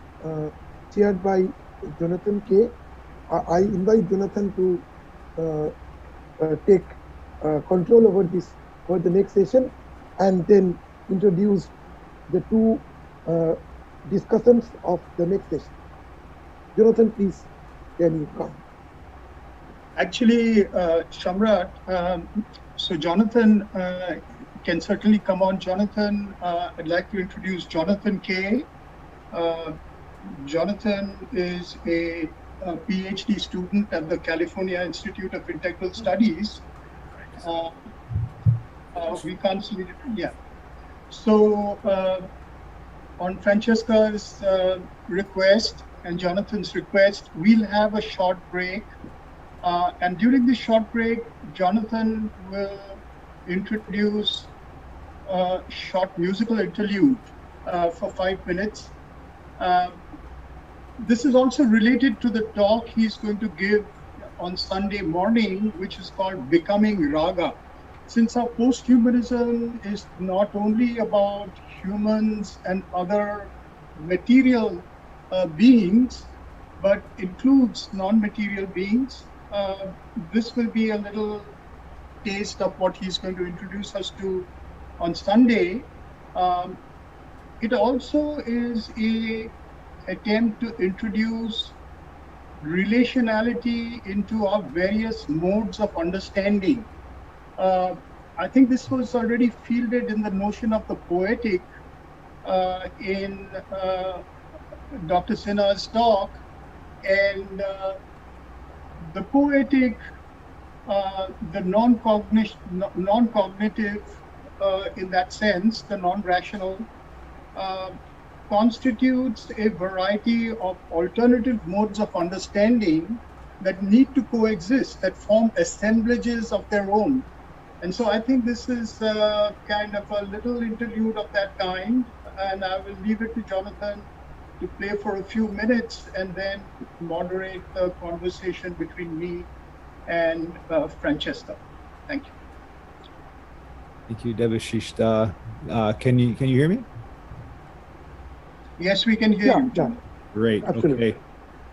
chaired by Jonathan K. I invite Jonathan to take control over this for the next session, and then introduce the two discussions of the next session. Jonathan, please, can you come? Actually, Shamrat, so Jonathan can certainly come on. Jonathan, I'd like to introduce Jonathan K. Jonathan is a PhD student at the California Institute of Integral Studies. We can't see it, yeah. So on Francesca's request and Jonathan's request, we'll have a short break. And during this short break, Jonathan will introduce a short musical interlude for 5 minutes. This is also related to the talk he's going to give on Sunday morning, which is called Becoming Raga. Since our posthumanism is not only about humans and other material beings, but includes non-material beings, this will be a little taste of what he's going to introduce us to on Sunday. It also is an attempt to introduce relationality into our various modes of understanding. I think this was already fielded in the notion of the poetic in Dr. Sinha's talk, and the poetic, the non-cognitive in that sense, the non-rational, constitutes a variety of alternative modes of understanding that need to coexist, that form assemblages of their own. And so I think this is kind of a little interlude of that kind, and I will leave it to Jonathan to play for a few minutes and then moderate the conversation between me and Francesca. Thank you. Thank you, Debashishta. Can you hear me? Yes, we can hear Yeah, you. yeah. Great. Absolutely. Okay.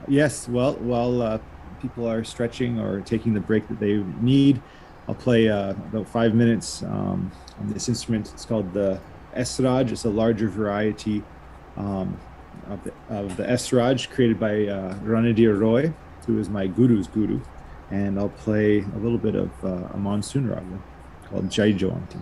Yes. Well, while people are stretching or taking the break that they need, I'll play about 5 minutes on this instrument. It's called the Esraj. It's a larger variety of the Esraj created by Ranadir Roy, who is my guru's guru. And I'll play a little bit of a monsoon raga called Jai Jawanti.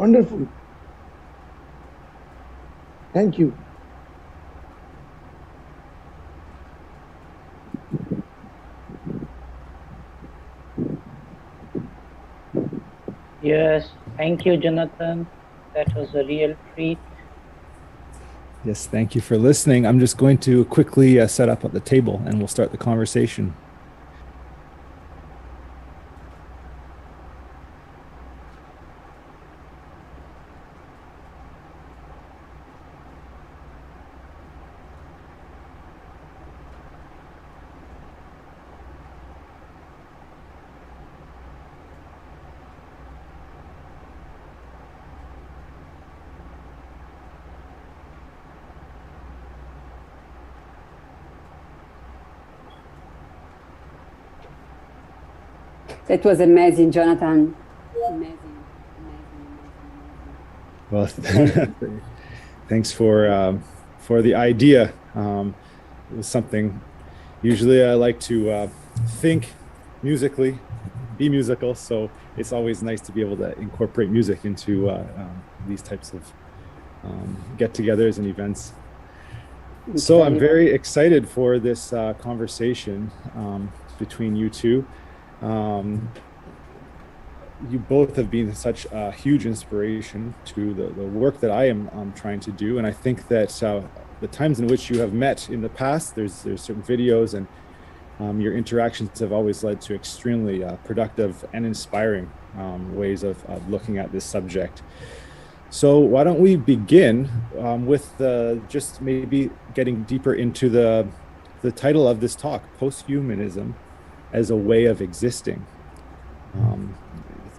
Wonderful. Thank you. Yes, thank you, Jonathan. That was a real treat. Yes, thank you for listening. I'm just going to quickly set up at the table and we'll start the conversation. That was amazing, Jonathan. Amazing. Well, thanks for the idea. It was something. Usually, I like to think musically, be musical. So it's always nice to be able to incorporate music into these types of get-togethers and events. So I'm very excited for this conversation between you two. You both have been such a huge inspiration to the work that I am trying to do, and I think that the times in which you have met in the past, there's certain videos, and your interactions have always led to extremely productive and inspiring ways of looking at this subject. So why don't we begin with just maybe getting deeper into the title of this talk, Posthumanism as a Way of Existing.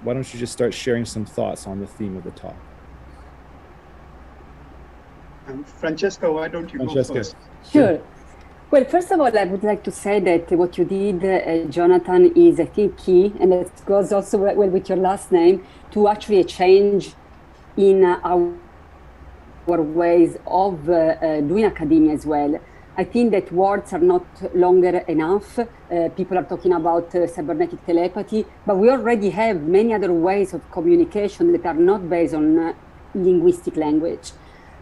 Why don't you just start sharing some thoughts on the theme of the talk? Francesca, why don't you go first? Sure. Well, first of all, I would like to say that what you did, Jonathan, is, I think, key, and it goes also well with your last name, to actually a change in our ways of doing academia as well. I think that words are not longer enough. People are talking about cybernetic telepathy, but we already have many other ways of communication that are not based on linguistic language.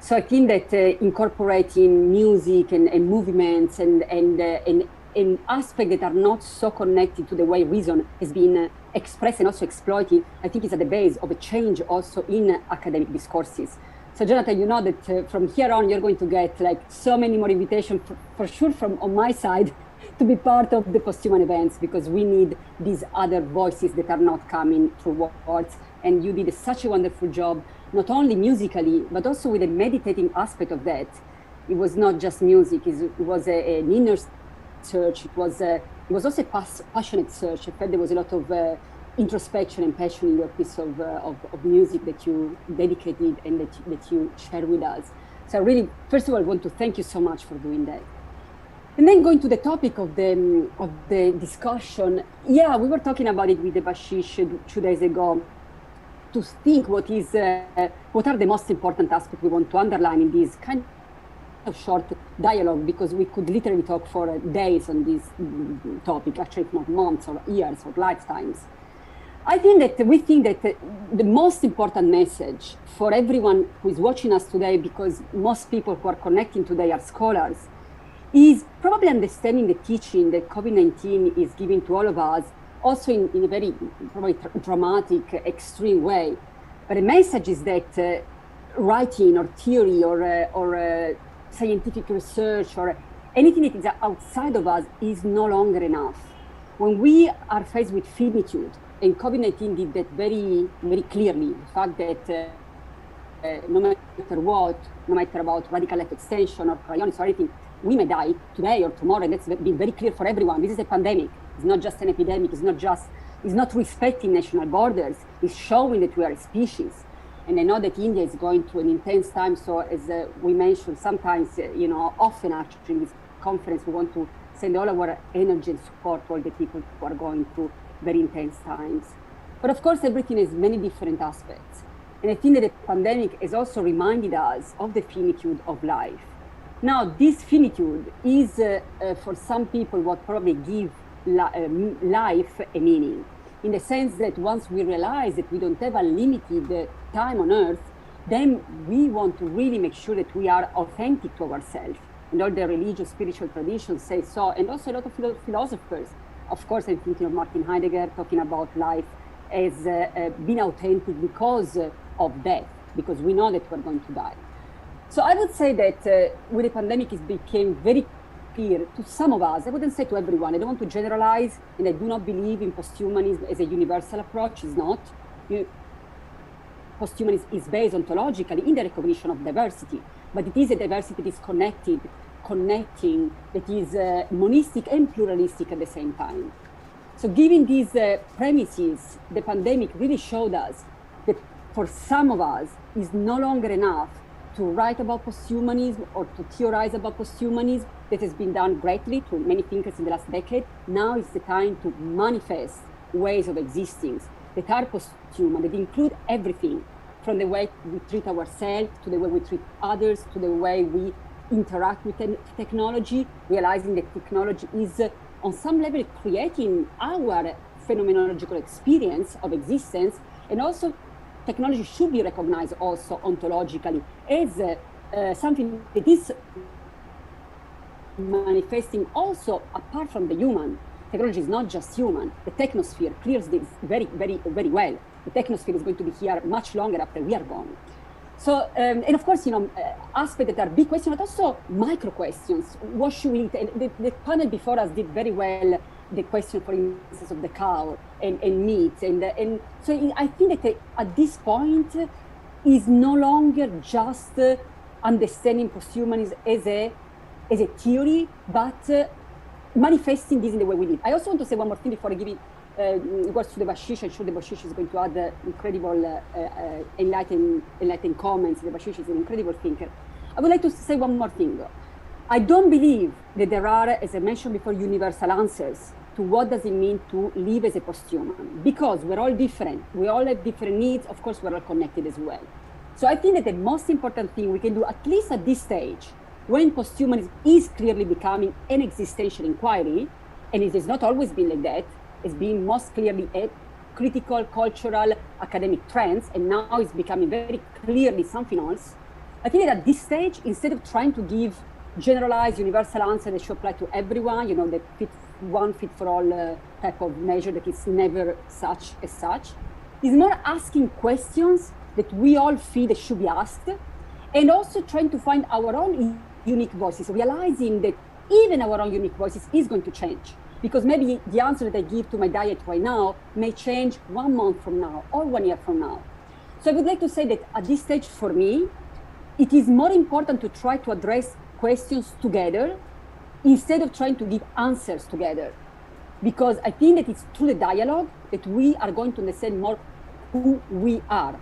So I think that incorporating music and movements and aspects that are not so connected to the way reason has been expressed and also exploited, I think is at the base of a change also in academic discourses. So Jonathan, you know that from here on, you're going to get like so many more invitations for sure from on my side to be part of the posthuman events, because we need these other voices that are not coming through words. And you did such a wonderful job, not only musically, but also with the meditating aspect of that. It was not just music, it was an inner search. It was also a passionate search. I felt there was a lot of introspection and passion in your piece of music that you dedicated and that you shared with us. So I really, first of all, want to thank you so much for doing that. And then going to the topic of the discussion, yeah, we were talking about it with the Bashish 2 days ago, to think what are the most important aspects we want to underline in this kind of short dialogue, because we could literally talk for days on this topic, actually if not months or years or lifetimes. I think that we think that the most important message for everyone who is watching us today, because most people who are connecting today are scholars, is probably understanding the teaching that COVID-19 is giving to all of us, also in a very probably dramatic, extreme way. But the message is that writing or theory or scientific research or anything that is outside of us is no longer enough. When we are faced with finitude, and COVID-19 did that very, very clearly, the fact that no matter what, no matter about radical life extension or cryonics or anything, we may die today or tomorrow, and that's been very clear for everyone. This is a pandemic. It's not just an epidemic. It's not respecting national borders. It's showing that we are a species. And I know that India is going through an intense time. So as we mentioned, sometimes, often actually in this conference, we want to send all our energy and support to all the people who are going through very intense times. But of course, everything has many different aspects. And I think that the pandemic has also reminded us of the finitude of life. Now, this finitude is, for some people, what probably gives life a meaning. in the sense that once we realize that we don't have a limited time on Earth, then we want to really make sure that we are authentic to ourselves. And all the religious, spiritual traditions say so, and also a lot of philosophers. Of course, I'm thinking of Martin Heidegger talking about life as being authentic because of death, because we know that we're going to die. So I would say that with the pandemic, it became very clear to some of us. I wouldn't say to everyone. I don't want to generalize, and I do not believe in posthumanism as a universal approach. It's not. Posthumanism is based ontologically in the recognition of diversity, but it is a diversity that is connecting, that is monistic and pluralistic at the same time. So given these premises, the pandemic really showed us that for some of us, it's no longer enough to write about posthumanism or to theorize about posthumanism. That has been done greatly to many thinkers in the last decade. Now is the time to manifest ways of existing that are posthuman, that include everything, from the way we treat ourselves, to the way we treat others, to the way we interact with technology, realizing that technology is on some level creating our phenomenological experience of existence, and also technology should be recognized also ontologically as something that is manifesting also apart from the human. Technology is not just human. The technosphere clears this very, very, very well. The technosphere is going to be here much longer after we are gone. So, and of course, aspects that are big questions, but also micro questions. What should we eat? And the panel before us did very well the question, for instance, of the cow and meat. And so I think that at this point is no longer just understanding posthumanism as a theory, but manifesting this in the way we live. I also want to say one more thing before I give it regards to the Bashish. I'm sure the Bashish is going to add incredible enlightening comments. The Bashish is an incredible thinker. I would like to say one more thing. I don't believe that there are, as I mentioned before, universal answers to what does it mean to live as a posthuman, because we're all different. We all have different needs. Of course, we're all connected as well. So I think that the most important thing we can do, at least at this stage, when posthumanism is clearly becoming an existential inquiry, and it has not always been like that, it's been most clearly a critical, cultural, academic trends, and now it's becoming very clearly something else. I think that at this stage, instead of trying to give generalized universal answer that should apply to everyone, that fit for all type of measure that is never such as such, is more asking questions that we all feel that should be asked, and also trying to find our own unique voices, realizing that even our own unique voices is going to change. Because maybe the answer that I give to my diet right now may change 1 month from now or 1 year from now. So I would like to say that at this stage for me, it is more important to try to address questions together instead of trying to give answers together. Because I think that it's through the dialogue that we are going to understand more who we are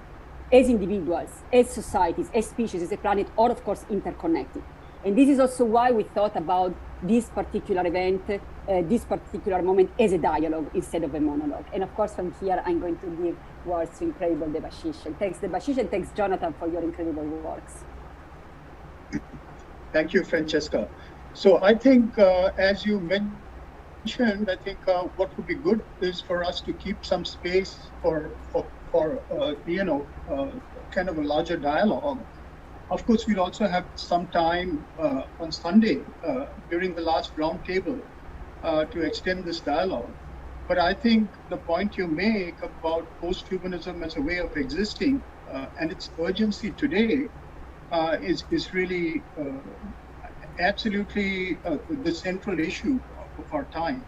as individuals, as societies, as species, as a planet, or of course interconnected. And this is also why we thought about this particular event, this particular moment as a dialogue instead of a monologue. And of course, from here, I'm going to give words to incredible Debashish. And thanks Debashish, and thanks Jonathan for your incredible works. Thank you, Francesca. So I think, as you mentioned, I think what would be good is for us to keep some space for kind of a larger dialogue. Of course, we'll also have some time on Sunday during the last roundtable to extend this dialogue. But I think the point you make about posthumanism as a way of existing and its urgency today is really absolutely the central issue of our time.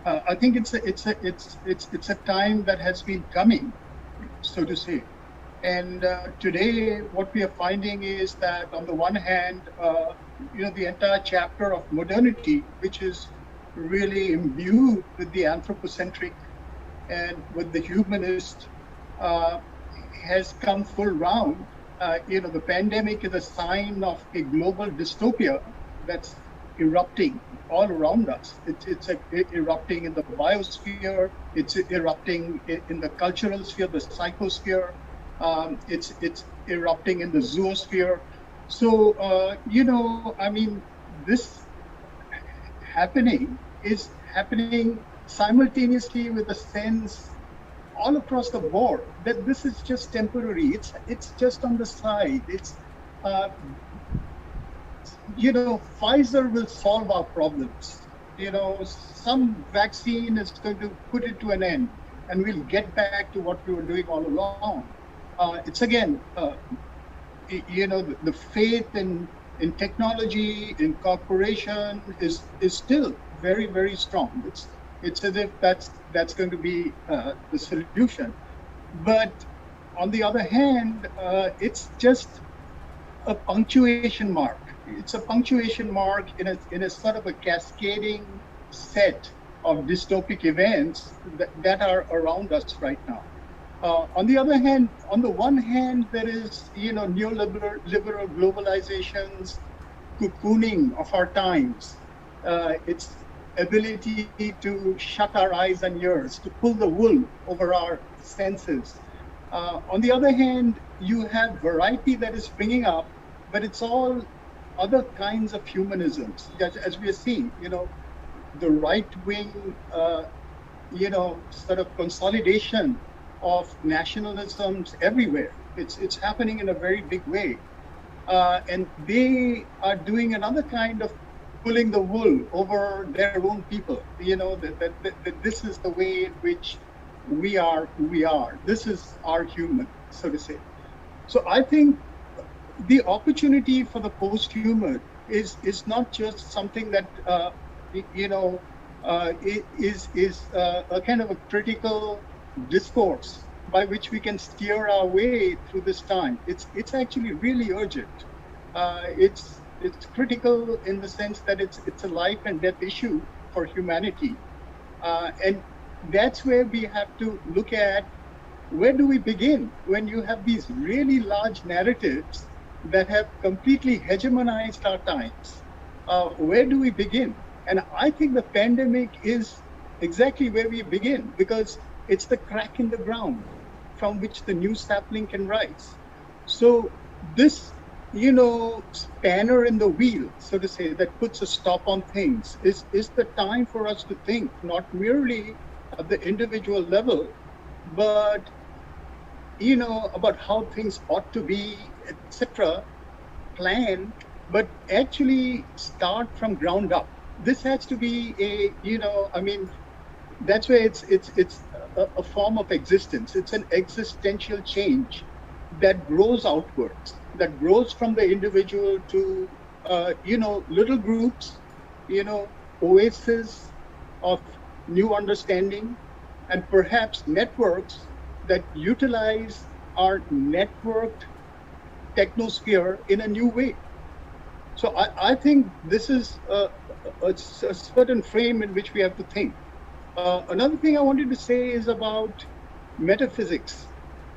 I think it's a time that has been coming, so to say. And today, what we are finding is that, on the one hand, the entire chapter of modernity, which is really imbued with the anthropocentric and with the humanist, has come full round. The pandemic is a sign of a global dystopia that's erupting all around us. It's erupting in the biosphere. It's erupting in the cultural sphere, the psychosphere. It's erupting in the zoosphere. So, this is happening simultaneously with a sense all across the board, that this is just temporary. It's just on the side. It's, Pfizer will solve our problems. Some vaccine is going to put it to an end, and we'll get back to what we were doing all along. It's again, the faith in technology, in corporation is still very, very strong. It's as if that's going to be the solution. But on the other hand, it's just a punctuation mark. It's a punctuation mark in a sort of a cascading set of dystopic events that are around us right now. On the other hand, on the one hand, there is neoliberal globalization's cocooning of our times. Its ability to shut our eyes and ears, to pull the wool over our senses. On the other hand, you have variety that is springing up, but it's all other kinds of humanisms, as we are seeing. The right-wing, sort of consolidation of nationalisms everywhere. It's happening in a very big way. And they are doing another kind of pulling the wool over their own people. That this is the way in which we are who we are. This is our human, so to say. So I think the opportunity for the post-human is not just something that is a kind of a critical discourse by which we can steer our way through this time. It's actually really urgent. It's critical in the sense that it's a life and death issue for humanity, and that's where we have to look at where do we begin when you have these really large narratives that have completely hegemonized our times. Where do we begin? And I think the pandemic is exactly where we begin, because it's the crack in the ground from which the new sapling can rise. So this, spanner in the wheel, so to say, that puts a stop on things is the time for us to think, not merely at the individual level, but about how things ought to be, etc., plan, but actually start from ground up. This has to be that's where it's a form of existence. It's an existential change that grows outwards, that grows from the individual to, little groups, oases of new understanding, and perhaps networks that utilize our networked technosphere in a new way. So I think this is a certain frame in which we have to think. Another thing I wanted to say is about metaphysics,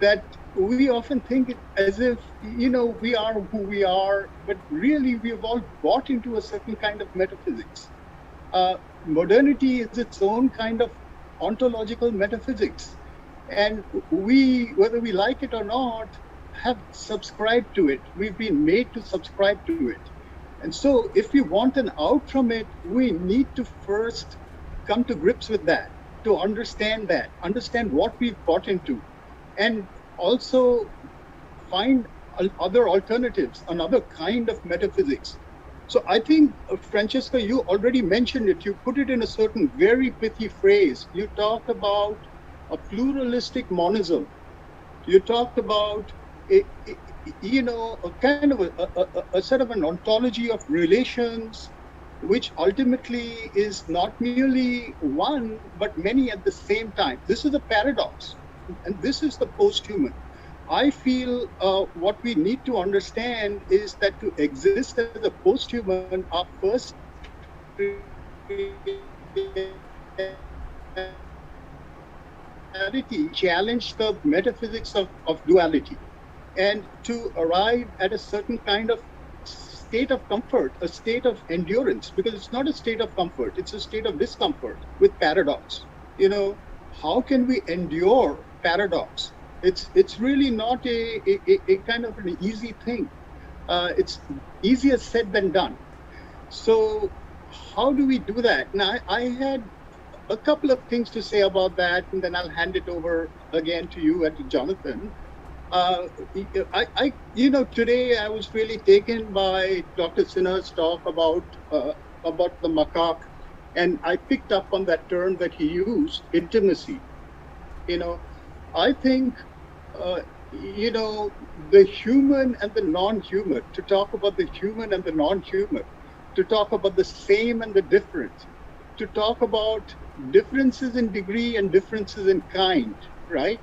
that we often think it as if, we are who we are, but really we've all bought into a certain kind of metaphysics. Modernity is its own kind of ontological metaphysics. And we, whether we like it or not, have subscribed to it. We've been made to subscribe to it. And so if we want an out from it, we need to first come to grips with that, to understand that, understand what we've bought into, and also find other alternatives, another kind of metaphysics. So I think, Francesca, you already mentioned it. You put it in a certain very pithy phrase. You talked about a pluralistic monism. You talked about a kind of a sort of an ontology of relations, which ultimately is not merely one, but many at the same time. This is a paradox, and this is the post-human. I feel what we need to understand is that to exist as a post-human, our first challenge the metaphysics of duality, and to arrive at a certain kind of state of comfort, a state of endurance, because it's not a state of comfort, it's a state of discomfort with paradox. How can we endure paradox? It's really not a kind of an easy thing. It's easier said than done. So how do we do that? Now, I had a couple of things to say about that, and then I'll hand it over again to you and to Jonathan. Today I was really taken by Dr. Sinha's talk about the macaque, and I picked up on that term that he used, intimacy. I think, the human and the non-human, to talk about the human and the non-human, to talk about the same and the different, to talk about differences in degree and differences in kind, right?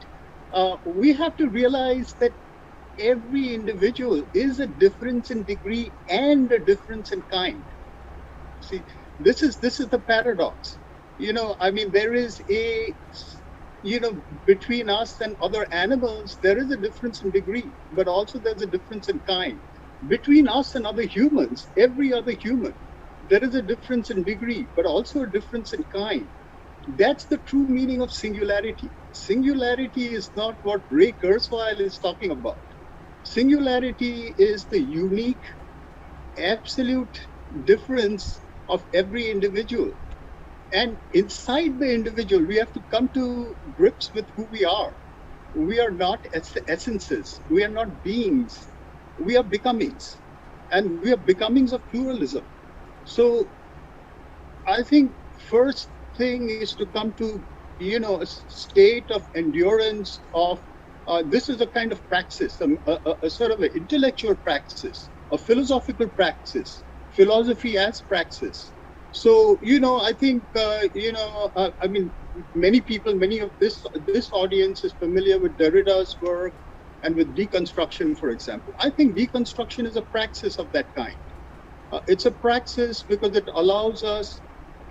We have to realize that every individual is a difference in degree and a difference in kind. See, this is the paradox. There is between us and other animals, there is a difference in degree, but also there's a difference in kind. Between us and other humans, every other human, there is a difference in degree, but also a difference in kind. That's the true meaning of singularity. Singularity is not what Ray Kurzweil is talking about. Singularity is the unique, absolute difference of every individual. And inside the individual, we have to come to grips with who we are. We are not essences. We are not beings. We are becomings. And we are becomings of pluralism. So I think first thing is to come to, a state of endurance of, this is a kind of praxis, a sort of an intellectual praxis, a philosophical praxis, philosophy as praxis. So, I think, many people, many of this audience is familiar with Derrida's work and with deconstruction, for example. I think deconstruction is a praxis of that kind. It's a praxis because it allows us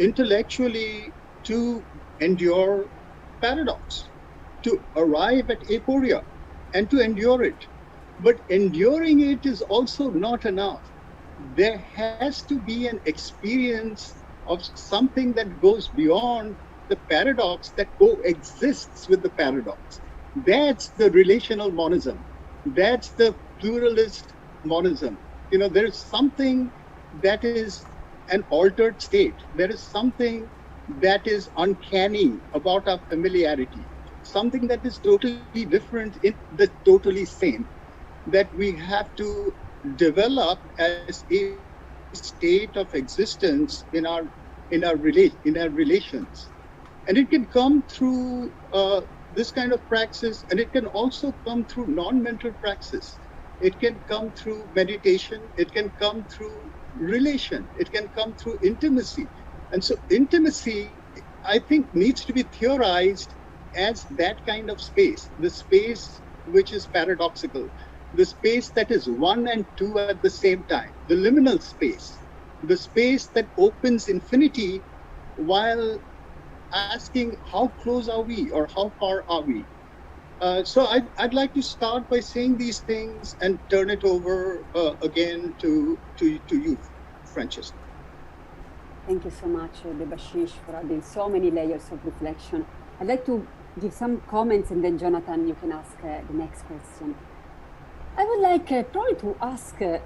intellectually to endure paradox, to arrive at aporia, and to endure it. But enduring it is also not enough. There has to be an experience of something that goes beyond the paradox, that coexists with the paradox. That's the relational monism. That's the pluralist monism. There is something that is an altered state. There is something that is uncanny about our familiarity, something that is totally different in the totally same, that we have to develop as a state of existence in our relations. And it can come through this kind of praxis, and it can also come through non-mental praxis. It can come through meditation. It can come through relation. It can come through intimacy. And so intimacy, I think, needs to be theorized as that kind of space, the space which is paradoxical, the space that is one and two at the same time, the liminal space, the space that opens infinity while asking how close are we or how far are we. So I'd like to start by saying these things and turn it over again to you, Francesca. Thank you so much, Debashish, for adding so many layers of reflection. I'd like to give some comments, and then Jonathan, you can ask the next question. I would like probably to ask a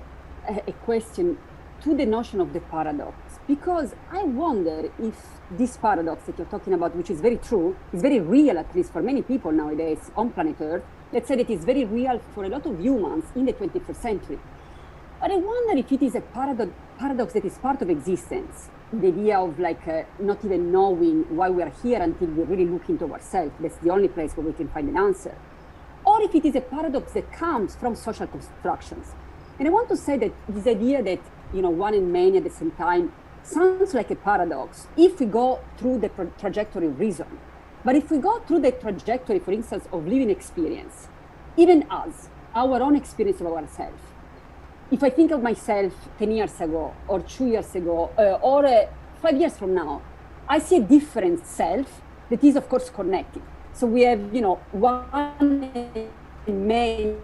question to the notion of the paradox, because I wonder if this paradox that you're talking about, which is very true, is very real, at least for many people nowadays on planet Earth. Let's say that it's very real for a lot of humans in the 21st century. But I wonder if it is a paradox that is part of existence, the idea of not even knowing why we are here until we really look into ourselves. That's the only place where we can find an answer. Or if it is a paradox that comes from social constructions. And I want to say that this idea that, one and many at the same time sounds like a paradox if we go through the trajectory of reason. But if we go through the trajectory, for instance, of living experience, even us, our own experience of ourselves, if I think of myself 10 years ago, or 2 years ago, or 5 years from now, I see a different self that is, of course, connected. So we have, one main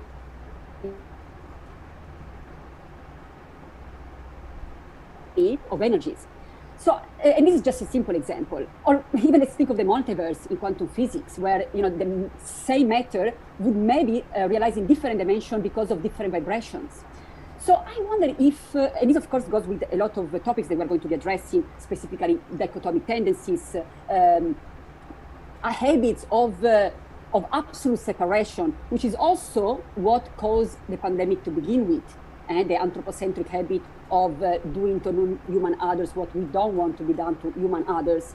of energies. So, and this is just a simple example. Or even let's think of the multiverse in quantum physics, where the same matter would maybe realize in different dimensions because of different vibrations. So I wonder if, and this of course goes with a lot of the topics that we're going to be addressing, specifically dichotomic tendencies, habits of absolute separation, which is also what caused the pandemic to begin with, and the anthropocentric habit of doing to non-human others what we don't want to be done to human others,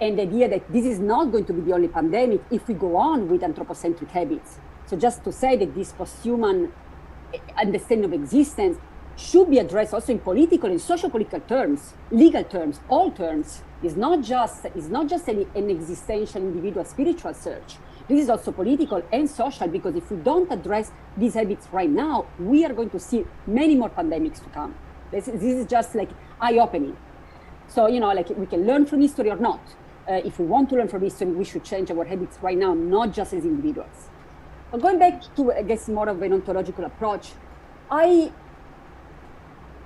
and the idea that this is not going to be the only pandemic if we go on with anthropocentric habits. So just to say that this posthuman understanding of existence should be addressed also in political and socio-political terms, legal terms, all terms. It's not just an existential individual spiritual search. This is also political and social, because if we don't address these habits right now, we are going to see many more pandemics to come. This is just like eye-opening. So, you know, like we can learn from history or not. If we want to learn from history, we should change our habits right now, not just as individuals. But going back to, I guess, more of an ontological approach,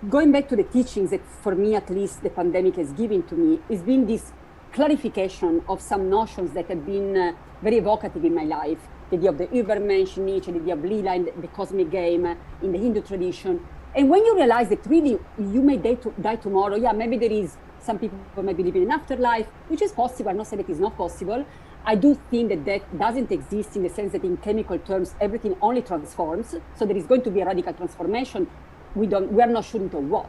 going back to the teachings that, for me at least, the pandemic has given to me, has been this clarification of some notions that have been very evocative in my life. The idea of the Übermensch in Nietzsche, the idea of Lila in the cosmic game in the Hindu tradition. And when you realize that really you may die tomorrow, yeah, maybe there is, some people may believe in an afterlife, which is possible. I'm not saying that it's not possible. I do think that death doesn't exist in the sense that in chemical terms, everything only transforms. So there is going to be a radical transformation. We are not sure into what.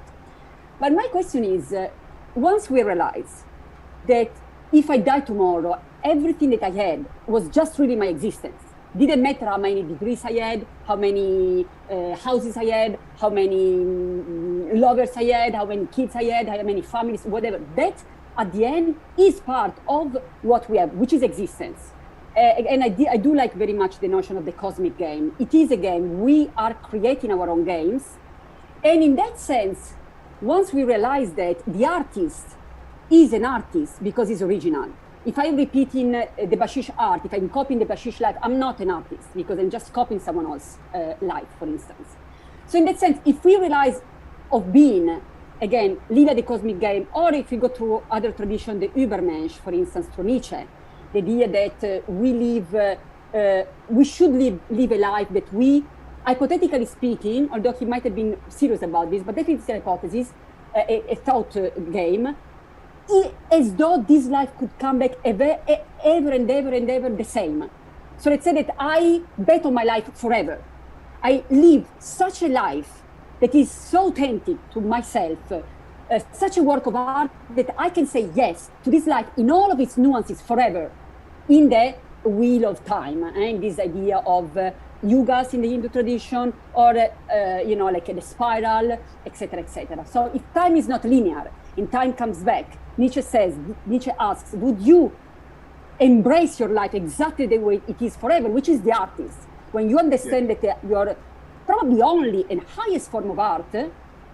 But my question is, once we realize that if I die tomorrow, everything that I had was just really my existence. Didn't matter how many degrees I had, how many houses I had, how many lovers I had, how many kids I had, how many families, whatever. That, at the end, is part of what we have, which is existence. And I do like very much the notion of the cosmic game. It is a game. We are creating our own games. And in that sense, once we realize that the artist is an artist because he's original. If I'm repeating the Bashish art, if I'm copying the Bashish life, I'm not an artist because I'm just copying someone else's life, for instance. So in that sense, if we realize of being, again, Lila the cosmic game, or if we go through other tradition, the Übermensch, for instance, through Nietzsche, the idea that we should live a life that we, hypothetically speaking, although he might have been serious about this, but definitely it's a hypothesis, a thought game, as though this life could come back ever and ever the same. So let's say that I bet on my life forever. I live such a life that is so authentic to myself, such a work of art that I can say yes to this life in all of its nuances forever, in the wheel of time, and this idea of yugas in the Hindu tradition, or like the spiral, etc., etc. So if time is not linear, and time comes back, Nietzsche asks, would you embrace your life exactly the way it is forever, which is the artist? When you understand that your probably only and highest form of art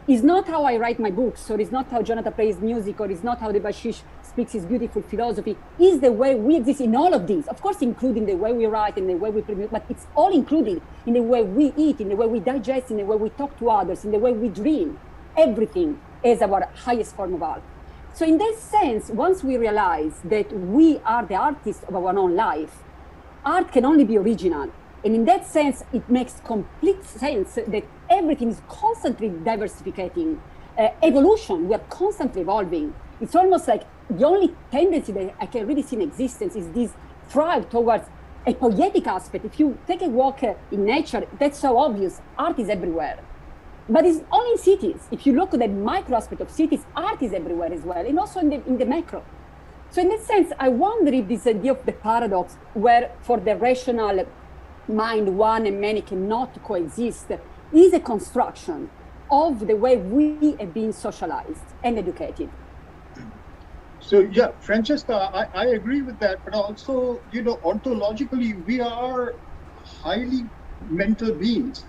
is not how I write my books, or is not how Jonathan plays music, or is not how the Bashish speaks his beautiful philosophy, is the way we exist in all of these, of course, including the way we write and the way we produce, but it's all included in the way we eat, in the way we digest, in the way we talk to others, in the way we dream. Everything is our highest form of art. So in that sense, once we realize that we are the artists of our own life, art can only be original. And in that sense, it makes complete sense that everything is constantly diversifying. Evolution, we are constantly evolving. It's almost like the only tendency that I can really see in existence is this drive towards a poetic aspect. If you take a walk in nature, that's so obvious. Art is everywhere. But it's only in cities. If you look at the micro aspect of cities, art is everywhere as well, and also in the macro. So in that sense, I wonder if this idea of the paradox, where for the rational mind, one and many cannot coexist, is a construction of the way we have been socialized and educated. So yeah, Francesca, I agree with that, but also, ontologically, we are highly mental beings.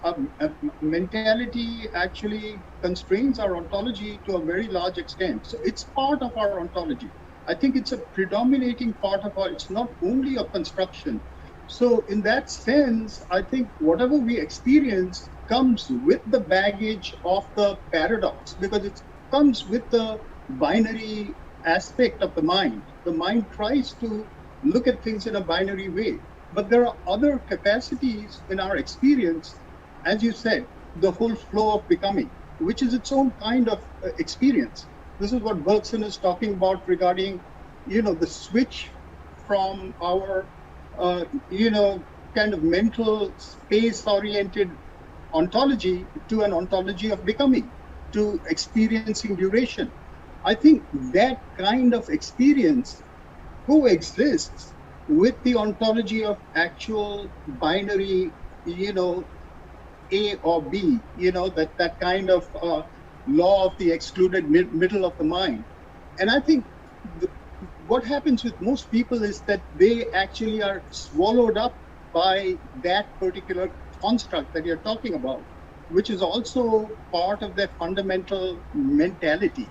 Mentality actually constrains our ontology to a very large extent. So it's part of our ontology. I think it's a predominating part of it's not only a construction. So in that sense, I think whatever we experience comes with the baggage of the paradox, because it comes with the binary aspect of the mind. The mind tries to look at things in a binary way, but there are other capacities in our experience, as you said, the whole flow of becoming, which is its own kind of experience. This is what Bergson is talking about regarding, the switch from our, kind of mental space-oriented ontology to an ontology of becoming, to experiencing duration. I think that kind of experience coexists with the ontology of actual binary, A or B, that kind of law of the excluded middle of the mind. And I think what happens with most people is that they actually are swallowed up by that particular construct that you're talking about, which is also part of their fundamental mentality.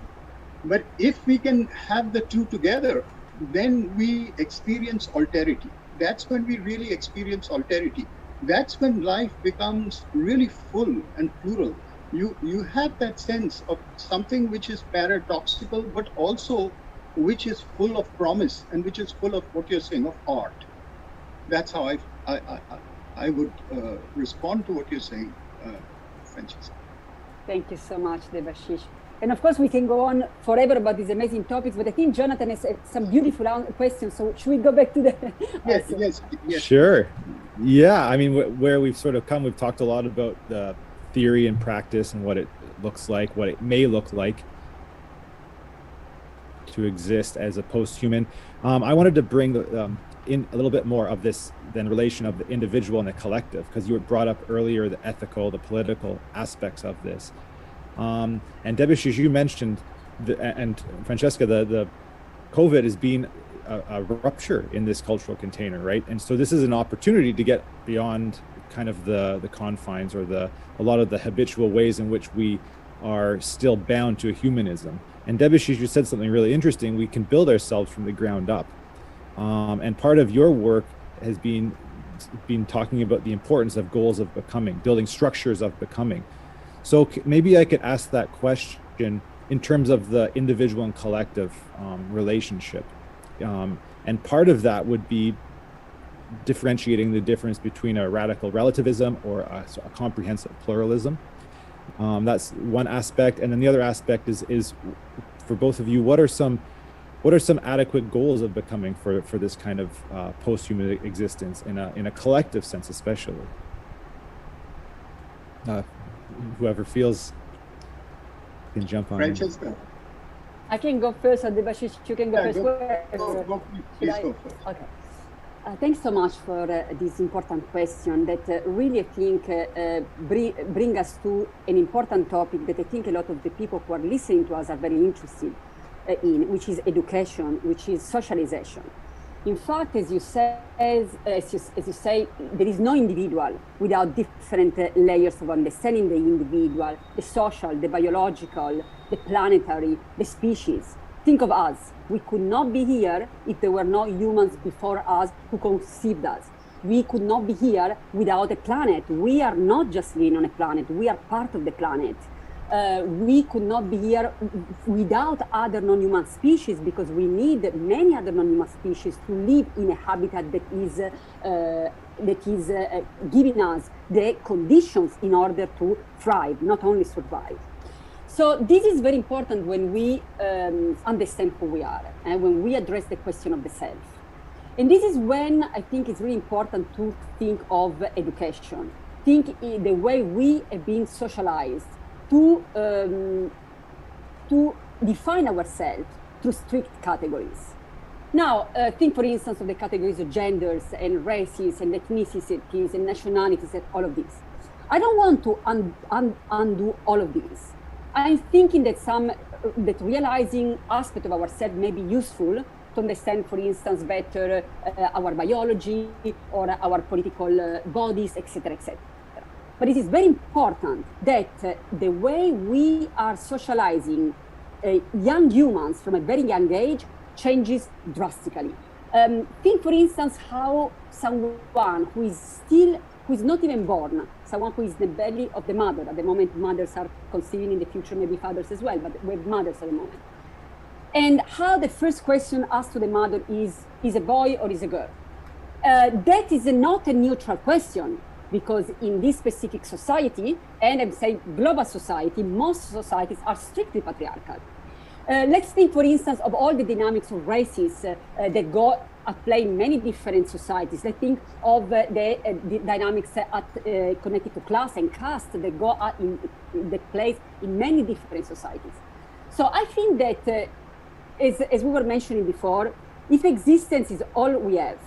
But if we can have the two together, then we experience alterity. That's when we really experience alterity. That's when life becomes really full and plural. You have that sense of something which is paradoxical, but also which is full of promise and which is full of what you're saying, of art. That's how I would respond to what you're saying, Francesca. Thank you so much, Debashish. And of course, we can go on forever about these amazing topics, but I think Jonathan has some beautiful questions. So should we go back to the... Yes. Sure. Yeah, I mean, where we've sort of come, we've talked a lot about the theory and practice and what it looks like, what it may look like to exist as a post-human. I wanted to bring in a little bit more of this then relation of the individual and the collective, because you had brought up earlier the ethical, the political aspects of this. And Debashish, you mentioned, and Francesca, the COVID has been a rupture in this cultural container, right? And so this is an opportunity to get beyond kind of the confines or a lot of the habitual ways in which we are still bound to a humanism. And Debashish, you said something really interesting. We can build ourselves from the ground up. And part of your work has been talking about the importance of goals of becoming, building structures of becoming. So maybe I could ask that question in terms of the individual and collective relationship. And part of that would be differentiating the difference between a radical relativism or a comprehensive pluralism. That's one aspect. And then the other aspect is for both of you, what are some adequate goals of becoming for this kind of post-human existence in a collective sense, especially? Whoever feels can jump on. Francesca. I can go first, or Debashish, you can go first. Please go first. Okay. Thanks so much for this important question that really, I think, bring us to an important topic that I think a lot of the people who are listening to us are very interested in, which is education, which is socialization. In fact, as you say, there is no individual without different layers of understanding the individual, the social, the biological, the planetary, the species. Think of us. We could not be here if there were no humans before us who conceived us. We could not be here without a planet. We are not just living on a planet. We are part of the planet. We could not be here without other non-human species, because we need many other non-human species to live in a habitat that is giving us the conditions in order to thrive, not only survive. So this is very important when we understand who we are and when we address the question of the self. And this is when I think it's really important to think of education. Think in the way we have been socialized to define ourselves through strict categories. Now, think, for instance, of the categories of genders and races and ethnicities and nationalities and all of this. I don't want to undo all of these. I'm thinking that realizing aspect of ourselves may be useful to understand, for instance, better our biology or our political bodies, etc., etc. But it is very important that the way we are socializing young humans from a very young age changes drastically. Think, for instance, how someone who is not even born, someone who is in the belly of the mother, at the moment mothers are conceiving, in the future maybe fathers as well, but we're mothers at the moment. And how the first question asked to the mother is a boy or is a girl? That is not a neutral question. because in this specific society, and I'm saying global society, most societies are strictly patriarchal. Let's think, for instance, of all the dynamics of races that go at play in many different societies. Let's think of the dynamics connected to class and caste that go in the place in many different societies. So I think that, as we were mentioning before, if existence is all we have,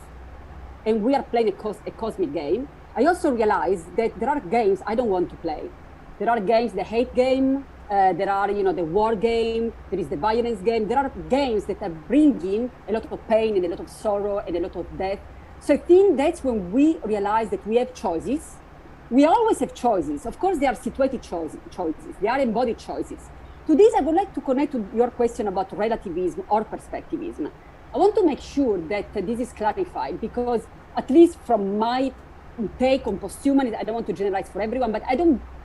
and we are playing a cosmic game, I also realize that there are games I don't want to play. There are games, the hate game, there are, the war game, there is the violence game. There are games that are bringing a lot of pain and a lot of sorrow and a lot of death. So I think that's when we realize that we have choices. We always have choices. Of course, they are situated choices. They are embodied choices. To this, I would like to connect to your question about relativism or perspectivism. I want to make sure that this is clarified, because at least from my take on posthumanism, I don't want to generalize for everyone, but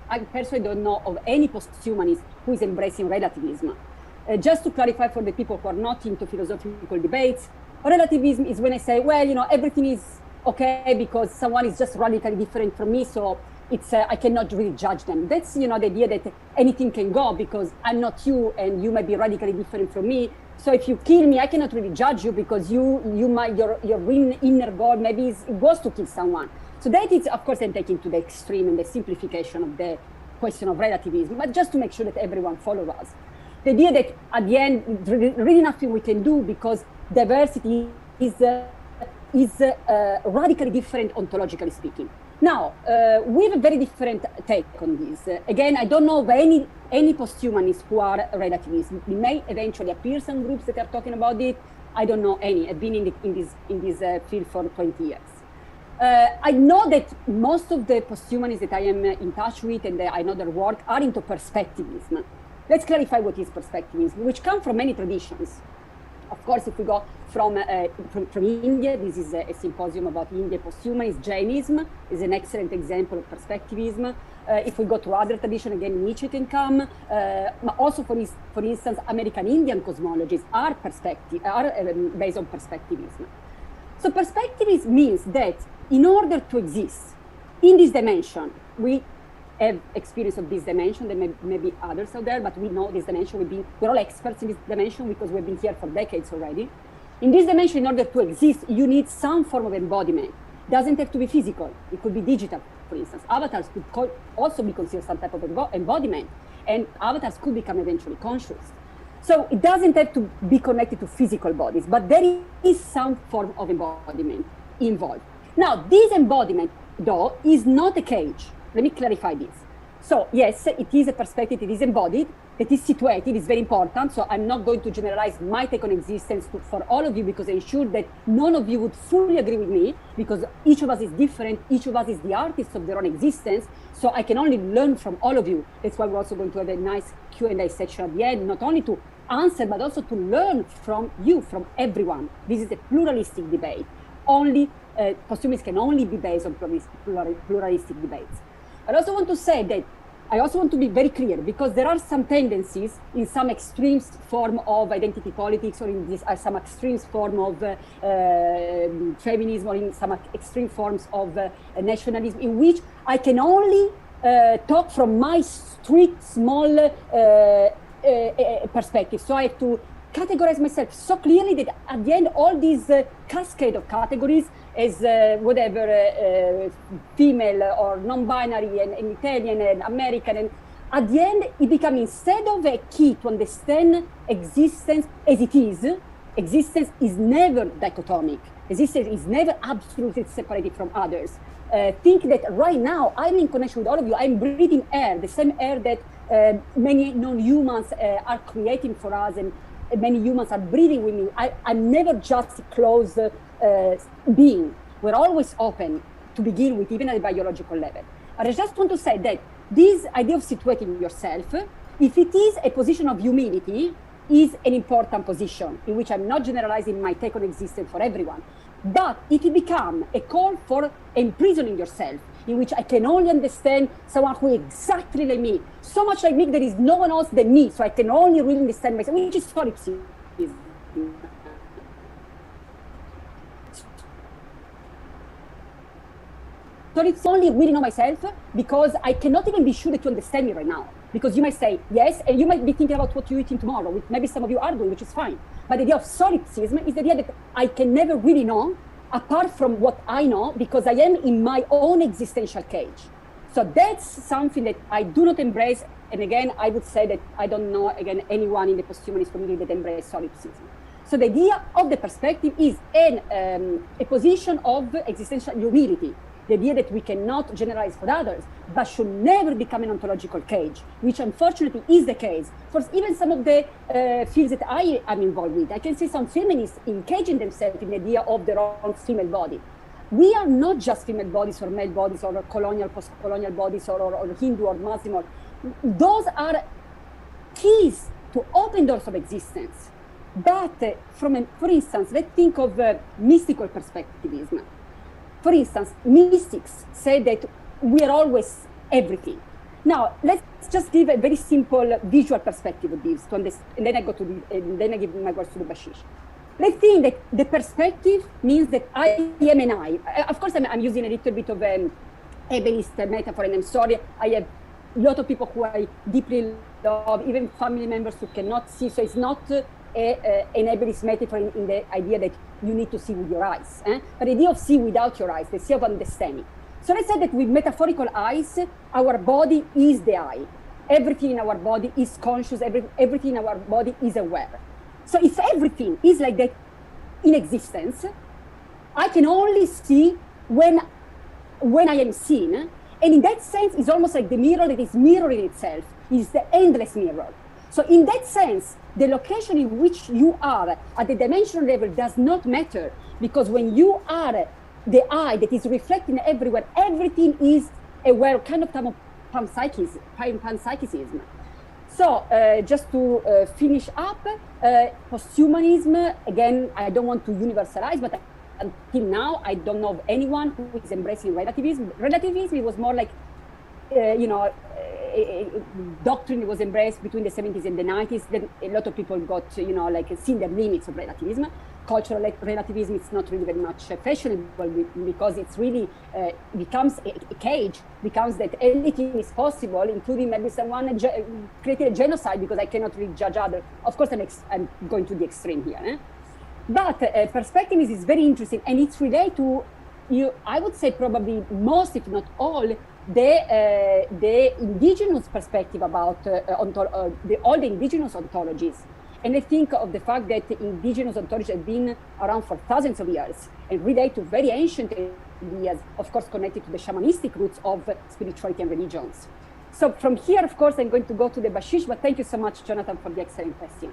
I personally don't know of any posthumanist who is embracing relativism. Just to clarify for the people who are not into philosophical debates, relativism is when I say, well, everything is okay because someone is just radically different from me, so it's I cannot really judge them. That's the idea that anything can go because I'm not you and you might be radically different from me. So if you kill me, I cannot really judge you because your inner goal maybe was to kill someone. So that is, of course, I'm taking to the extreme and the simplification of the question of relativism, but just to make sure that everyone follows us. The idea that at the end, really nothing we can do because diversity is radically different ontologically speaking. Now, we have a very different take on this. Again, I don't know of any posthumanists who are relativists. We may eventually appear some groups that are talking about it. I don't know any. I've been in this field for 20 years. I know that most of the posthumanists that I am in touch with and I know their work are into perspectivism. Let's clarify what is perspectivism, which comes from many traditions. Of course, if we go from India, this is a symposium about India posthumanism. Jainism is an excellent example of perspectivism. If we go to other traditions, again, Nietzsche can come. But also, for instance, American Indian cosmologies are based on perspectivism. So perspectivism means that in order to exist in this dimension, we have experience of this dimension. There may be others out there, but we know this dimension. We're all experts in this dimension because we've been here for decades already. In this dimension, in order to exist, you need some form of embodiment. It doesn't have to be physical. It could be digital, for instance. Avatars could also be considered some type of embodiment, and avatars could become eventually conscious. So it doesn't have to be connected to physical bodies, but there is some form of embodiment involved. Now, this embodiment, though, is not a cage. Let me clarify this. So, yes, it is a perspective, it is embodied, it is situated, it's very important. So I'm not going to generalize my take on existence for all of you because I'm sure that none of you would fully agree with me because each of us is different, each of us is the artist of their own existence. So I can only learn from all of you. That's why we're also going to have a nice Q&A section at the end, not only to answer, but also to learn from you, from everyone. This is a pluralistic debate. Posthumanists can only be based on pluralistic debates. I also want to say that I also want to be very clear because there are some tendencies in some extreme form of identity politics or in some extreme form of feminism or in some extreme forms of nationalism in which I can only talk from my strict, small perspective. So I have to categorize myself so clearly that at the end, all these cascade of categories as female or non-binary and Italian and American, and at the end, it becomes instead of a key to understand existence as it is, existence is never dichotomic. Existence is never absolutely separated from others. Think that right now, I'm in connection with all of you. I'm breathing air, the same air that many non-humans are creating for us, and many humans are breathing with me. I'm never just a closed being. We're always open to begin with, even at a biological level. I just want to say that this idea of situating yourself, if it is a position of humility, is an important position in which I'm not generalizing my take on existence for everyone. But if it becomes a call for imprisoning yourself, in which I can only understand someone who is exactly like me, so much like me, there is no one else than me, so I can only really understand myself, which is solipsism. only really know myself because I cannot even be sure that you understand me right now. Because you might say yes, and you might be thinking about what you're eating tomorrow, which maybe some of you are doing, which is fine. But the idea of solipsism is the idea that I can never really know apart from what I know because I am in my own existential cage. So that's something that I do not embrace. And again, I would say that I don't know, again, anyone in the posthumanist community that embraces solipsism. So the idea of the perspective is a position of existential humility. The idea that we cannot generalize for others, but should never become an ontological cage, which unfortunately is the case for even some of the fields that I am involved with. I can see some feminists engaging themselves in the idea of their own female body. We are not just female bodies or male bodies or colonial, post-colonial bodies or Hindu or Muslim. Those are keys to open doors of existence. But for instance, let's think of mystical perspectivism. For instance, mystics say that we are always everything. Now, let's just give a very simple visual perspective of this to understand, and then I give my words to the Bashish. Let's think that the perspective means that I am an I. Of course, I'm using a little bit of an ableist metaphor, and I'm sorry. I have a lot of people who I deeply love, even family members who cannot see. So it's not an ableist metaphor in the idea that you need to see with your eyes, but the idea of see without your eyes, the see of understanding. So let's say that with metaphorical eyes, our body is the eye. Everything in our body is conscious, everything in our body is aware. So if everything is like that in existence, I can only see when I am seen. And in that sense, it's almost like the mirror that is mirroring itself, is the endless mirror. So in that sense, the location in which you are at the dimensional level does not matter, because when you are the eye that is reflecting everywhere, everything is aware, kind of type of panpsychism. So just to finish up, posthumanism, again, I don't want to universalize, but until now, I don't know of anyone who is embracing relativism. Relativism, it was more like, a doctrine that was embraced between the 70s and the 90s. Then a lot of people got, seen the limits of relativism. Cultural relativism is not really very much fashionable because it's really becomes a cage, becomes that anything is possible, including maybe someone created a genocide because I cannot really judge others. Of course, I'm going to the extreme here. But perspectivism is very interesting, and it's related to, I would say probably most, if not all, the indigenous perspective about all the indigenous ontologies. And I think of the fact that indigenous ontologies have been around for thousands of years and relate to very ancient ideas, of course, connected to the shamanistic roots of spirituality and religions. So from here, of course, I'm going to go to the Bashish, but thank you so much, Jonathan, for the excellent question.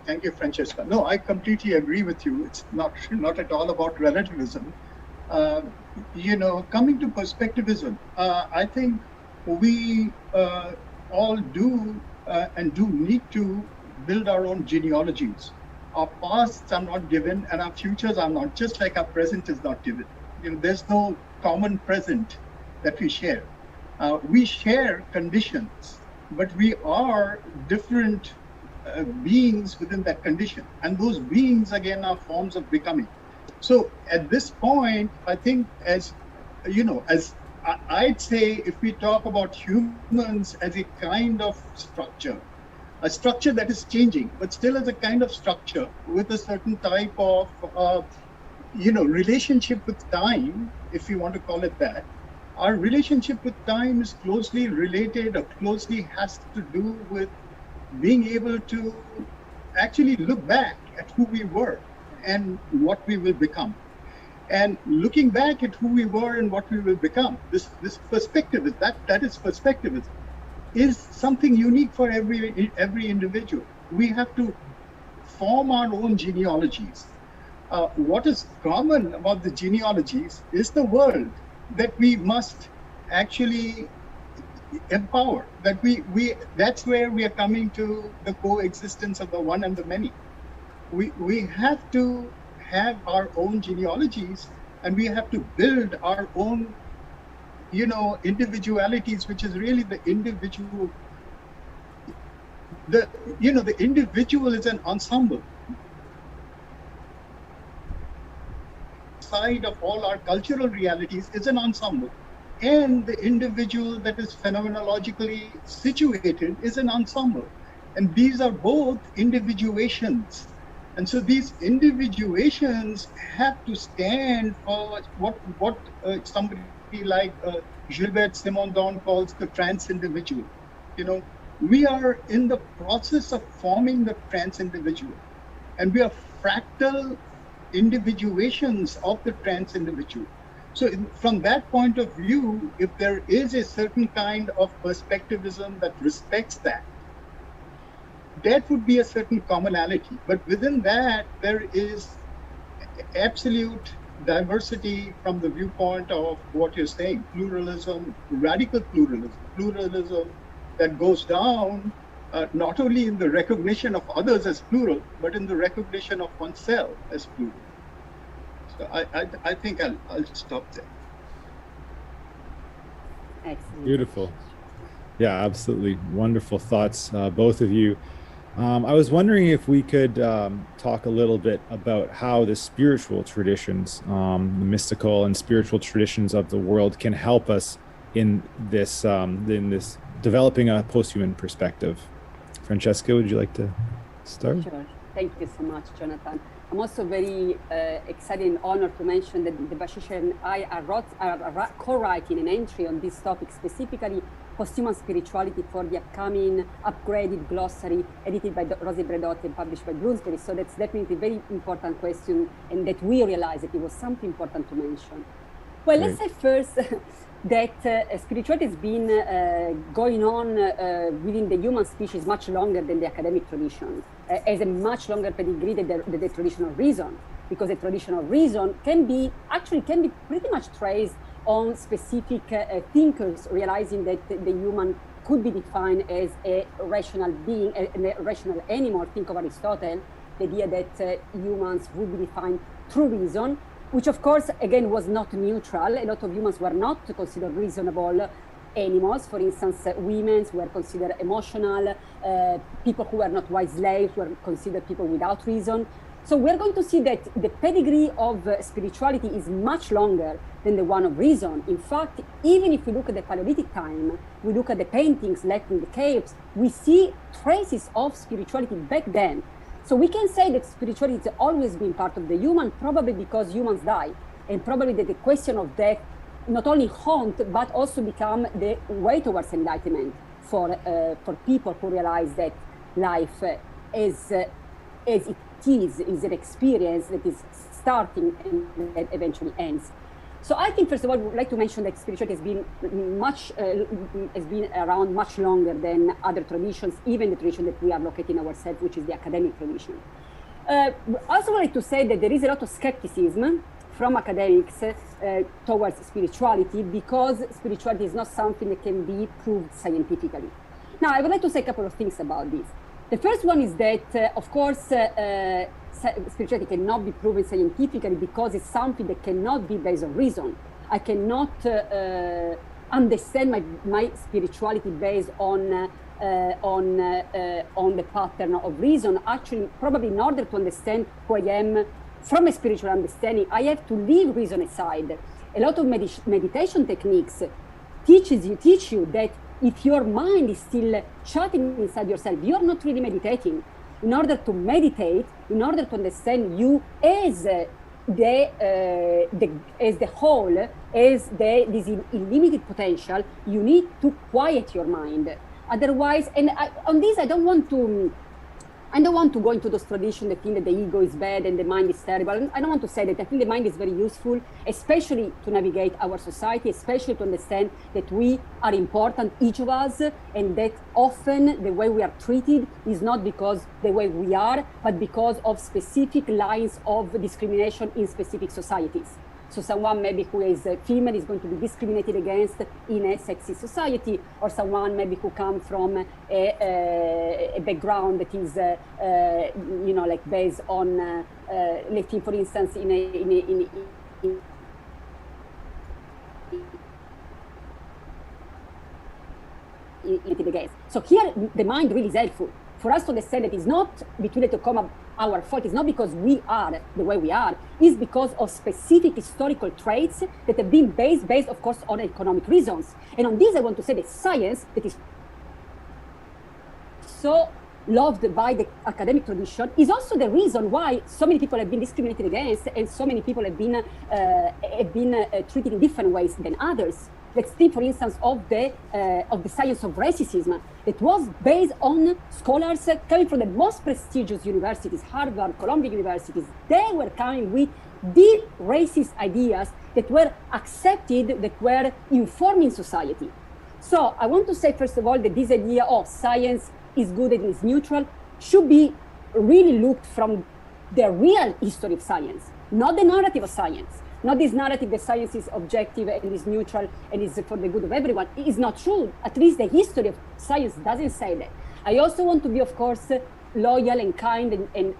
Thank you, Francesca. No, I completely agree with you. It's not at all about relativism. Coming to perspectivism, I think we all do and do need to build our own genealogies. Our pasts are not given and our futures are not, just like our present is not given. There's no common present that we share. We share conditions, but we are different beings within that condition, and those beings again are forms of becoming. So at this point, I think, as I'd say, if we talk about humans as a kind of structure, a structure that is changing, but still as a kind of structure with a certain type of relationship with time, if you want to call it that. Our relationship with time is closely related, or closely has to do with being able to actually look back at who we were and what we will become. And looking back at who we were and what we will become, this perspective, that is perspectivism, is something unique for every individual. We have to form our own genealogies. What is common about the genealogies is the world that we must actually empower, that that's where we are coming to the coexistence of the one and the many. We have to have our own genealogies, and we have to build our own individualities, which is really the individual. The individual is an ensemble. side of all our cultural realities is an ensemble. And the individual that is phenomenologically situated is an ensemble. And these are both individuations. And so these individuations have to stand for what somebody like Gilbert Simondon calls the trans-individual. You know, we are in the process of forming the trans-individual, and we are fractal individuations of the trans-individual. So from that point of view, if there is a certain kind of perspectivism that respects that, that would be a certain commonality. But within that, there is absolute diversity from the viewpoint of what you're saying, pluralism, radical pluralism, pluralism that goes down not only in the recognition of others as plural, but in the recognition of oneself as plural. So I think I'll stop there. Excellent. Beautiful. Yeah, absolutely. Wonderful thoughts, both of you. I was wondering if we could talk a little bit about how the spiritual traditions, the mystical and spiritual traditions of the world can help us in this developing a posthuman perspective. Francesca, would you like to start? Sure. Thank you so much, Jonathan. I'm also very excited and honored to mention that Debashish and I are co-writing an entry on this topic, specifically posthuman spirituality, for the upcoming upgraded glossary edited by Rosie Bredotti and published by Bloomsbury. So that's definitely a very important question, and that we realized that it was something important to mention. Well, let's say first that spirituality has been going on within the human species much longer than the academic tradition, as a much longer pedigree than the traditional reason, because the traditional reason can be pretty much traced on specific thinkers realizing that the human could be defined as a rational being, a rational animal. Think of Aristotle, the idea that humans would be defined through reason, which of course, again, was not neutral. A lot of humans were not considered reasonable animals. For instance, women were considered emotional, people who were not white slaves were considered people without reason. So we're going to see that the pedigree of spirituality is much longer than the one of reason. In fact, even if we look at the Paleolithic time, we look at the paintings left in the caves, we see traces of spirituality back then. So we can say that spirituality has always been part of the human, probably because humans die, and probably that the question of death not only haunt, but also become the way towards enlightenment for people who realize that life as it is an experience that is starting and that eventually ends. So I think, first of all, I would like to mention that spirituality has been around much longer than other traditions, even the tradition that we are locating ourselves, which is the academic tradition. I also would like to say that there is a lot of skepticism from academics towards spirituality, because spirituality is not something that can be proved scientifically. Now, I would like to say a couple of things about this. The first one is that, of course, spirituality cannot be proven scientifically because it's something that cannot be based on reason. I cannot understand my spirituality based on the pattern of reason. Actually, probably in order to understand who I am from a spiritual understanding, I have to leave reason aside. A lot of meditation techniques teach you that if your mind is still chatting inside yourself, you're not really meditating. In order to meditate, in order to understand you as the whole, as this unlimited potential, you need to quiet your mind. Otherwise, and on this, I don't want to go into those traditions that think that the ego is bad and the mind is terrible. I don't want to say that. I think the mind is very useful, especially to navigate our society, especially to understand that we are important, each of us, and that often the way we are treated is not because the way we are, but because of specific lines of discrimination in specific societies. So someone maybe who is female is going to be discriminated against in a sexist society, or someone maybe who comes from a background that is, like based on, let's think, for instance, against. So here the mind really is helpful. for us to understand that it's not between the two our fault, it's not because we are the way we are, it's because of specific historical traits that have been based of course, on economic reasons. And on this, I want to say that science, that is so loved by the academic tradition, is also the reason why so many people have been discriminated against and so many people have been treated in different ways than others. Let's think, for instance, of the science of racism. It was based on scholars coming from the most prestigious universities, Harvard, Columbia universities. They were coming with deep racist ideas that were accepted, that were informing society. So I want to say, first of all, that this idea of science is good and is neutral should be really looked from the real history of science, not the narrative of science. Not this narrative that science is objective and is neutral and is for the good of everyone. It is not true. At least the history of science doesn't say that. I also want to be, of course, loyal and kind and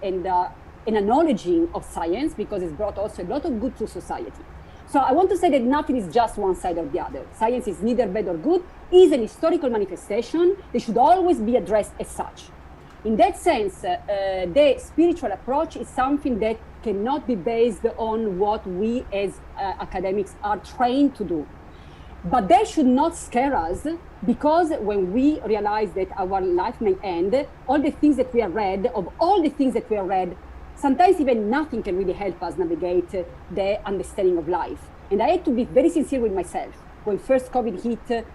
acknowledging of science, because it's brought also a lot of good to society. So I want to say that nothing is just one side or the other. Science is neither bad or good. It is an historical manifestation. They should always be addressed as such. In that sense, the spiritual approach is something that cannot be based on what we as academics are trained to do. But they should not scare us, because when we realize that our life may end, all the things that we have read, sometimes even nothing can really help us navigate the understanding of life. And I had to be very sincere with myself. When first COVID hit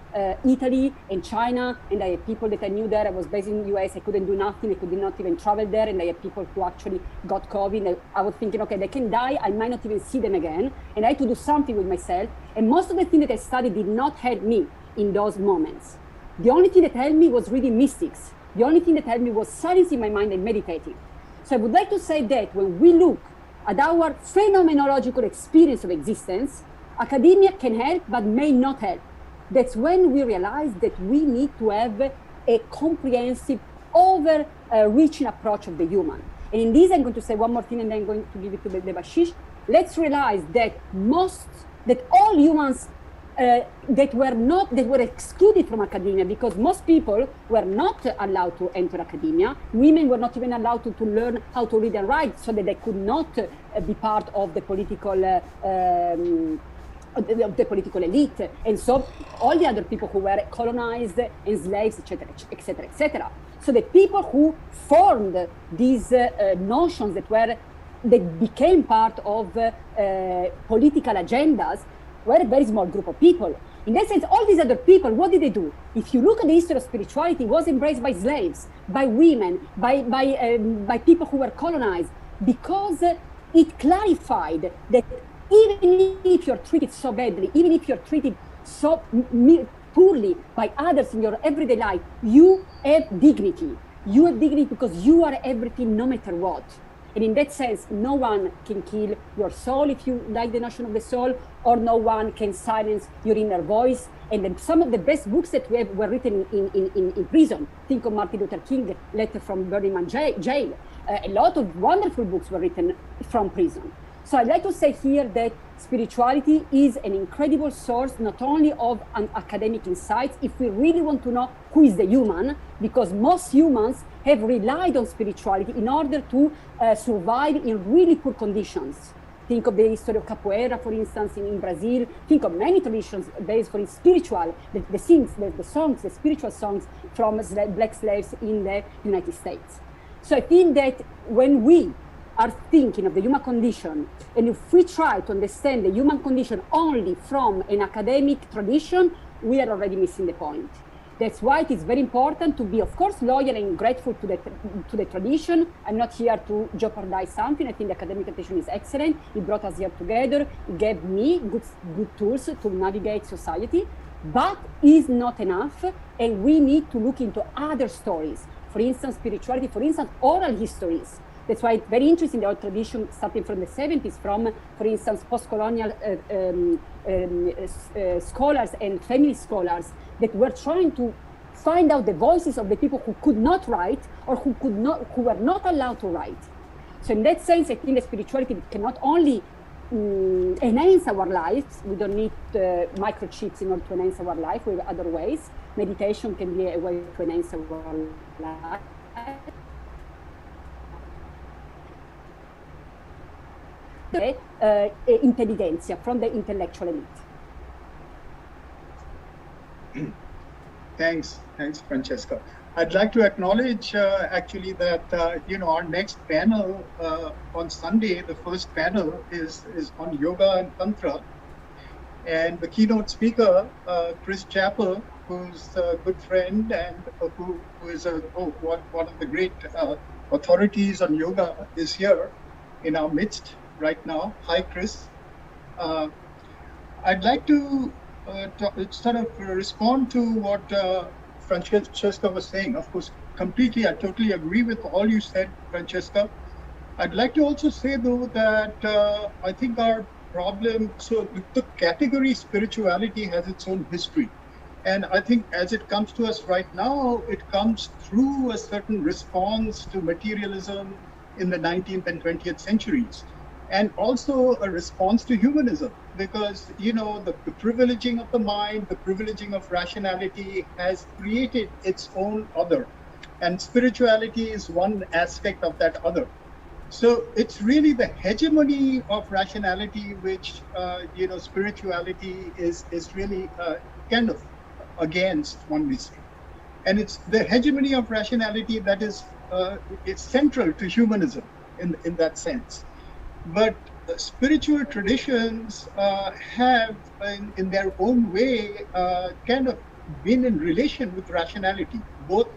Italy and China, and I had people that I knew there, I was based in the US, I couldn't do nothing, I could not even travel there, and I had people who actually got COVID, and I was thinking, okay, they can die, I might not even see them again, and I had to do something with myself, and most of the things that I studied did not help me in those moments. The only thing that helped me was reading mystics. The only thing that helped me was silencing my mind and meditating. So I would like to say that when we look at our phenomenological experience of existence, academia can help, but may not help. That's when we realize that we need to have a comprehensive, overreaching approach of the human. And in this, I'm going to say one more thing, and then I'm going to give it to Debashish. Let's realize that all humans that were excluded from academia, because most people were not allowed to enter academia. Women were not even allowed to learn how to read and write, so that they could not be part of the political elite, and so all the other people who were colonized, enslaved, etc., etc., etc. So the people who formed these notions that became part of political agendas were a very small group of people. In that sense, all these other people, what did they do? If you look at the history of spirituality, it was embraced by slaves, by women, by people who were colonized, because it clarified that even if you're treated so badly, even if you're treated so poorly by others in your everyday life, you have dignity. You have dignity because you are everything, no matter what. And in that sense, no one can kill your soul, if you like the notion of the soul, or no one can silence your inner voice. And then some of the best books that we have were written in prison. Think of Martin Luther King, Letter from Birmingham jail. A lot of wonderful books were written from prison. So I'd like to say here that spirituality is an incredible source, not only of academic insights, if we really want to know who is the human, because most humans have relied on spirituality in order to survive in really poor conditions. Think of the history of capoeira, for instance, in Brazil. Think of many traditions based on spiritual, the songs, the spiritual songs from black slaves in the United States. So I think that when we are thinking of the human condition, and if we try to understand the human condition only from an academic tradition, we are already missing the point. That's why it is very important to be, of course, loyal and grateful to the tradition. I'm not here to jeopardize something. I think the academic tradition is excellent. It brought us here together. It gave me good tools to navigate society, but is not enough. And we need to look into other stories. For instance, spirituality, for instance, oral histories. That's why it's very interesting, the old tradition starting from the 70s, from, for instance, post-colonial scholars and feminist scholars that were trying to find out the voices of the people who could not write or who were not allowed to write. So in that sense, I think that spirituality can not only enhance our lives. We don't need microchips in order to enhance our life. We have other ways. Meditation can be a way to enhance our life. intelligentsia, from the intellectual elite. Thanks, Francesca. I'd like to acknowledge actually that our next panel on Sunday, the first panel is on yoga and tantra, and the keynote speaker, Chris Chappell, who's a good friend and who is one of the great authorities on yoga, is here in our midst right now. Hi, Chris. I'd like to sort of respond to what Francesca was saying. Of course, I totally agree with all you said, Francesca. I'd like to also say, though, that I think our problem, so the category spirituality has its own history. And I think as it comes to us right now, it comes through a certain response to materialism in the 19th and 20th centuries. And also a response to humanism, because, the privileging of the mind, the privileging of rationality has created its own other. And spirituality is one aspect of that other. So it's really the hegemony of rationality, which, spirituality is really kind of against, one may say. And it's the hegemony of rationality that is central to humanism in that sense. But spiritual traditions have, in their own way, kind of been in relation with rationality, both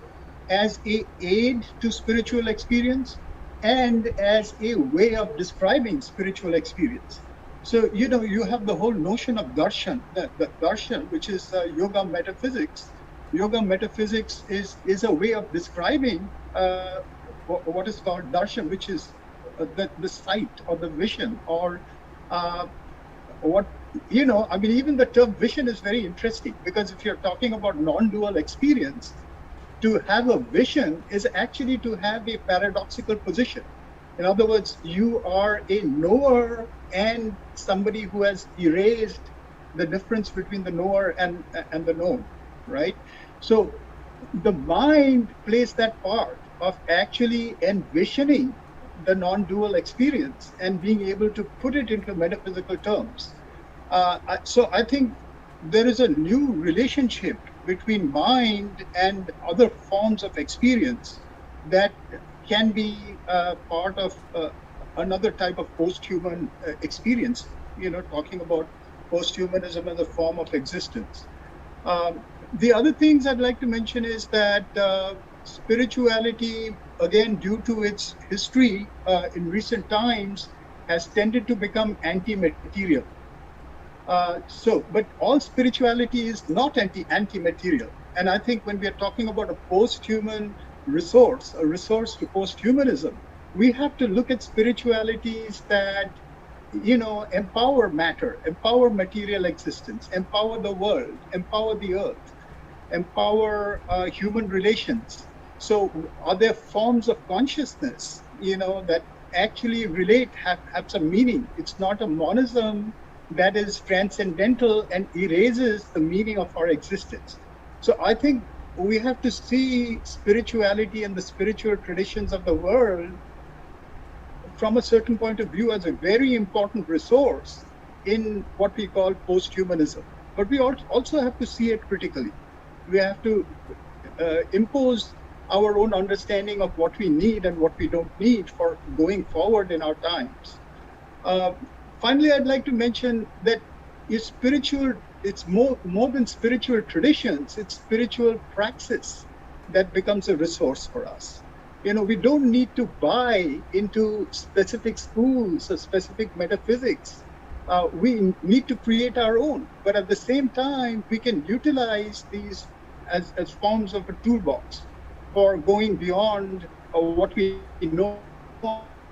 as an aid to spiritual experience and as a way of describing spiritual experience. So, you have the whole notion of darshan, the darshan, which is yoga metaphysics. Yoga metaphysics is a way of describing what is called darshan, which is the sight or the vision, or even the term vision is very interesting, because if you're talking about non-dual experience, to have a vision is actually to have a paradoxical position. In other words, you are a knower and somebody who has erased the difference between the knower and the known, right? So the mind plays that part of actually envisioning the non-dual experience and being able to put it into metaphysical terms. So I think there is a new relationship between mind and other forms of experience that can be part of another type of post-human experience, talking about post-humanism as a form of existence. The other things I'd like to mention is that spirituality, again, due to its history in recent times, has tended to become anti-material. But all spirituality is not anti-material. And I think when we are talking about a post-human resource, a resource to post-humanism, we have to look at spiritualities that, empower matter, empower material existence, empower the world, empower the earth, empower human relations. So are there forms of consciousness, that actually relate, have some meaning? It's not a monism that is transcendental and erases the meaning of our existence. So I think we have to see spirituality and the spiritual traditions of the world from a certain point of view as a very important resource in what we call post-humanism. But we also have to see it critically. We have to impose our own understanding of what we need and what we don't need for going forward in our times. Finally, I'd like to mention that it's more than spiritual traditions, it's spiritual praxis that becomes a resource for us. We don't need to buy into specific schools or specific metaphysics. We need to create our own, but at the same time, we can utilize these as forms of a toolbox for going beyond what we know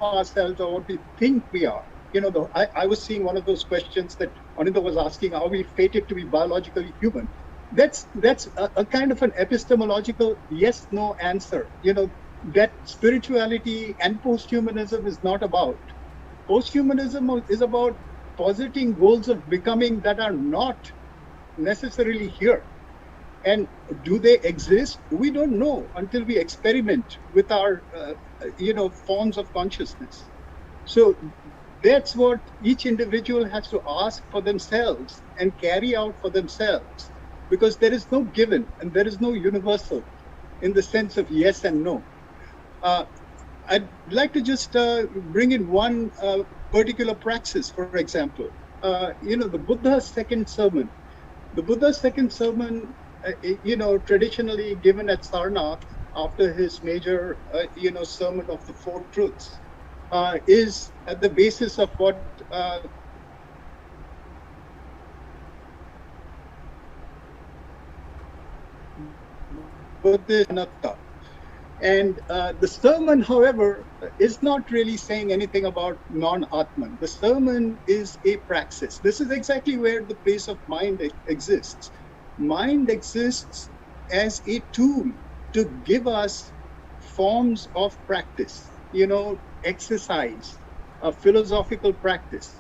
ourselves or what we think we are. I was seeing one of those questions that Anindya was asking, are we fated to be biologically human? That's a kind of an epistemological yes-no answer, that spirituality and posthumanism is not about. Posthumanism is about positing goals of becoming that are not necessarily here. And do they exist? We don't know until we experiment with our, forms of consciousness. So that's what each individual has to ask for themselves and carry out for themselves, because there is no given and there is no universal in the sense of yes and no. I'd like to just bring in one particular praxis, for example. The Buddha's second sermon. The Buddha's second sermon, traditionally given at Sarnath after his major, sermon of the Four Truths, is at the basis of what Buddha. And the sermon, however, is not really saying anything about non-Atman. The sermon is a praxis. This is exactly where the place of mind exists. Mind exists as a tool to give us forms of practice, exercise, a philosophical practice.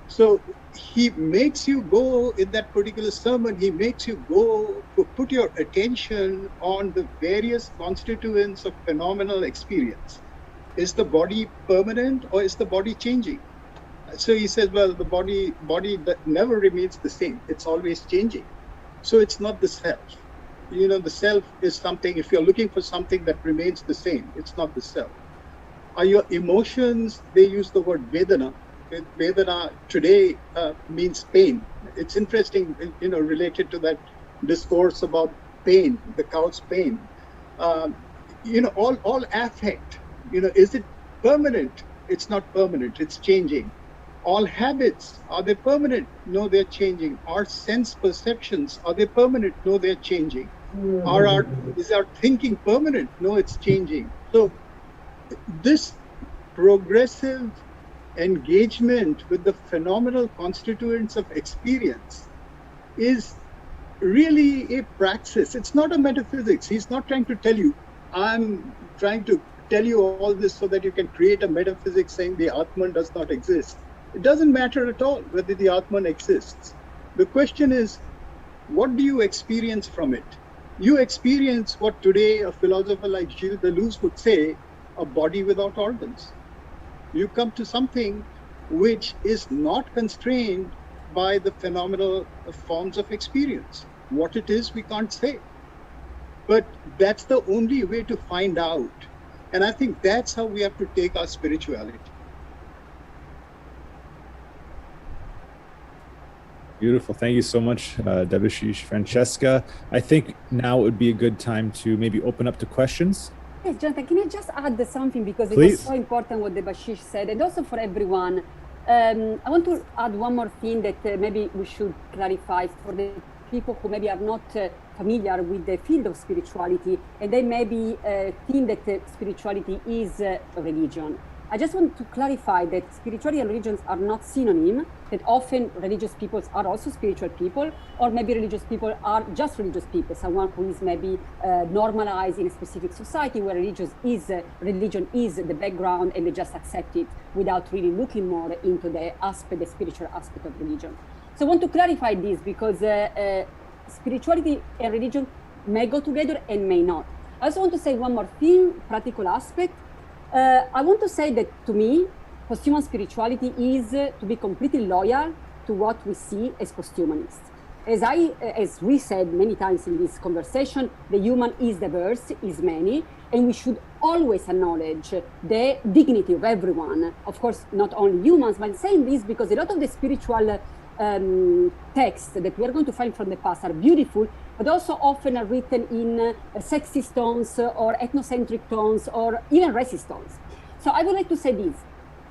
So he makes you go in that particular sermon, he makes you go to put your attention on the various constituents of phenomenal experience. Is the body permanent or is the body changing? So he says, well, the body that never remains the same. It's always changing. So it's not the self. The self is something, if you're looking for something that remains the same, it's not the self. Are your emotions, they use the word Vedana. Vedana today means pain. It's interesting, related to that discourse about pain, the cow's pain. All affect, is it permanent? It's not permanent, it's changing. All habits, are they permanent? No, they're changing. Our sense perceptions, are they permanent? No, they're changing. Is our thinking permanent? No, it's changing. So this progressive engagement with the phenomenal constituents of experience is really a praxis. It's not a metaphysics. He's not trying to tell you, I'm trying to tell you all this so that you can create a metaphysics saying the Atman does not exist. It doesn't matter at all whether the Atman exists. The question is, what do you experience from it? You experience what today a philosopher like Gilles Deleuze would say, a body without organs. You come to something which is not constrained by the phenomenal forms of experience. What it is, we can't say. But that's the only way to find out. And I think that's how we have to take our spirituality. Beautiful. Thank you so much, Debashish, Francesca. I think now would be a good time to maybe open up to questions. Yes, Jonathan, can I just add something, because Please. It was so important what Debashish said, and also for everyone. I want to add one more thing that maybe we should clarify for the people who maybe are not familiar with the field of spirituality, and they maybe think that spirituality is a religion. I just want to clarify that spirituality and religions are not synonym, that often religious peoples are also spiritual people, or maybe religious people are just religious people, someone who is maybe normalized in a specific society where religion is the background and they just accept it without really looking more into the spiritual aspect of religion. So I want to clarify this because spirituality and religion may go together and may not. I also want to say one more thing, practical aspect. I want to say that to me, posthuman spirituality is to be completely loyal to what we see as posthumanists. As we said many times in this conversation, the human is diverse, is many, and we should always acknowledge the dignity of everyone. Of course, not only humans, but I'm saying this because a lot of the spiritual texts that we are going to find from the past are beautiful, but also often are written in sexist tones or ethnocentric tones or even racist tones. So I would like to say this.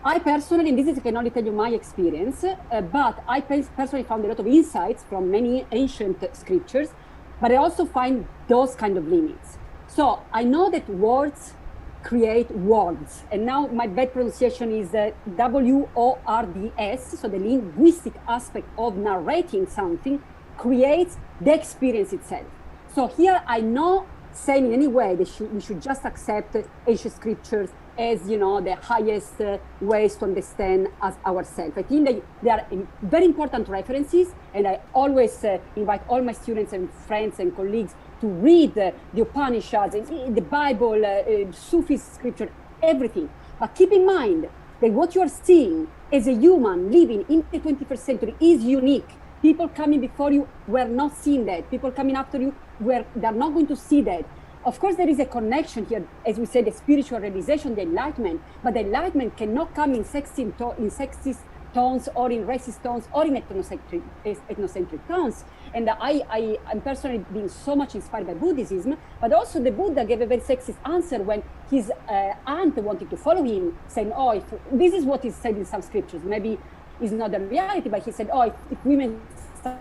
I personally, and this I can only tell you my experience, but I personally found a lot of insights from many ancient scriptures, but I also find those kind of limits. So I know that words create words, and now my bad pronunciation is WORDS, so the linguistic aspect of narrating something creates the experience itself. So here I know saying in any way that we should just accept ancient scriptures as, the highest ways to understand as ourselves. I think they are very important references, and I always invite all my students and friends and colleagues to read the Upanishads, the Bible, Sufi scripture, everything. But keep in mind that what you're seeing as a human living in the 21st century is unique. People coming before you were not seeing that. People coming after you they're not going to see that. Of course, there is a connection here, as we said, the spiritual realization, the enlightenment, but the enlightenment cannot come in sexist tones or in racist tones or in ethnocentric tones. And I'm personally being so much inspired by Buddhism, but also the Buddha gave a very sexist answer when his aunt wanted to follow him, saying, oh, this is what is said in some scriptures. Maybe it's not the reality, but he said, oh, if women start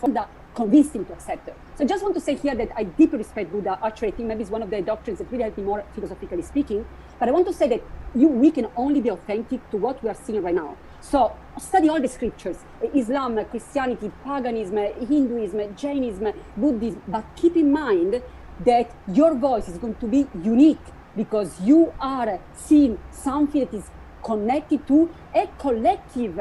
Buddha convinced him to accept her. So I just want to say here that I deeply respect Buddha. Actually, I think maybe it's one of the doctrines that really helped me more philosophically speaking. But I want to say that we can only be authentic to what we are seeing right now. So study all the scriptures, Islam, Christianity, paganism, Hinduism, Jainism, Buddhism, but keep in mind that your voice is going to be unique because you are seeing something that is connected to a collective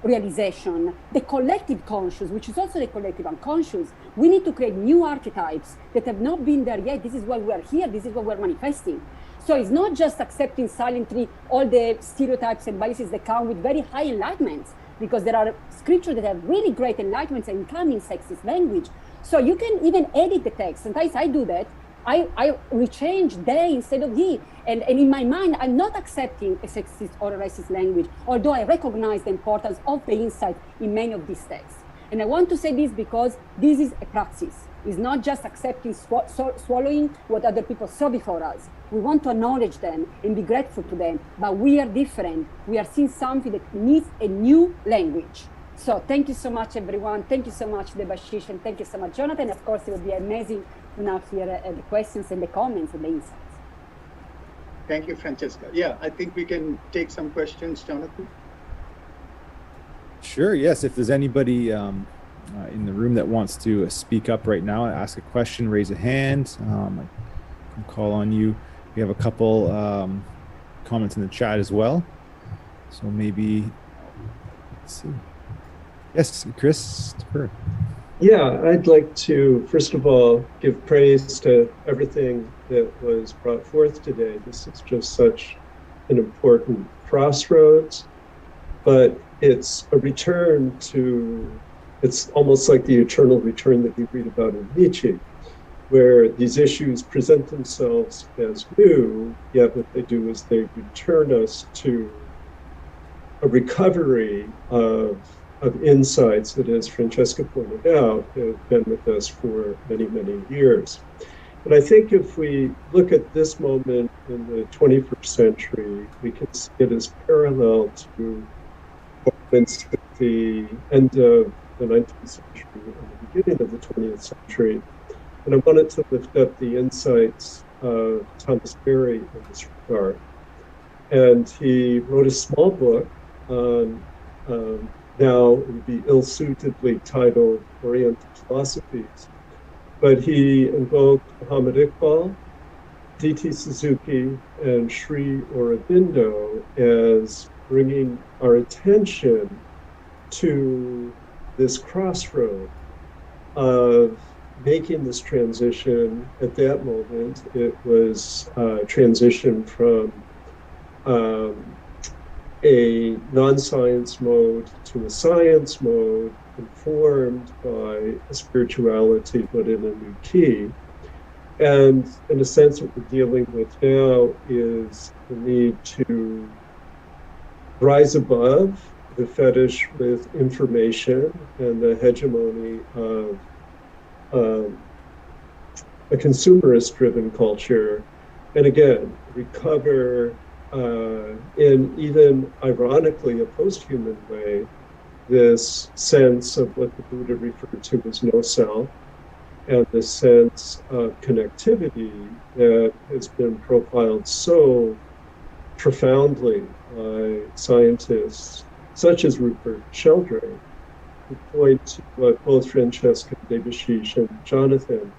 realization, the collective conscious, which is also the collective unconscious. We need to create new archetypes that have not been there yet. This is why we are here. This is what we're manifesting. So it's not just accepting silently all the stereotypes and biases that come with very high enlightenments, because there are scriptures that have really great enlightenments and come in sexist language. So you can even edit the text. Sometimes I do that. I rechange they instead of he. And in my mind, I'm not accepting a sexist or a racist language, although I recognize the importance of the insight in many of these texts. And I want to say this because this is a praxis. It's not just accepting, swallowing what other people saw before us. We want to acknowledge them and be grateful to them, but we are different. We are seeing something that needs a new language. So thank you so much, everyone. Thank you so much, Debashish, and thank you so much, Jonathan. Of course, it would be amazing to now hear the questions and the comments and the insights. Thank you, Francesca. Yeah, I think we can take some questions, Jonathan. Sure, yes. If there's anybody in the room that wants to speak up right now, ask a question, raise a hand. I can call on you. We have a couple comments in the chat as well. So maybe, let's see. Yes, Christopher. Yeah, I'd like to, first of all, give praise to everything that was brought forth today. This is just such an important crossroads, but it's a return to, it's almost like the eternal return that we read about in Nietzsche, where these issues present themselves as new, yet what they do is they return us to a recovery of insights that, as Francesca pointed out, have been with us for many, many years. And I think if we look at this moment in the 21st century, we can see it as parallel to moments at the end of the 19th century and the beginning of the 20th century. And I wanted to lift up the insights of Thomas Berry in this regard. And he wrote a small book on now it would be ill-suitedly titled Oriental Philosophies, but he invoked Muhammad Iqbal, D.T. Suzuki, and Sri Aurobindo as bringing our attention to this crossroad of making this transition. At that moment, it was transition from a non-science mode to a science mode, informed by a spirituality, but in a new key. And in a sense, what we're dealing with now is the need to rise above the fetish with information and the hegemony of a consumerist-driven culture, and again, recover in even ironically a post-human way, this sense of what the Buddha referred to as no self, and the sense of connectivity that has been profiled so profoundly by scientists such as Rupert Sheldrake, who point to what both Francesca, Debashish, and Jonathan,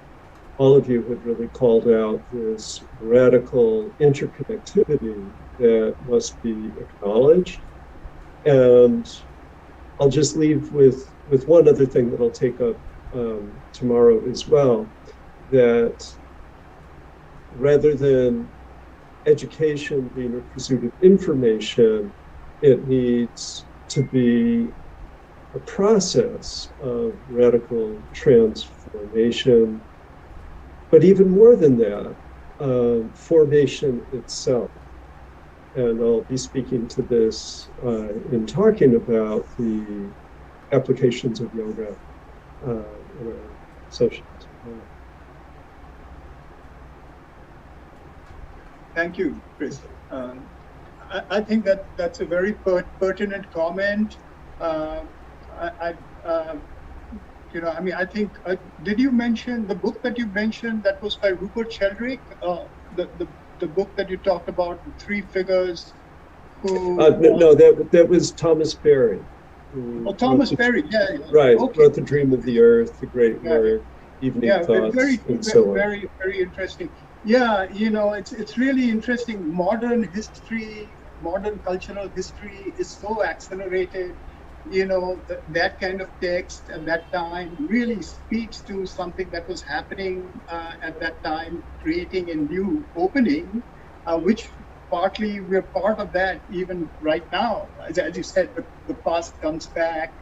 all of you have really called out, this radical interconnectivity that must be acknowledged. And I'll just leave with one other thing that I'll take up tomorrow as well, that rather than education being a pursuit of information, it needs to be a process of radical transformation, but even more than that, formation itself. And I'll be speaking to this in talking about the applications of yoga in our sessions. Thank you, Chris. I think that that's a very pertinent comment. I think, did you mention the book that you mentioned that was by Rupert Sheldrake? The book that you talked about, the three figures who... no, that was Thomas Berry. Thomas Berry, yeah. Right, okay. Wrote The Dream of the Earth, The Great Work, Evening Thoughts, and so on. Very, very interesting. Yeah, it's really interesting. Modern history, modern cultural history is so accelerated. That kind of text at that time really speaks to something that was happening at that time, creating a new opening, which partly we're part of that even right now. As you said, the past comes back,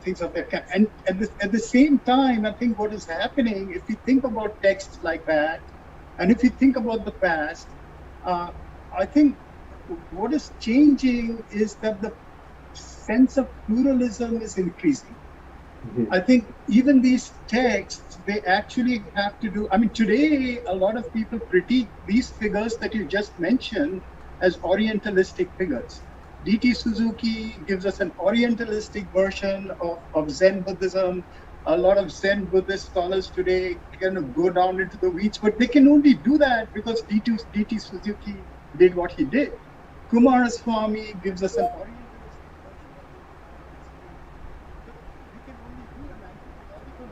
things of that kind. And at the same time, I think what is happening, if you think about texts like that, and if you think about the past, I think what is changing is that the sense of pluralism is increasing. Mm-hmm. I think even these texts, they actually have to do, today a lot of people critique these figures that you just mentioned as Orientalistic figures. D.T. Suzuki gives us an Orientalistic version of Zen Buddhism. A lot of Zen Buddhist scholars today kind of go down into the weeds, but they can only do that because D.T. Suzuki did what he did. Kumaraswamy gives us an Orientalist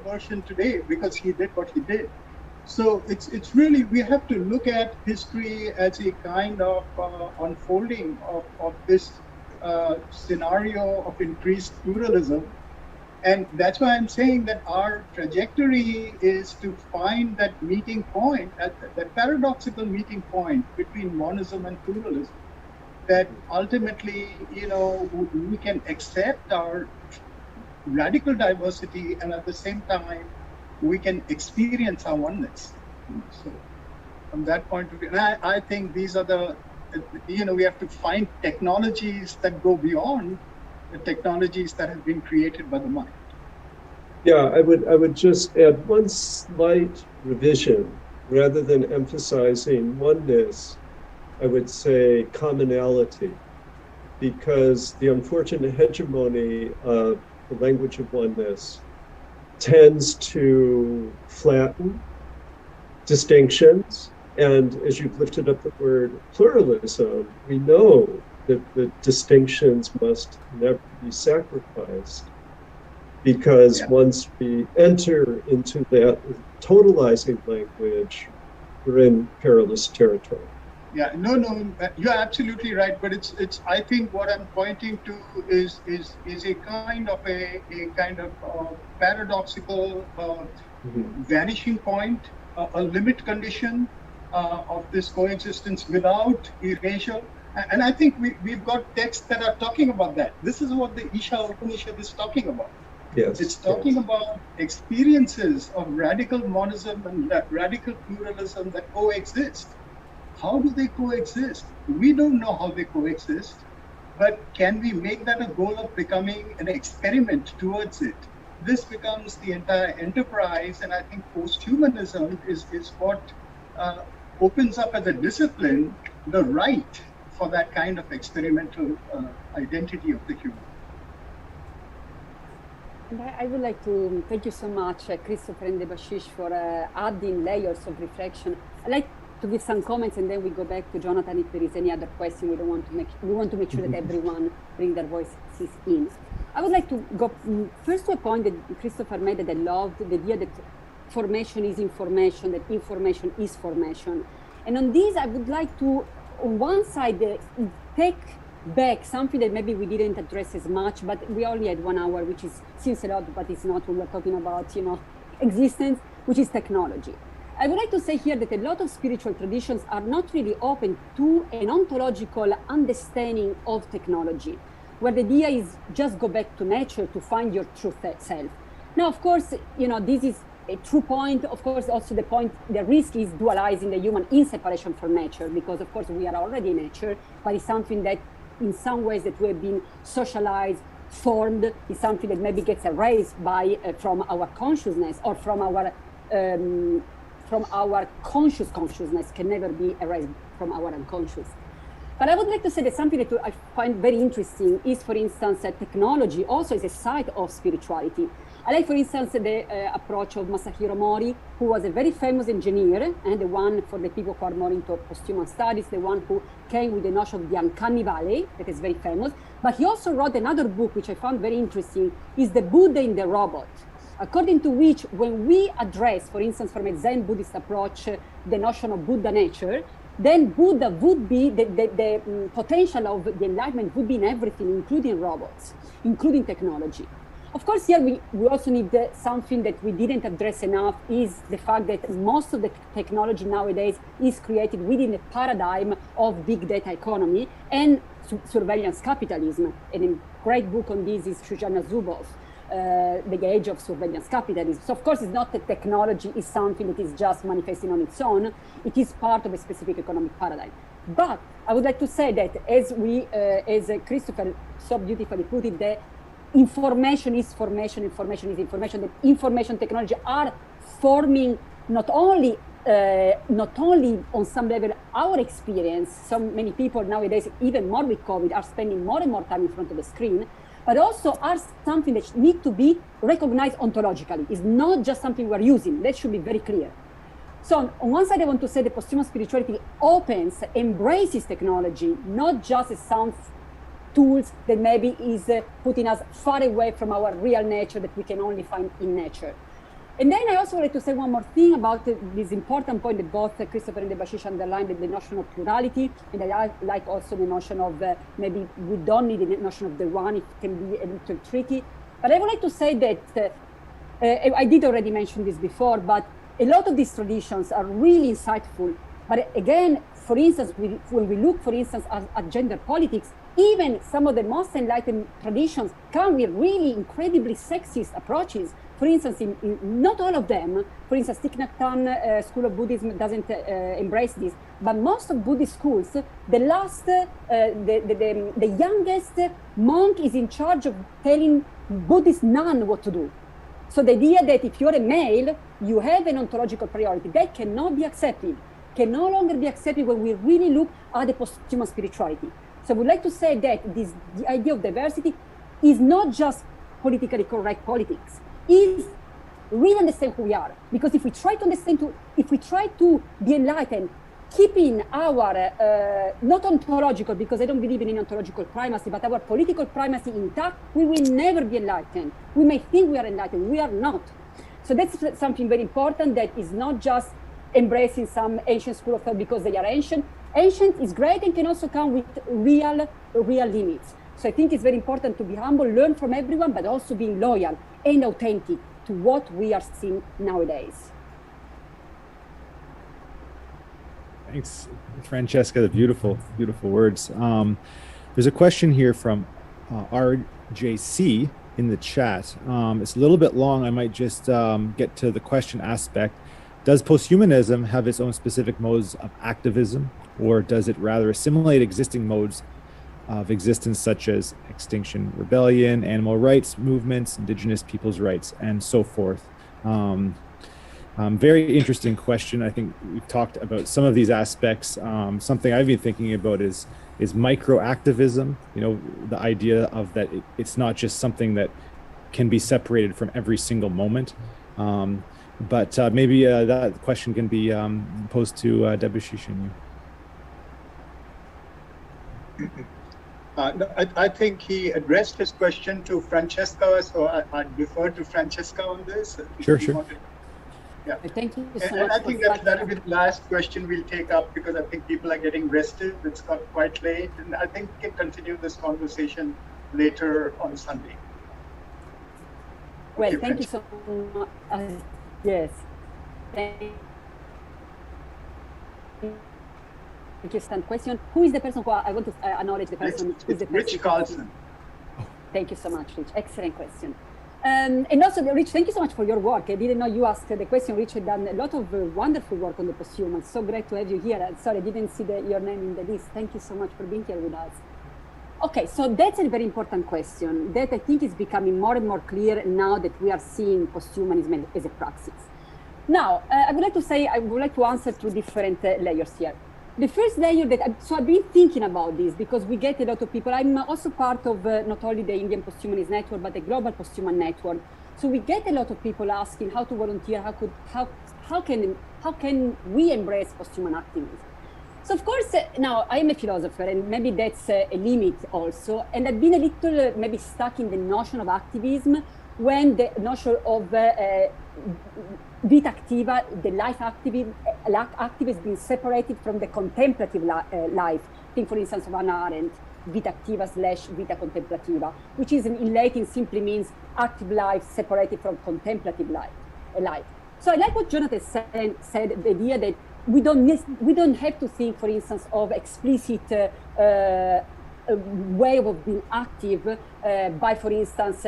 version today because he did what he did. So it's really, we have to look at history as a kind of unfolding of this scenario of increased pluralism. And that's why I'm saying that our trajectory is to find that meeting point, that paradoxical meeting point between monism and pluralism, that ultimately, we can accept our radical diversity, and at the same time, we can experience our oneness. So, from that point of view, and I think these are we have to find technologies that go beyond the technologies that have been created by the mind. Yeah, I would just add one slight revision. Rather than emphasizing oneness, I would say commonality, because the unfortunate hegemony of the language of oneness tends to flatten distinctions. And as you've lifted up the word pluralism, we know that the distinctions must never be sacrificed, because once we enter into that totalizing language, we're in perilous territory. Yeah, no, you're absolutely right. But it's. I think what I'm pointing to is a kind of a paradoxical vanishing point, a limit condition of this coexistence without erasure. And I think we've got texts that are talking about that. This is what the Isha Upanishad is talking about. Yes, it's talking about experiences of radical monism and radical pluralism that coexist. How do they coexist? We don't know how they coexist, but can we make that a goal of becoming an experiment towards it? This becomes the entire enterprise, and I think posthumanism is what opens up as a discipline the right for that kind of experimental identity of the human. And I would like to thank you so much, Christopher and Debashish, for adding layers of reflection. I'd like to give some comments, and then we go back to Jonathan if there is any other question. We want to make sure that everyone bring their voices in. I would like to go first to a point that Christopher made that I loved, the idea that formation is information, that information is formation. And on this, I would like to, on one side, take back something that maybe we didn't address as much, but we only had 1 hour, which seems a lot, but it's not when we're talking about, existence, which is technology. I would like to say here that a lot of spiritual traditions are not really open to an ontological understanding of technology, where the idea is just go back to nature to find your true self. Now, of course, this is a true point. Of course, also the risk is dualizing the human in separation from nature, because of course we are already nature, but it's something that in some ways that we have been socialized, formed, is something that maybe gets erased by from our consciousness, or from our consciousness can never be erased from our unconscious. But I would like to say that something that I find very interesting is, for instance, that technology also is a side of spirituality. I like, for instance, the approach of Masahiro Mori, who was a very famous engineer, and the one, for the people who are more into posthuman studies, the one who came with the notion of the uncanny valley, that is very famous. But he also wrote another book, which I found very interesting, is The Buddha in the Robot, according to which, when we address, for instance, from a Zen Buddhist approach, the notion of Buddha nature, then Buddha would be, the potential of the enlightenment would be in everything, including robots, including technology. Of course, here we also need something that we didn't address enough, is the fact that most of the technology nowadays is created within the paradigm of big data economy and surveillance capitalism. And a great book on this is Shoshana Zuboff, The Age of Surveillance Capitalism. So of course, it's not that technology is something that is just manifesting on its own. It is part of a specific economic paradigm. But I would like to say that as Christopher so beautifully put it, that information is formation, information is information, that information technology are forming not only on some level our experience. So many people nowadays, even more with COVID, are spending more and more time in front of the screen, but also are something that need to be recognized ontologically. It's not just something we're using. That should be very clear. So on one side, I want to say the posthumous spirituality opens, embraces technology, not just as some tools that maybe is putting us far away from our real nature that we can only find in nature. And then I also wanted to say one more thing about this important point that both Christopher and Debashish underlined, the notion of plurality, and I like also the notion of maybe we don't need the notion of the one, it can be a little tricky. But I would like to say that, I did already mention this before, but a lot of these traditions are really insightful. But again, for instance, when we look, for instance, at gender politics, even some of the most enlightened traditions come with really incredibly sexist approaches. For instance, in not all of them, for instance, Thich Nhat Hanh school of Buddhism doesn't embrace this, but most of Buddhist schools, the youngest monk is in charge of telling Buddhist nun what to do. So the idea that if you're a male, you have an ontological priority, that cannot be accepted, can no longer be accepted when we really look at the posthumous spirituality. So I would like to say that the idea of diversity is not just politically correct politics, is really understand who we are. Because if we try to understand, if we try to be enlightened, keeping our, not ontological, because I don't believe in ontological primacy, but our political primacy intact, we will never be enlightened. We may think we are enlightened, we are not. So that's something very important, that is not just embracing some ancient school of thought because they are ancient. Ancient is great and can also come with real limits. So I think it's very important to be humble, learn from everyone, but also being loyal and authentic to what we are seeing nowadays. Thanks, Francesca, the beautiful, beautiful words. There's a question here from RJC in the chat. It's a little bit long. I might just get to the question aspect. Does posthumanism have its own specific modes of activism, or does it rather assimilate existing modes of existence such as extinction rebellion, animal rights movements, indigenous people's rights, and so forth? Very interesting question. I think we've talked about some of these aspects. Something I've been thinking about is microactivism. You know, the idea of that it's not just something that can be separated from every single moment. But maybe that question can be posed to Debashish and you. No, I think he addressed his question to Francesca, so I'd defer to Francesca on this. Sure. Yeah. Thank you so and much. I think that will be the last question we'll take up, because I think people are getting rested. It's got quite late, and I think we can continue this conversation later on Sunday. Well, thank you so much. Yes. Thank Thank you, Stan. Question: who is the person who I want to acknowledge the person? It's Rich Carlson. Thank you so much, Rich. Excellent question. And also, Rich, thank you so much for your work. I didn't know you asked the question. Rich had done a lot of wonderful work on the posthuman. So great to have you here. Sorry, I didn't see your name in the list. Thank you so much for being here with us. Okay, so that's a very important question that I think is becoming more and more clear now that we are seeing posthumanism as a praxis. Now, I would like to answer through different layers here. The first layer so I've been thinking about this because we get a lot of people. I'm also part of not only the Indian Posthumanist Network, but the Global Posthuman Network. So we get a lot of people asking how to volunteer, how can we embrace posthuman activism? So of course, now I am a philosopher and maybe that's a limit also. And I've been a little maybe stuck in the notion of activism when the notion of vita activa, the life active has been separated from the contemplative life. Think, for instance, of Hannah Arendt, vita activa / vita contemplativa, which is in Latin simply means active life separated from contemplative life. So I like what Jonathan said, the idea that we don't have to think, for instance, of explicit way of being active by, for instance,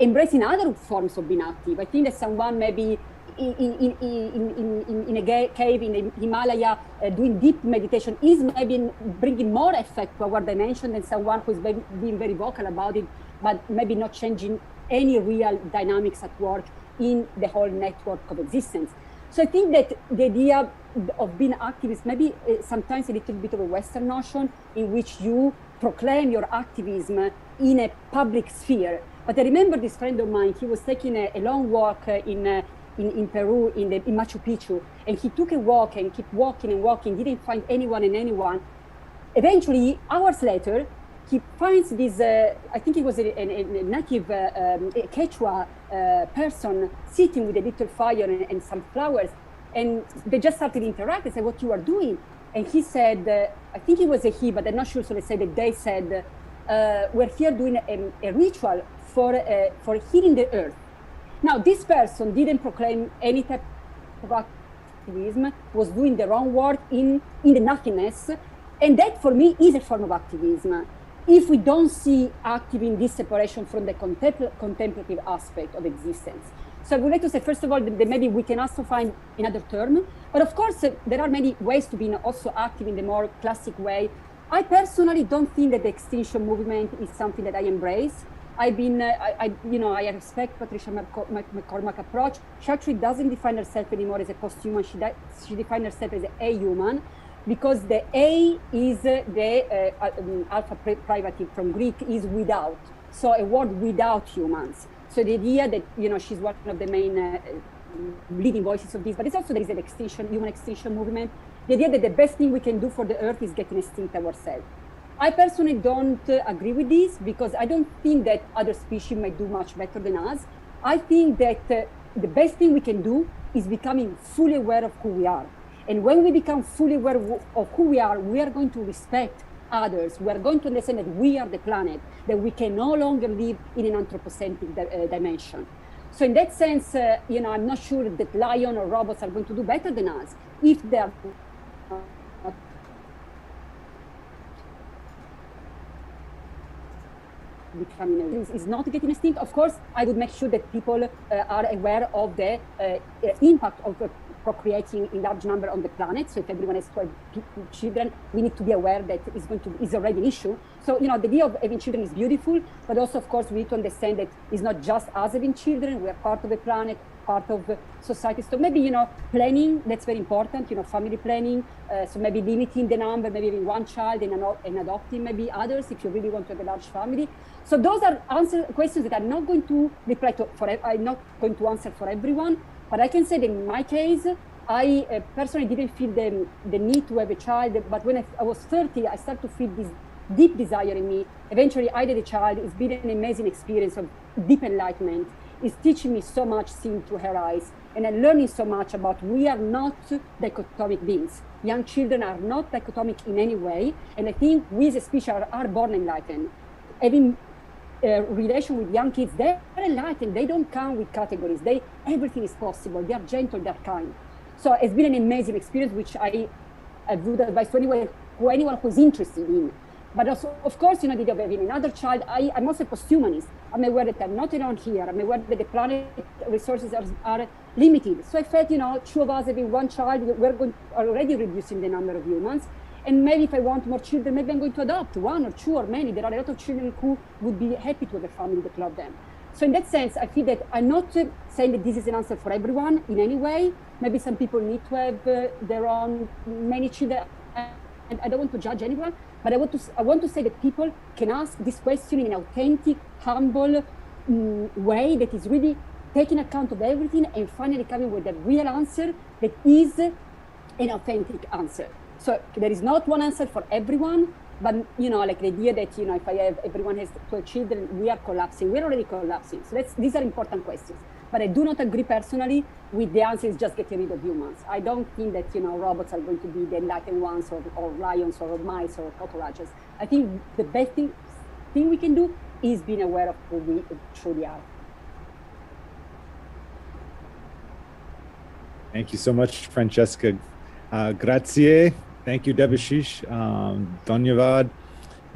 embracing other forms of being active. I think that someone maybe in a cave in the Himalaya doing deep meditation is maybe bringing more effect to our dimension than someone who's being very vocal about it, but maybe not changing any real dynamics at work in the whole network of existence. So I think that the idea of being active is maybe sometimes a little bit of a Western notion in which you proclaim your activism in a public sphere. But I remember this friend of mine, he was taking a long walk in Peru, in Machu Picchu, and he took a walk and kept walking and walking, didn't find anyone. Eventually, hours later, he finds this, I think it was a native Quechua person sitting with a little fire and some flowers. And they just started interacting, said, what you are doing? And he said, I think it was a he, but I'm not sure, so let's say that they said, we're here doing a ritual for healing the earth. Now, this person didn't proclaim any type of activism, was doing their own work in the nothingness. And that, for me, is a form of activism. If we don't see active in this separation from the contemplative aspect of existence. So I would like to say, first of all, that maybe we can also find another term. But of course, there are many ways to be also active in the more classic way. I personally don't think that the extinction movement is something that I embrace. I've been, I respect Patricia McCormack's approach. She actually doesn't define herself anymore as a posthuman. She defines herself as a human, because the A is the alpha privative from Greek is without. So a word without humans. So the idea that, she's one of the main leading voices of this, but it's also there is an human extinction movement. The idea that the best thing we can do for the earth is getting extinct ourselves. I personally don't agree with this, because I don't think that other species might do much better than us. I think that the best thing we can do is becoming fully aware of who we are. And when we become fully aware of who we are going to respect others. We are going to understand that we are the planet, that we can no longer live in an anthropocentric dimension. So in that sense, I'm not sure that lions or robots are going to do better than us if they are is not getting extinct. Of course, I would make sure that people are aware of the impact of procreating in large number on the planet. So if everyone has 12 children, we need to be aware that is already an issue. So, the idea of having children is beautiful, but also, of course, we need to understand that it's not just us having children. We are part of the planet, part of society. So maybe, planning, that's very important, family planning. So maybe limiting the number, maybe having one child and adopting maybe others if you really want to have a large family. So those are questions that I'm not going to reply to I'm not going to answer for everyone. But I can say that in my case, I personally didn't feel the need to have a child. But when I was 30, I started to feel this deep desire in me. Eventually, I had a child. It's been an amazing experience of deep enlightenment. It's teaching me so much, seeing through her eyes. And I'm learning so much about we are not dichotomic beings. Young children are not dichotomic in any way. And I think we as a species are born enlightened. Having relation with young kids, they're enlightened. They don't come with categories. Everything is possible. They are gentle, they're kind. So it's been an amazing experience, which I would advise to anyone who's interested in. But also, of course, the idea of having another child, I'm also a posthumanist. I'm aware that I'm not alone here. I'm aware that the planet resources are limited. So I felt, two of us having one child, we're already reducing the number of humans. And maybe if I want more children, maybe I'm going to adopt one or two or many. There are a lot of children who would be happy to have a family that love them. So in that sense, I feel that I'm not saying that this is an answer for everyone in any way. Maybe some people need to have their own many children. And I don't want to judge anyone, but I want to say that people can ask this question in an authentic, humble way that is really taking account of everything and finally coming with a real answer that is an authentic answer. So there is not one answer for everyone, but like the idea that if everyone has 12 children, we are collapsing. We're already collapsing. So these are important questions. But I do not agree personally with the answer is just getting rid of humans. I don't think that robots are going to be the enlightened ones or lions or mice or cockroaches. I think the best thing we can do is being aware of who we truly are. Thank you so much, Francesca. Grazie. Thank you, Debashish. Dhanyavad.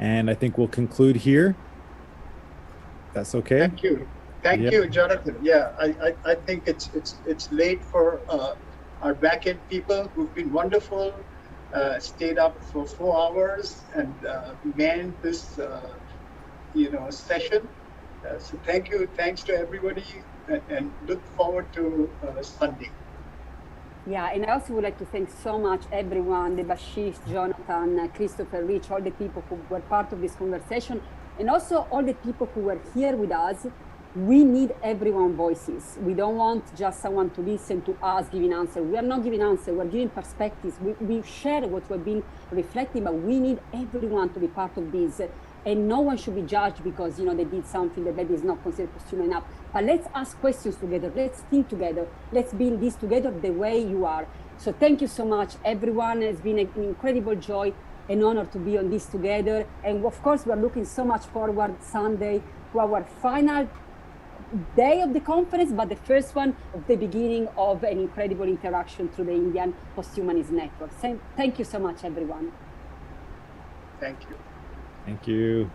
And I think we'll conclude here. That's okay. Thank you. Thank you, Jonathan. Yeah, I think it's late for our back-end people who've been wonderful, stayed up for 4 hours and manned this session. So thank you. Thanks to everybody and look forward to Sunday. Yeah, and I also would like to thank so much everyone, Debashish, Jonathan, Christopher, Rich, all the people who were part of this conversation, and also all the people who were here with us. We need everyone's voices. We don't want just someone to listen to us giving answers. We are not giving answers, we're giving perspectives. We share what we've been reflecting, but we need everyone to be part of this. And no one should be judged because they did something that maybe is not considered posthuman enough. But let's ask questions together, let's think together, let's build this together the way you are. So thank you so much, everyone. It's been an incredible joy, an honor to be on this together. And of course, we're looking so much forward Sunday to our final day of the conference, but the first one of the beginning of an incredible interaction through the Indian Posthumanism Network. Thank you so much, everyone. Thank you. Thank you.